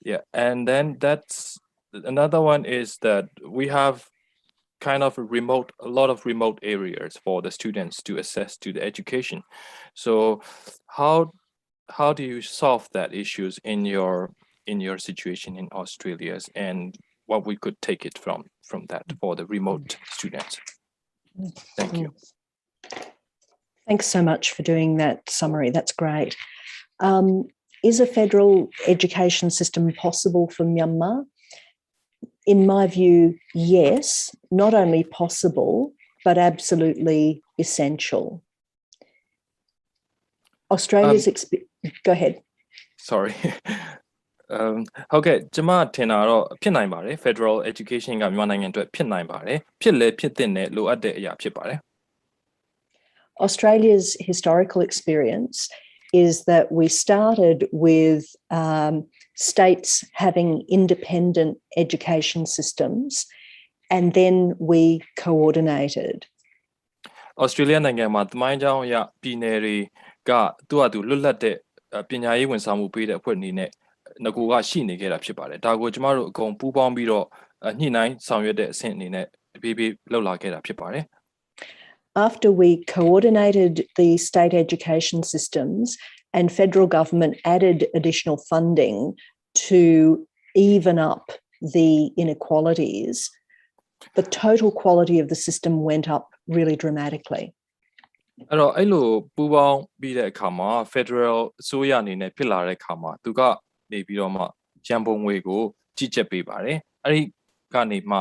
Yeah, and then that's another one is that we have kind of a lot of remote areas for the students to access to the education. So how do you solve that issues in your situation in Australia, and what we could take it from that for the remote students? Thank you. Thanks so much for doing that summary. That's great. Is a federal education system possible for Myanmar? In my view, yes, not only possible, but absolutely essential. Australia's go ahead. Sorry. ဟုတ်ကဲ့ကျွန်မထင်တာတော့ဖြစ်နိုင်ပါတယ် Federal Education ကမြန်မာနိုင်ငံအတွက်ဖြစ်နိုင်ပါတယ်ဖြစ်လဲဖြစ်တဲ့နဲ့လိုအပ်တဲ့အရာဖြစ်ပါတယ် Australia's historical experience is that we started with states having independent education systems, and then we coordinated. Australia နိုင်ငံမှာသမိုင်းကြောင်းအရပြည်နယ်တွေကသူ့အတူလွတ်လပ်တဲ့ပညာရေးဝန်ဆောင်မှုပေးတဲ့အဖွဲ့အနေနဲ့ငကိုကရှိနေခဲ့တာဖြစ်ပါတယ်ဒါကိုကျမတို့အကုန်ပူးပေါင်းပြီးတော့ညှိနှိုင်းဆောင်ရွက်တဲ့အဆင့်အနေနဲ့တဖြည်းဖြည်းလှုပ်လာခဲ့တာဖြစ်ပါတယ် After we coordinated the state education systems and federal government added additional funding to even up the inequalities, the total quality of the system went up really dramatically. အဲ့တော့အဲ့လိုပူးပေါင်းပြီးတဲ့အခါမှာ Federal အစိုးရအနေနဲ့ဖြစ်လာတဲ့အခါမှာသူကနေပြီးတော့မှရန်ပုံငွေကိုကြီးကြပ်ပေးပါတယ်အဲ့ဒီကနေမှ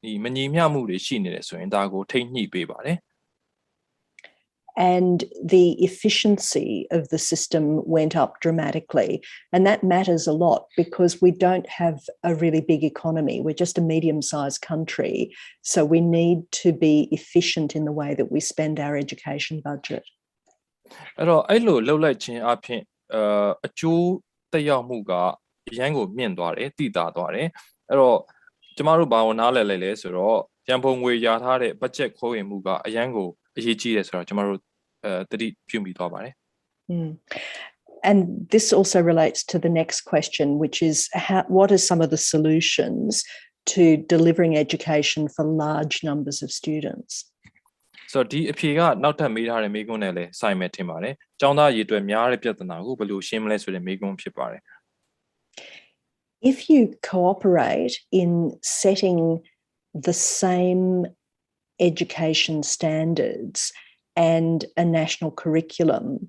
ဒီမညီမျှမှုတွေရှိနေတယ်ဆိုရင်ဒါကိုထိန်းညှိပေးပါတယ် And the efficiency of the system went up dramatically. And that matters a lot because we don't have a really big economy. We're just a medium-sized country. So we need to be efficient in the way that we spend our education budget. အဲ့တော့အဲ့လိုလှုပ်လိုက်ခြင်းအပြင်အကျိုးသက်ရောက်မှုကအရန်ကိုမြင့်သွားတယ်တိတာသွားတယ်အဲ့တော့ကျမတို့ဘာလို့နားလည်လဲဆိုတော့ရန်ပုံငွေရထားတဲ့ budget ခိုးဝင်မှုကအရန်ကိုအရေးကြီးတယ်ဆိုတော့ကျမတို့တတိပြုမိသွားပါတယ် And this also relates to the next question, which is what are some of the solutions to delivering education for large numbers of students? So ဒီအဖြေကနောက်ထပ်မေးထားတဲ့မေးခွန်းနဲ့လည်းဆိုင်မယ်ထင်ပါတယ်။ကျောင်းသားရည်အတွက်များတဲ့ပြဿနာကိုဘယ်လိုရှင်းမလဲဆိုတဲ့မေးခွန်းဖြစ်ပါတယ် If you cooperate in setting the same education standards and a national curriculum,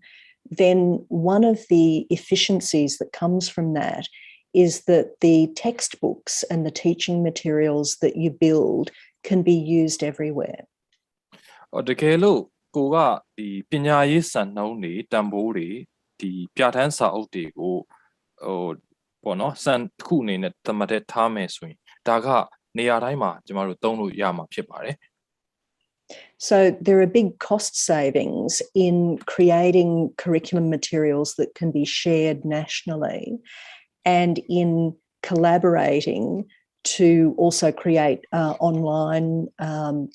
then one of the efficiencies that comes from that is that the textbooks and the teaching materials that you build can be used everywhere. တကယ်လို့ကိုကဒီပညာရေးစံနှုန်းတွေတန်ဖိုးတွေဒီပြဋ္ဌာန်းစာအုပ်တွေကိုပေါ့နော်စံတစ်ခုအနေနဲ့သတ်မှတ်ထားမယ်ဆိုရင်ဒါကနေရာတိုင်းမှာကျမတို့သုံးလို့ရမှာဖြစ်ပါတယ် So there are big cost savings in creating curriculum materials that can be shared nationally and in collaborating to also create online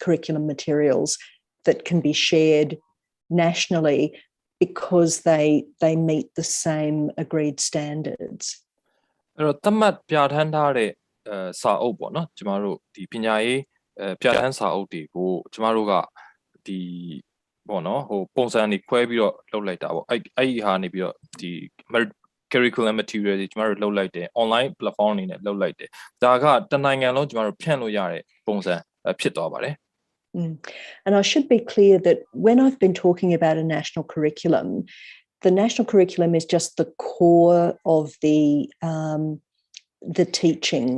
curriculum materials that can be shared nationally because they meet the same agreed standards. အဲ့တော့သတ်မှတ်ပြဋ္ဌာန်းထားတဲ့စာအုပ်ပေါ့နော်ကျမတို့ဒီပညာရေးပြဋ္ဌာန်းစာအုပ်တွေကိုကျမတို့ကဒီပေါ့နော်ဟိုပုံစံတွေခွဲပြီးတော့လုပ်လိုက်တာပေါ့အဲ့ဒီဟာနေပြီးတော့ဒီ curriculum material တွေကျမတို့လုပ်လိုက်တယ် online platform အနေနဲ့လုပ်လိုက်တယ်ဒါကတနိုင်ငံလုံးကျမတို့ဖြန့်လို့ရတဲ့ပုံစံဖြစ်သွားပါတယ် And I should be clear that when I've been talking about a national curriculum, the national curriculum is just the core of the teaching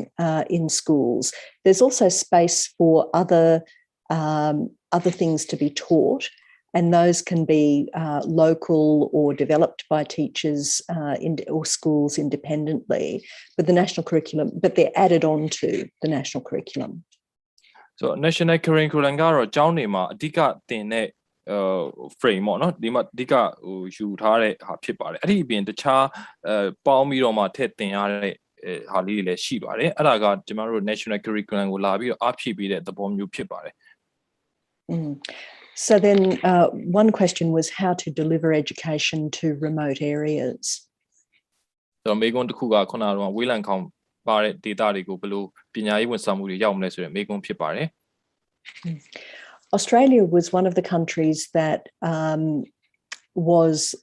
in schools. There's also space for other things to be taught, and those can be local or developed by teachers or schools independently. But the national curriculum, but they're added on to the national curriculum. So national curriculum ကတော့ကျောင်းတွေမှာအဓိကသင်တဲ့frame ပေါ့နော်ဒီမှာအဓိကယူထားတဲ့ဟာဖြစ်ပါတယ်အဲ့ဒီအပြင်တခြားပေါင်းပြီးတော့မှထည့်သင်ရတဲ့ဟာလေးတွေလည်းရှိပါတယ်အဲ့ဒါကကျမတို့ national curriculum ကိုလာပြီးတော့အားဖြည့်ပေးတဲ့သဘောမျိုးဖြစ်ပါတယ် So then one question was how to deliver education to remote areas. So မေးခွန်းတစ်ခုကခုနကတော့ဝေးလံခေါင်ပါတဲ့ data တွေကိုဘယ်လိုပညာရေးဝန်ဆောင်မှုတွေရောက်မလဲဆိုတဲ့မေးခွန်းဖြစ်ပါတယ် Australia was one of the countries that was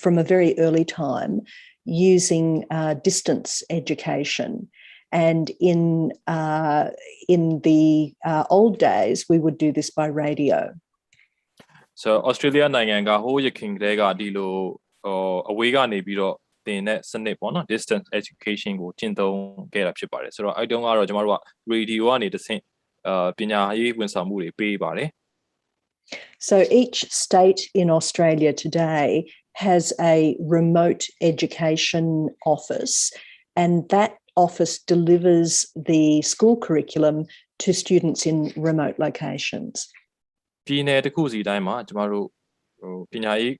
from a very early time, using distance education. And in the old days, we would do this by radio. So Australia နိုင်ငံကဟိုးရခင်ကတည်းကဒီလိုအဝေးကနေပြီးတော့သင်တဲ့စနစ်ပေါ့နော် distance education ကိုကျင့်သုံးခဲ့တာဖြစ်ပါတယ်ဆိုတော့အဲ့တုန်းကတော့ကျွန်တော်တို့က radio ကနေတစ်ဆင့်ပညာရေးဝန်ဆောင်မှုတွေပေးပါတယ် So each state in Australia today has a remote education office, and that office delivers the school curriculum to students in remote locations. ပြည်နယ်တစ်ခုစီတိုင်းမှာကျွန်တော်တို့ပညာရေး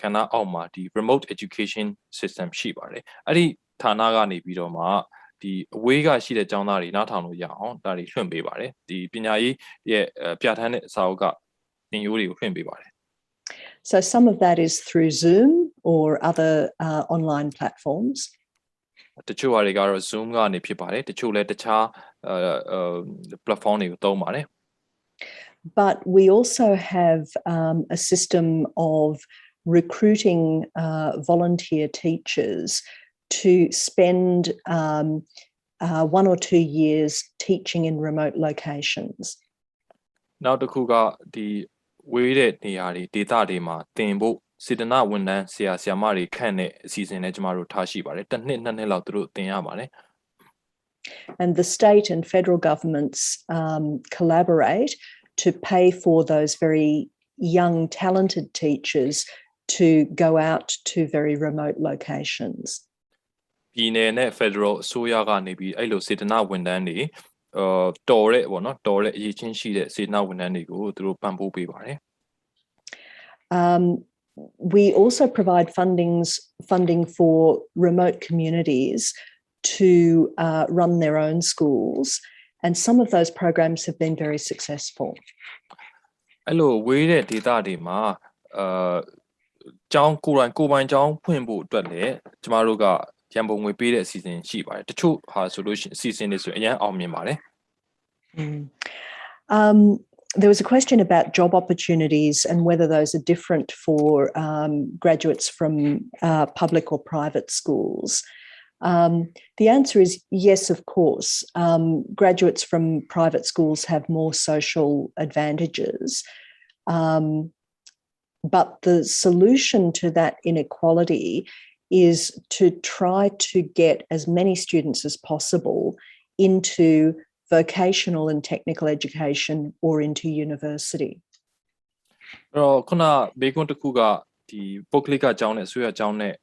ကဏ္ဍအောက်မှာဒီ remote education system ရှိပါတယ်အဲ့ဒီဌာနကနေပြီးတော့မှဒီအဝေးကရှိတဲ့ကျောင်းသားတွေနားထောင်လို့ရအောင်ဒါတွေလွှင့်ပေးပါတယ်ဒီပညာရေးရဲ့ပြဋ္ဌာန်းတဲ့စာအုပ်ကသင်ရိုးတွေကိုလွှင့်ပေးပါတယ် So some of that is through Zoom or other online platforms. တချို့ဟာတွေကတော့ Zoom ကနေဖြစ်ပါတယ်တချို့လည်းတခြားplatform တွေကိုသုံးပါတယ် But we also have a system of recruiting volunteer teachers to spend 1 or 2 years teaching in remote locations. နောက်တစ်ခုကဒီဝေးတဲ့နေရာတွေဒေသတွေမှာသင်ဖို့စေတနာဝန်ထမ်းဆရာဆရာမတွေခန့်တဲ့အစီအစဉ်နဲ့ကျမတို့ထားရှိပါတယ်တစ်နှစ်နှစ်နှစ်လောက်သူတို့သင်ရပါတယ် And the state and federal governments collaborate to pay for those very young talented teachers to go out to very remote locations. ပြည်နယ်နဲ့ federal အစိုးရကနေပြီးအဲ့လိုစေတနာဝန်ထမ်းတွေတော်တဲ့ပေါ့နော်တော်တဲ့အရေးချင်းရှိတဲ့စေတနာဝန်ထမ်းတွေကိုသူတို့ပံ့ပိုးပေးပါတယ် We also provide funding for remote communities to run their own schools, and some of those programs have been very successful. အဲ့လိုဝေးတဲ့ဒေသတွေမှာကျောင်းကိုယ်ပိုင်ကျောင်းဖွင့်ဖို့အတွက်လည်းကျမတို့ကရန်ပုံငွေပေးတဲ့အစီအစဉ်ရှိပါတယ်တချို့ဟာဆိုလို့ရှိရင်အစီအစဉ်တွေဆိုအရင်အောင်မြင်ပါတယ် There was a question about job opportunities and whether those are different for graduates from public or private schools. The answer is yes, of course. Graduates from private schools have more social advantages. But the solution to that inequality is to try to get as many students as possible into vocational and technical education or into university. အဲ့တော့ခုနဘေးကွန်းတစ်ခုကဒီပုဂ္ဂလိကကျောင်းနဲ့အစိုးရကျောင်းနဲ့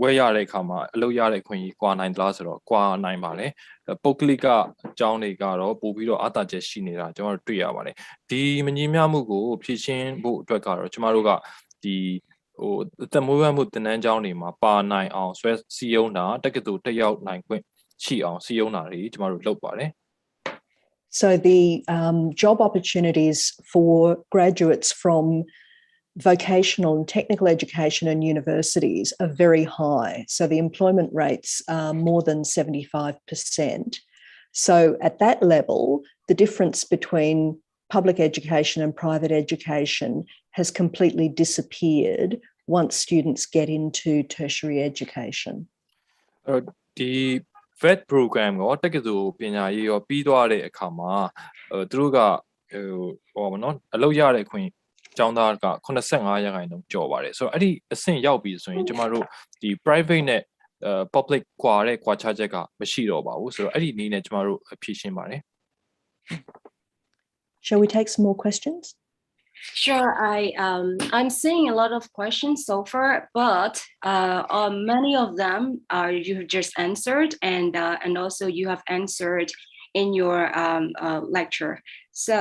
ဝယ်ရတဲ့အခါမှာအလုပ်ရတဲ့ခွင့်ကြီးကွာနိုင်သလားဆိုတော့ကွာနိုင်ပါလေပုဂ္ဂလိကကျောင်းတွေကတော့ပို့ပြီးတော့အတားချက်ရှိနေတာကျွန်တော်တို့တွေ့ရပါတယ်ဒီမညီမျှမှုကိုဖြည့်ရှင်းဖို့အတွက်ကတော့ကျွန်တော်တို့ကဒီသက်မွေးဝမ်းမှုသင်တန်းကျောင်းတွေမှာပါနိုင်အောင်ဆွဲစည်းရုံးတာတက္ကသိုလ်တက်ရောက်နိုင်ခွင့်ရှိအောင်စည်းရုံးတာတွေကျွန်တော်တို့လုပ်ပါတယ် So the job opportunities for graduates from vocational and technical education and universities are very high. So the employment rates are more than 75%. So at that level, the difference between public education and private education has completely disappeared once students get into tertiary education. The VET program ကိုတက္ကသိုလ်ပညာရေးရောပြီးသွားတဲ့အခါမှာသူတို့ကဟိုနော်အလုပ်ရတဲ့ခွင့်ကျောင်းသားက85%ကျော်ပါတယ်ဆိုတော့အဲ့ဒီအဆင့်ရောက်ပြီဆိုရင်ကျမတို့ဒီ private နဲ့ public ကွာတဲ့ကွာခြားချက်ကမရှိတော့ပါဘူးဆိုတော့အဲ့ဒီနည်းနဲ့ကျမတို့ဖြည့်ရှင်းပါတယ် Shall we take some more questions? Sure, I'm seeing a lot of questions so far, but many of them you have just answered, and also you have answered in your lecture. So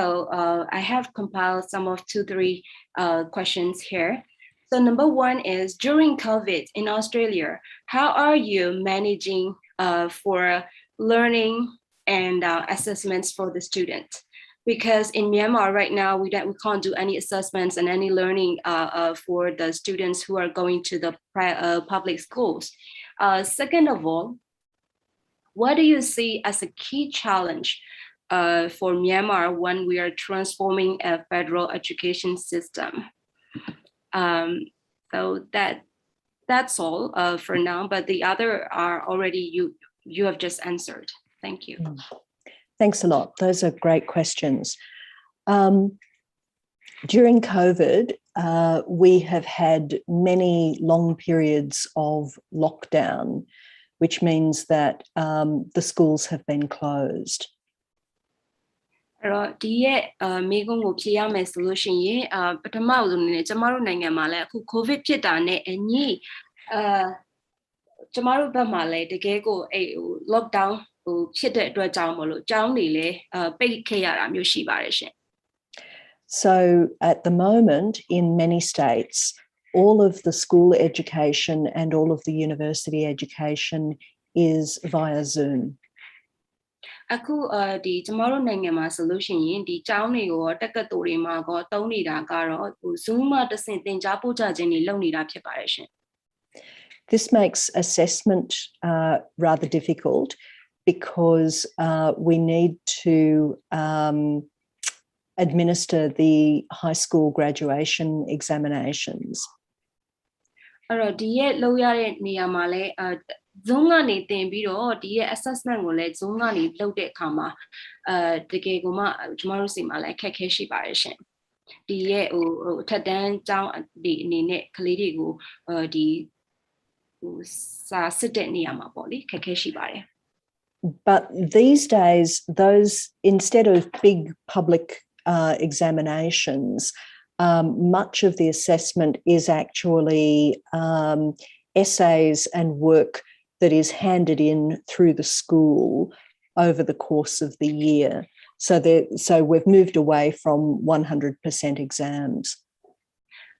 I have compiled some of 2-3 questions here. So number one is, during COVID in Australia, how are you managing for learning and assessments for the student? Because in Myanmar right now, we can't do any assessments and any learning for the students who are going to the public schools. Second of all, what do you see as a key challenge for Myanmar when we are transforming a federal education system? So that's all for now, but the other are already you have just answered. Thank you. Thanks a lot. Those are great questions. During COVID, we have had many long periods of lockdown, which means that the schools have been closed. အဲ့တော့ဒီရဲ့မိကုန်းကိုဖြေရမယ်ဆိုလို့ရှိရင်ပထမဆုံးအနေနဲ့ကျမတို့နိုင်ငံမှာလည်းအခု COVID ဖြစ်တာနဲ့အညီကျမတို့ဘက်မှာလည်းတကယ်ကိုအဲ့ဟို lockdown ဟိုဖြစ်တဲ့အတွက်ကြောင့်မလို့ကျောင်းတွေလည်းပိတ်ခဲ့ရတာမျိုးရှိပါတယ်ရှင် So at the moment, in many states, all of the school education and all of the university education is via Zoom. အခုဒီကျမတို့နိုင်ငံမှာဆိုလို့ရှိရင်ဒီကျောင်းတွေကိုတက္ကသိုလ်တွေမှာကောတုံးနေတာကတော့ဟို Zoom မှာတဆင့်သင်ကြားပို့ချခြင်းတွေလုပ်နေတာဖြစ်ပါတယ်ရှင် This makes assessment rather difficult because we need to administer the high school graduation examinations. အဲ့တော့ဒီရဲ့လောက်ရတဲ့နေရာမှာလဲZoom ကနေသင်ပြီးတော့ဒီရဲ့ assessment ကိုလည်း Zoom ကနေလုပ်တဲ့အခါမှာတကယ်ကိုမှကျမတို့စီမှာလည်းအခက်အခဲရှိပါတယ်ရှင်ဒီရဲ့ဟိုအထက်တန်းကျောင်းဒီအနေနဲ့ကလေးတွေကိုဒီဟိုစာစစ်တဲ့နေရာမှာပေါ့လေအခက်အခဲရှိပါတယ် But these days, those instead of big public examinations, much of the assessment is actually essays and work that is handed in through the school over the course of the year. So we've moved away from 100% exams.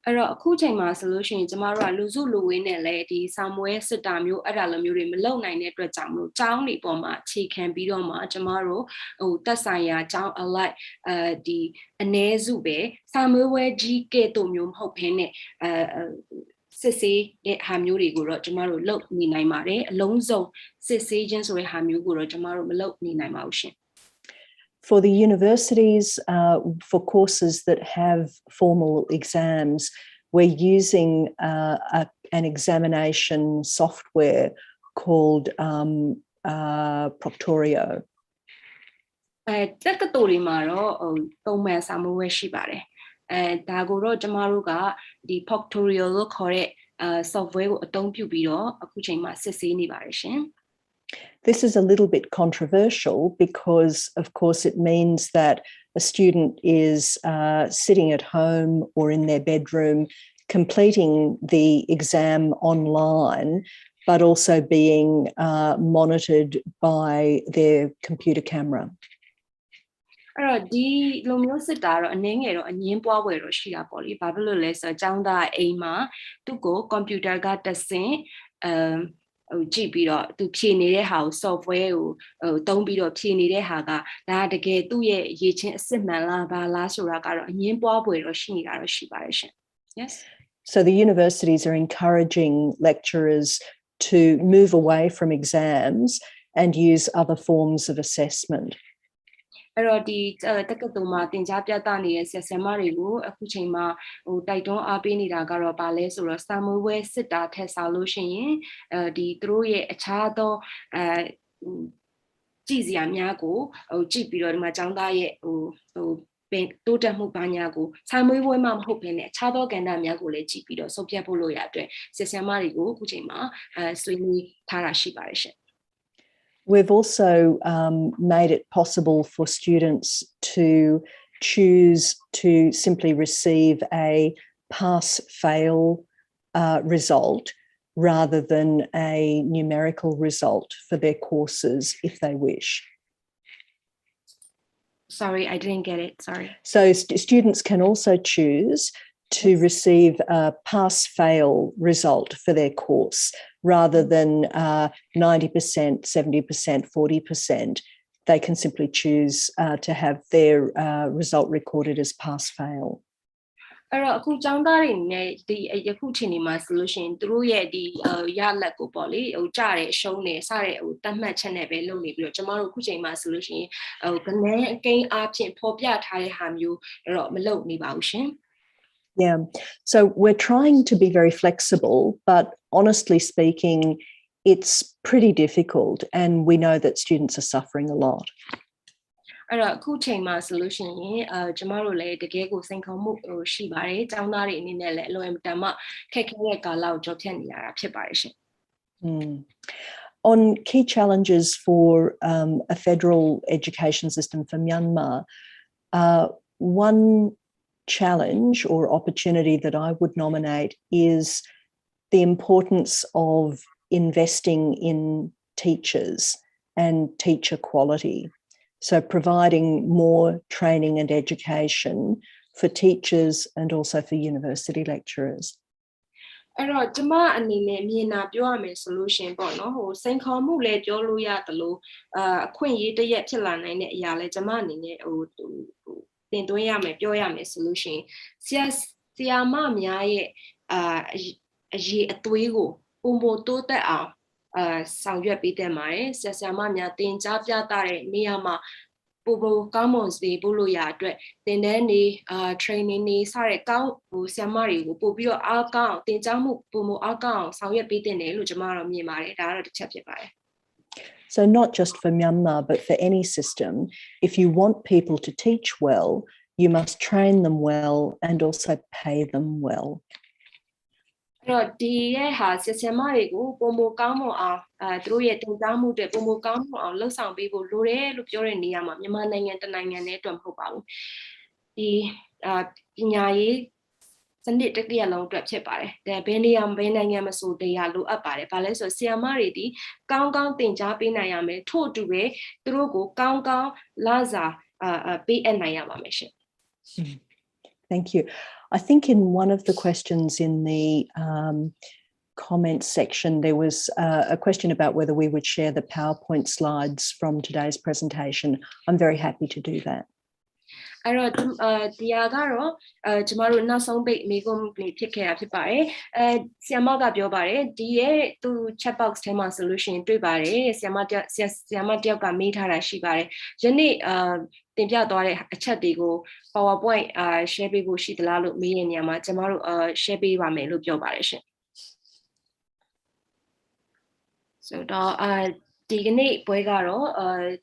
အဲ့တော့အခုချိန်မှာဆိုလို့ရှိရင်ကျမတို့ကလူစုလူဝေးနဲ့လည်းဒီစာမွေးစစ်တာမျိုးအဲ့ဒါလိုမျိုးတွေမလုပ်နိုင်တဲ့အတွက်ကြောင့်မလို့ကျောင်းတွေပေါ်မှာအခြေခံပြီးတော့မှကျမတို့ဟိုတက်ဆိုင်ရာကျောင်းအလိုက်ဒီအ ਨੇ စုပဲစာမွေးဝဲကြီးကဲ့သို့မျိုးမဟုတ်ဘဲနဲ့စစ်ဆေးတဲ့ဟာမျိုးတွေကိုတော့ကျမတို့လုပ်နေနိုင်ပါတယ်အလုံးစုံစစ်ဆေးခြင်းဆိုတဲ့ဟာမျိုးကိုတော့ကျမတို့မလုပ်နေနိုင်ပါဘူးရှင် For the universities, for courses that have formal exams, we're using an examination software called Proctorio. တက္ကသိုလ်တွေမှာတော့ပုံမှန်စာမွေးရှိပါတယ်ဒါကိုတော့ကျမတို့ကဒီ Proctorio လို့ခေါ်တဲ့ software ကိုအသုံးပြုပြီးတော့အခုချိန်မှာစစ်ဆေးနေပါတယ်ရှင် This is a little bit controversial because, of course, it means that a student is sitting at home or in their bedroom completing the exam online, but also being monitored by their computer camera. အဲ့တော့ဒီလိုမျိုးစစ်တာတော့အနေငယ်တော့အငင်းပွားဝယ်တော့ရှိတာပေါ့လေဘာဖြစ်လို့လဲဆိုတော့ကျောင်းသားအိမ်မှာသူ့ကိုကွန်ပျူတာကတဆင့်ဟိုကြည့်ပြီးတော့သူဖြည့်နေတဲ့ဟာကို software ကိုသုံးပြီးတော့ဖြည့်နေတဲ့ဟာကဒါတကယ်သူ့ရဲ့ရေးချင်းအစစ်မှန်လားဘာလားဆိုတာကတော့အငင်းပွားဝယ်တော့ရှိနေတာတော့ရှိပါတယ်ရှင် Yes So the universities are encouraging lecturers to move away from exams and use other forms of assessment. အဲ့တော့ဒီတက္ကသိုလ်မှာသင်ကြားပြသနေတဲ့ဆရာဆရာမတွေကိုအခုချိန်မှာဟိုတိုက်တွန်းအားပေးနေတာကတော့ဗာလဲဆိုတော့စာမွေးဝဲစစ်တာထက်စားလို့ရှိရင်ဒီသူတို့ရဲ့အခြားသောကြည်စရာများကိုဟိုကြည့်ပြီးတော့ဒီမှာကျောင်းသားရဲ့ဟိုတိုးတက်မှုပညာကိုစာမွေးဝဲမှမဟုတ်ဘဲနဲ့အခြားသောကဏ္ဍများကိုလည်းကြည့်ပြီးတော့ဆုံးဖြတ်ဖို့လို့ရတဲ့ဆရာဆရာမတွေကိုအခုချိန်မှာဆွေးနွေးထားတာရှိပါတယ်ရှင် We've also made it possible for students to choose to simply receive a pass-fail result rather than a numerical result for their courses if they wish. Sorry, I didn't get it. Sorry. So students can also choose to receive a pass-fail result for their course rather than 90%, 70%, 40%. They can simply choose to have their result recorded as pass-fail. အဲ့တော့အခုကျောင်းသားတွေနဲ့ဒီယခုချိန်ဒီမှာဆိုလို့ရှိရင်သူတို့ရဲ့ဒီရလက်ကိုပေါ့လေဟိုကြတယ်ရှုံးတယ်စတဲ့ဟိုတတ်မှတ်ချက်နဲ့ပဲလုပ်နေပြီးတော့ကျမတို့အခုချိန်မှာဆိုလို့ရှိရင်ဟိုကနေအကိန်းအားဖြင့်ဖော်ပြထားတဲ့ဟာမျိုးတော့မလုပ်နေပါဘူးရှင် Yeah, so we're trying to be very flexible, but honestly speaking, it's pretty difficult, and we know that students are suffering a lot. အဲ့တော့အခုချိန်မှာဆိုလို့ရှိရင်ကျမတို့လည်းတကယ်ကိုစိန်ခေါ်မှုဟိုရှိပါတယ်ကျောင်းသားတွေအနေနဲ့လည်းအလွန်တမ်းမှခက်ခဲတဲ့ကာလကိုကြော်ဖြတ်နေရတာဖြစ်ပါတယ်ရှင် On key challenges for a federal education system for Myanmar, one challenge or opportunity that I would nominate is the importance of investing in teachers and teacher quality. So providing more training and education for teachers and also for university lecturers. အဲ့တော့ကျမအနေနဲ့မြင်တာပြောရမယ်ဆိုလို့ရှင်ပေါ့နော်ဟိုစိန်ခေါ်မှုလည်းပြောလို့ရတယ်လို့အခွင့်အရေးတရက်ဖြစ်လာနိုင်တဲ့အရာလဲကျမအနေနဲ့ဟိုတင်သွင်းရမယ်ပြောရမယ်ဆိုလို့ရှင်ဆရာမများရဲ့အရေးအသွေးကိုပုံပေါ်တိုးတက်အောင်ဆောင်ရွက်ပေးတဲ့မှာဆရာမများတင်ကြားပြသတဲ့နေရာမှာပိုကောင်းမွန်စေဖို့လို့ရအတွက်တင်တဲ့နေtraining နေစတဲ့ကောင်းဟိုဆရာမတွေကိုပို့ပြီးတော့အားကောင်းတင်ကြားမှုပုံအားကောင်းဆောင်ရွက်ပေးတဲ့တယ်လို့ကျွန်မတော့မြင်ပါတယ်ဒါကတော့တစ်ချက်ဖြစ်ပါတယ် So not just for Myanmar, but for any system, if you want people to teach well, you must train them well and also pay them well. အဲ့တော့ဒီရဲ့ဟာဆရာမတွေကိုပုံကောင်းမွန်အောင်သူတို့ရဲ့တင်ကြားမှုတွေပုံကောင်းမွန်အောင်လှုပ်ဆောင်ပေးဖို့လိုတယ်လို့ပြောတဲ့နေရာမှာမြန်မာနိုင်ငံတနိုင်ငံနဲ့အတွက်မဟုတ်ပါဘူးဒီပညာရေးစနစ်တစ်ခုလုံးအတွက်ဖြစ်ပါတယ်ဒါဘယ်နေရာဘယ်နိုင်ငံမဆိုတရားလိုအပ်ပါတယ်ဘာလဲဆိုဆရာမတွေဒီကောင်းကောင်းတင်ကြားပေးနိုင်ရမယ်ထို့အတူပဲသူတို့ကိုကောင်းကောင်းလစာပေးအပ်နိုင်ရပါမယ်ရှင် Thank you. I think in one of the questions in the comments section, there was a question about whether we would share the PowerPoint slides from today's presentation. I'm very happy to do that. အဲ့တော့ဒီဟာကတော့ကျမတို့နောက်ဆုံးပိတ်မိကုန်းလေးဖြစ်ခဲ့တာဖြစ်ပါတယ်ဆရာမကပြောပါတယ်ဒီရဲ့သူ chat box ထဲမှာ solution တွေ့ပါတယ်ဆရာမတယောက်ကမေးထားတာရှိပါတယ်ယနေ့တင်ပြသွားတဲ့အချက်တွေကို PowerPoint share ပေးဖို့ရှိသလားလို့မေးတဲ့နေရာမှာကျမတို့share ပေးပါမယ်လို့ပြောပါတယ်ရှင် so တော့ဒီကနေ့ပွဲကတော့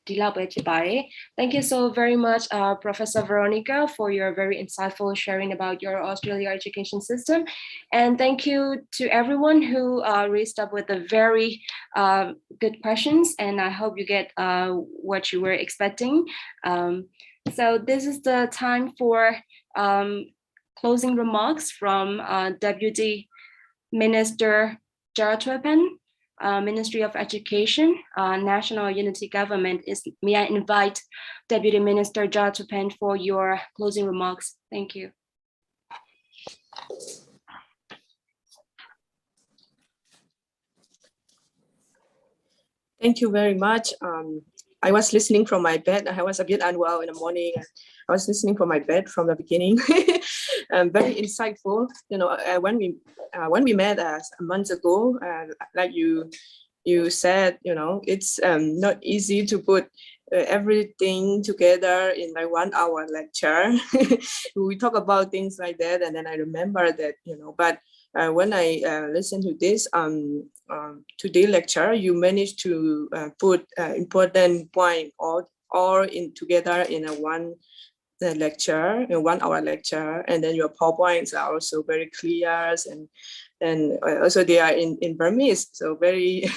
ဒီလောက်ပဲဖြစ်ပါတယ် Thank you so very much Professor Veronica for your very insightful sharing about your Australia education system and thank you to everyone who raised up with the very good questions and I hope you get what you were expecting so this is the time for closing remarks from Deputy Minister Gerard Treben Ministry of Education, National Unity Government. May I invite Deputy Minister Gerard Treben for your closing remarks. Thank you. Thank you very much. I was listening from my bed. I was a bit unwell in the morning. I was listening from my bed from the beginning. Very insightful. You know, when we met a month ago, like you said, you know, it's not easy to put everything together in like 1 hour lecture. We talk about things like that, and then I remember that, you know, but when I listened to this today lecture, you managed to put important point all in together in a one lecture, a 1 hour lecture, and then your PowerPoints are also very clear and also they are in Burmese. So very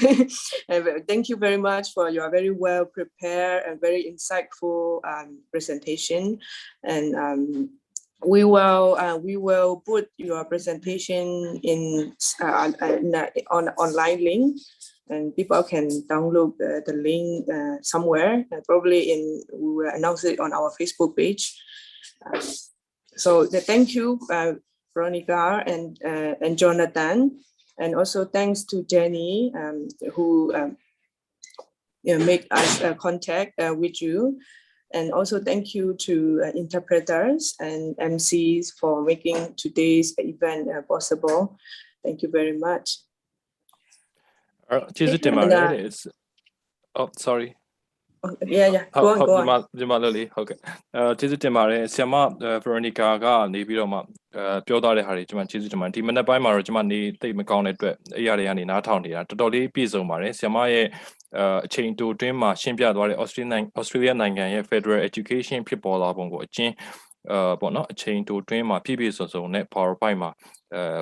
thank you very much for your very well prepared and very insightful presentation. And we will put your presentation in on online link, and people can download the link somewhere. Probably we will announce it on our Facebook page. So thank you, Veronica and Jonathan, and also thanks to Jenny who make us contact with you. And also thank you to interpreters and MCs for making today's event possible. Thank you very much. Oh, sorry. Yeah. Go on. ဒီမှာလို့လေဟုတ်ကဲ့ကျေးဇူးတင်ပါတယ်ဆရာမ Veronica ကနေပြီးတော့မှပြောထားတဲ့ဟာတွေကျွန်မကျေးဇူးတင်ပါတယ်ဒီမနေ့ပိုင်းမှာတော့ကျွန်မနေသိမကောင်းတဲ့အတွက်အဲ့ရတွေကနေနားထောင်နေတာတော်တော်လေးပြည့်စုံပါတယ်ဆရာမရဲ့အချိန်တိုတွင်းမှာရှင်းပြသွားတဲ့ Australia နိုင်ငံရဲ့ Federal Education ဖြစ်ပေါ်လာပုံကိုအချင်းပေါ့နော်အချိန်တိုတွင်းမှာပြည့်စုံနဲ့ PowerPoint မှာ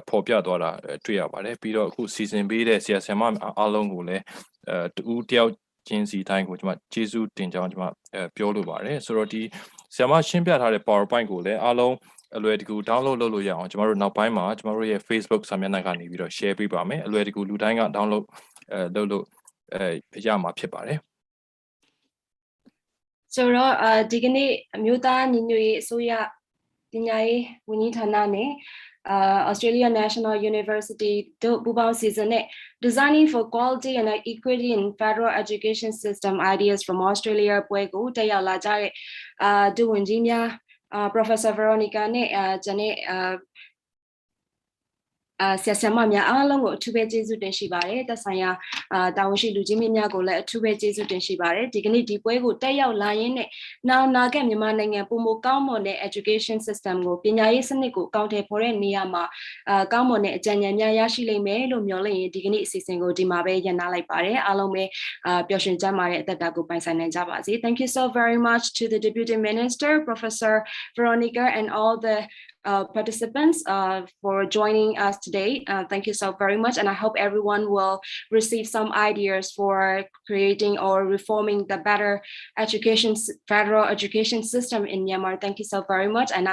ပေါ်ပြသွားတာတွေ့ရပါတယ်ပြီးတော့အခုစီစဉ်ပေးတဲ့ဆရာဆရာမအားလုံးကိုလည်းတူတယောက်ချင်းစီတိုင်းကိုကျွန်မကျေးဇူးတင်ကြောင်းကျွန်မပြောလိုပါတယ်ဆိုတော့ဒီဆရာမရှင်းပြထားတဲ့ PowerPoint ကိုလည်းအားလုံးအလွယ်တကူ download လုပ်လို့ရအောင်ကျွန်တော်တို့နောက်ပိုင်းမှာကျွန်တော်တို့ရဲ့ Facebook စာမျက်နှာကနေပြီးတော့ share ပေးပါမယ်အလွယ်တကူလူတိုင်းက download လုပ်လို့ရမှာဖြစ်ပါတယ်ဆိုတော့ဒီကနေ့အမျိုးသားညီညွတ်ရေးအစိုးရပညာရေးဝန်ကြီးဌာနနဲ့Australia National University တို့ပူးပေါင်းစီစဉ်တဲ့ Designing for Quality and Equity in Federal Education System Ideas from Australia ပွဲကိုတက်ရောက်လာကြတဲ့ဒုဝန်ကြီးများ Professor Veronica နဲ့ကျန်တဲ့ဆရာဆရာမများအားလုံးကိုအထူးပဲကျေးဇူးတင်ရှိပါတယ်သက်ဆိုင်ရာတာဝန်ရှိလူကြီးများကိုလည်းအထူးပဲကျေးဇူးတင်ရှိပါတယ်ဒီကနေ့ဒီပွဲကိုတက်ရောက်လာရင်းနဲ့နောက်နာကမြန်မာနိုင်ငံပုံမကောင်းမွန်တဲ့ education system ကိုပညာရေးစနစ်ကိုအကောင့်ထဲပေါ်တဲ့နေရာမှာကောင်းမွန်တဲ့အကြံဉာဏ်များရရှိလိမ့်မယ်လို့မျှော်လင့်ရင်ဒီကနေ့အစီအစဉ်ကိုဒီမှာပဲရပ်နားလိုက်ပါတယ်အားလုံးပဲပျော်ရွှင်ကြမှာတဲ့အသက်တာကိုပိုင်ဆိုင်နိုင်ကြပါစေ Thank you so very much to the Deputy Minister Professor Veronica and all the participants for joining us today. Thank you so very much. And I hope everyone will receive some ideas for creating or reforming the better federal education system in Myanmar. Thank you so very much. And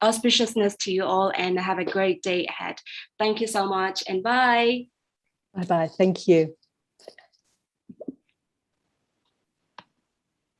auspiciousness to you all and have a great day ahead. Thank you so much and bye. Bye-bye. Thank you.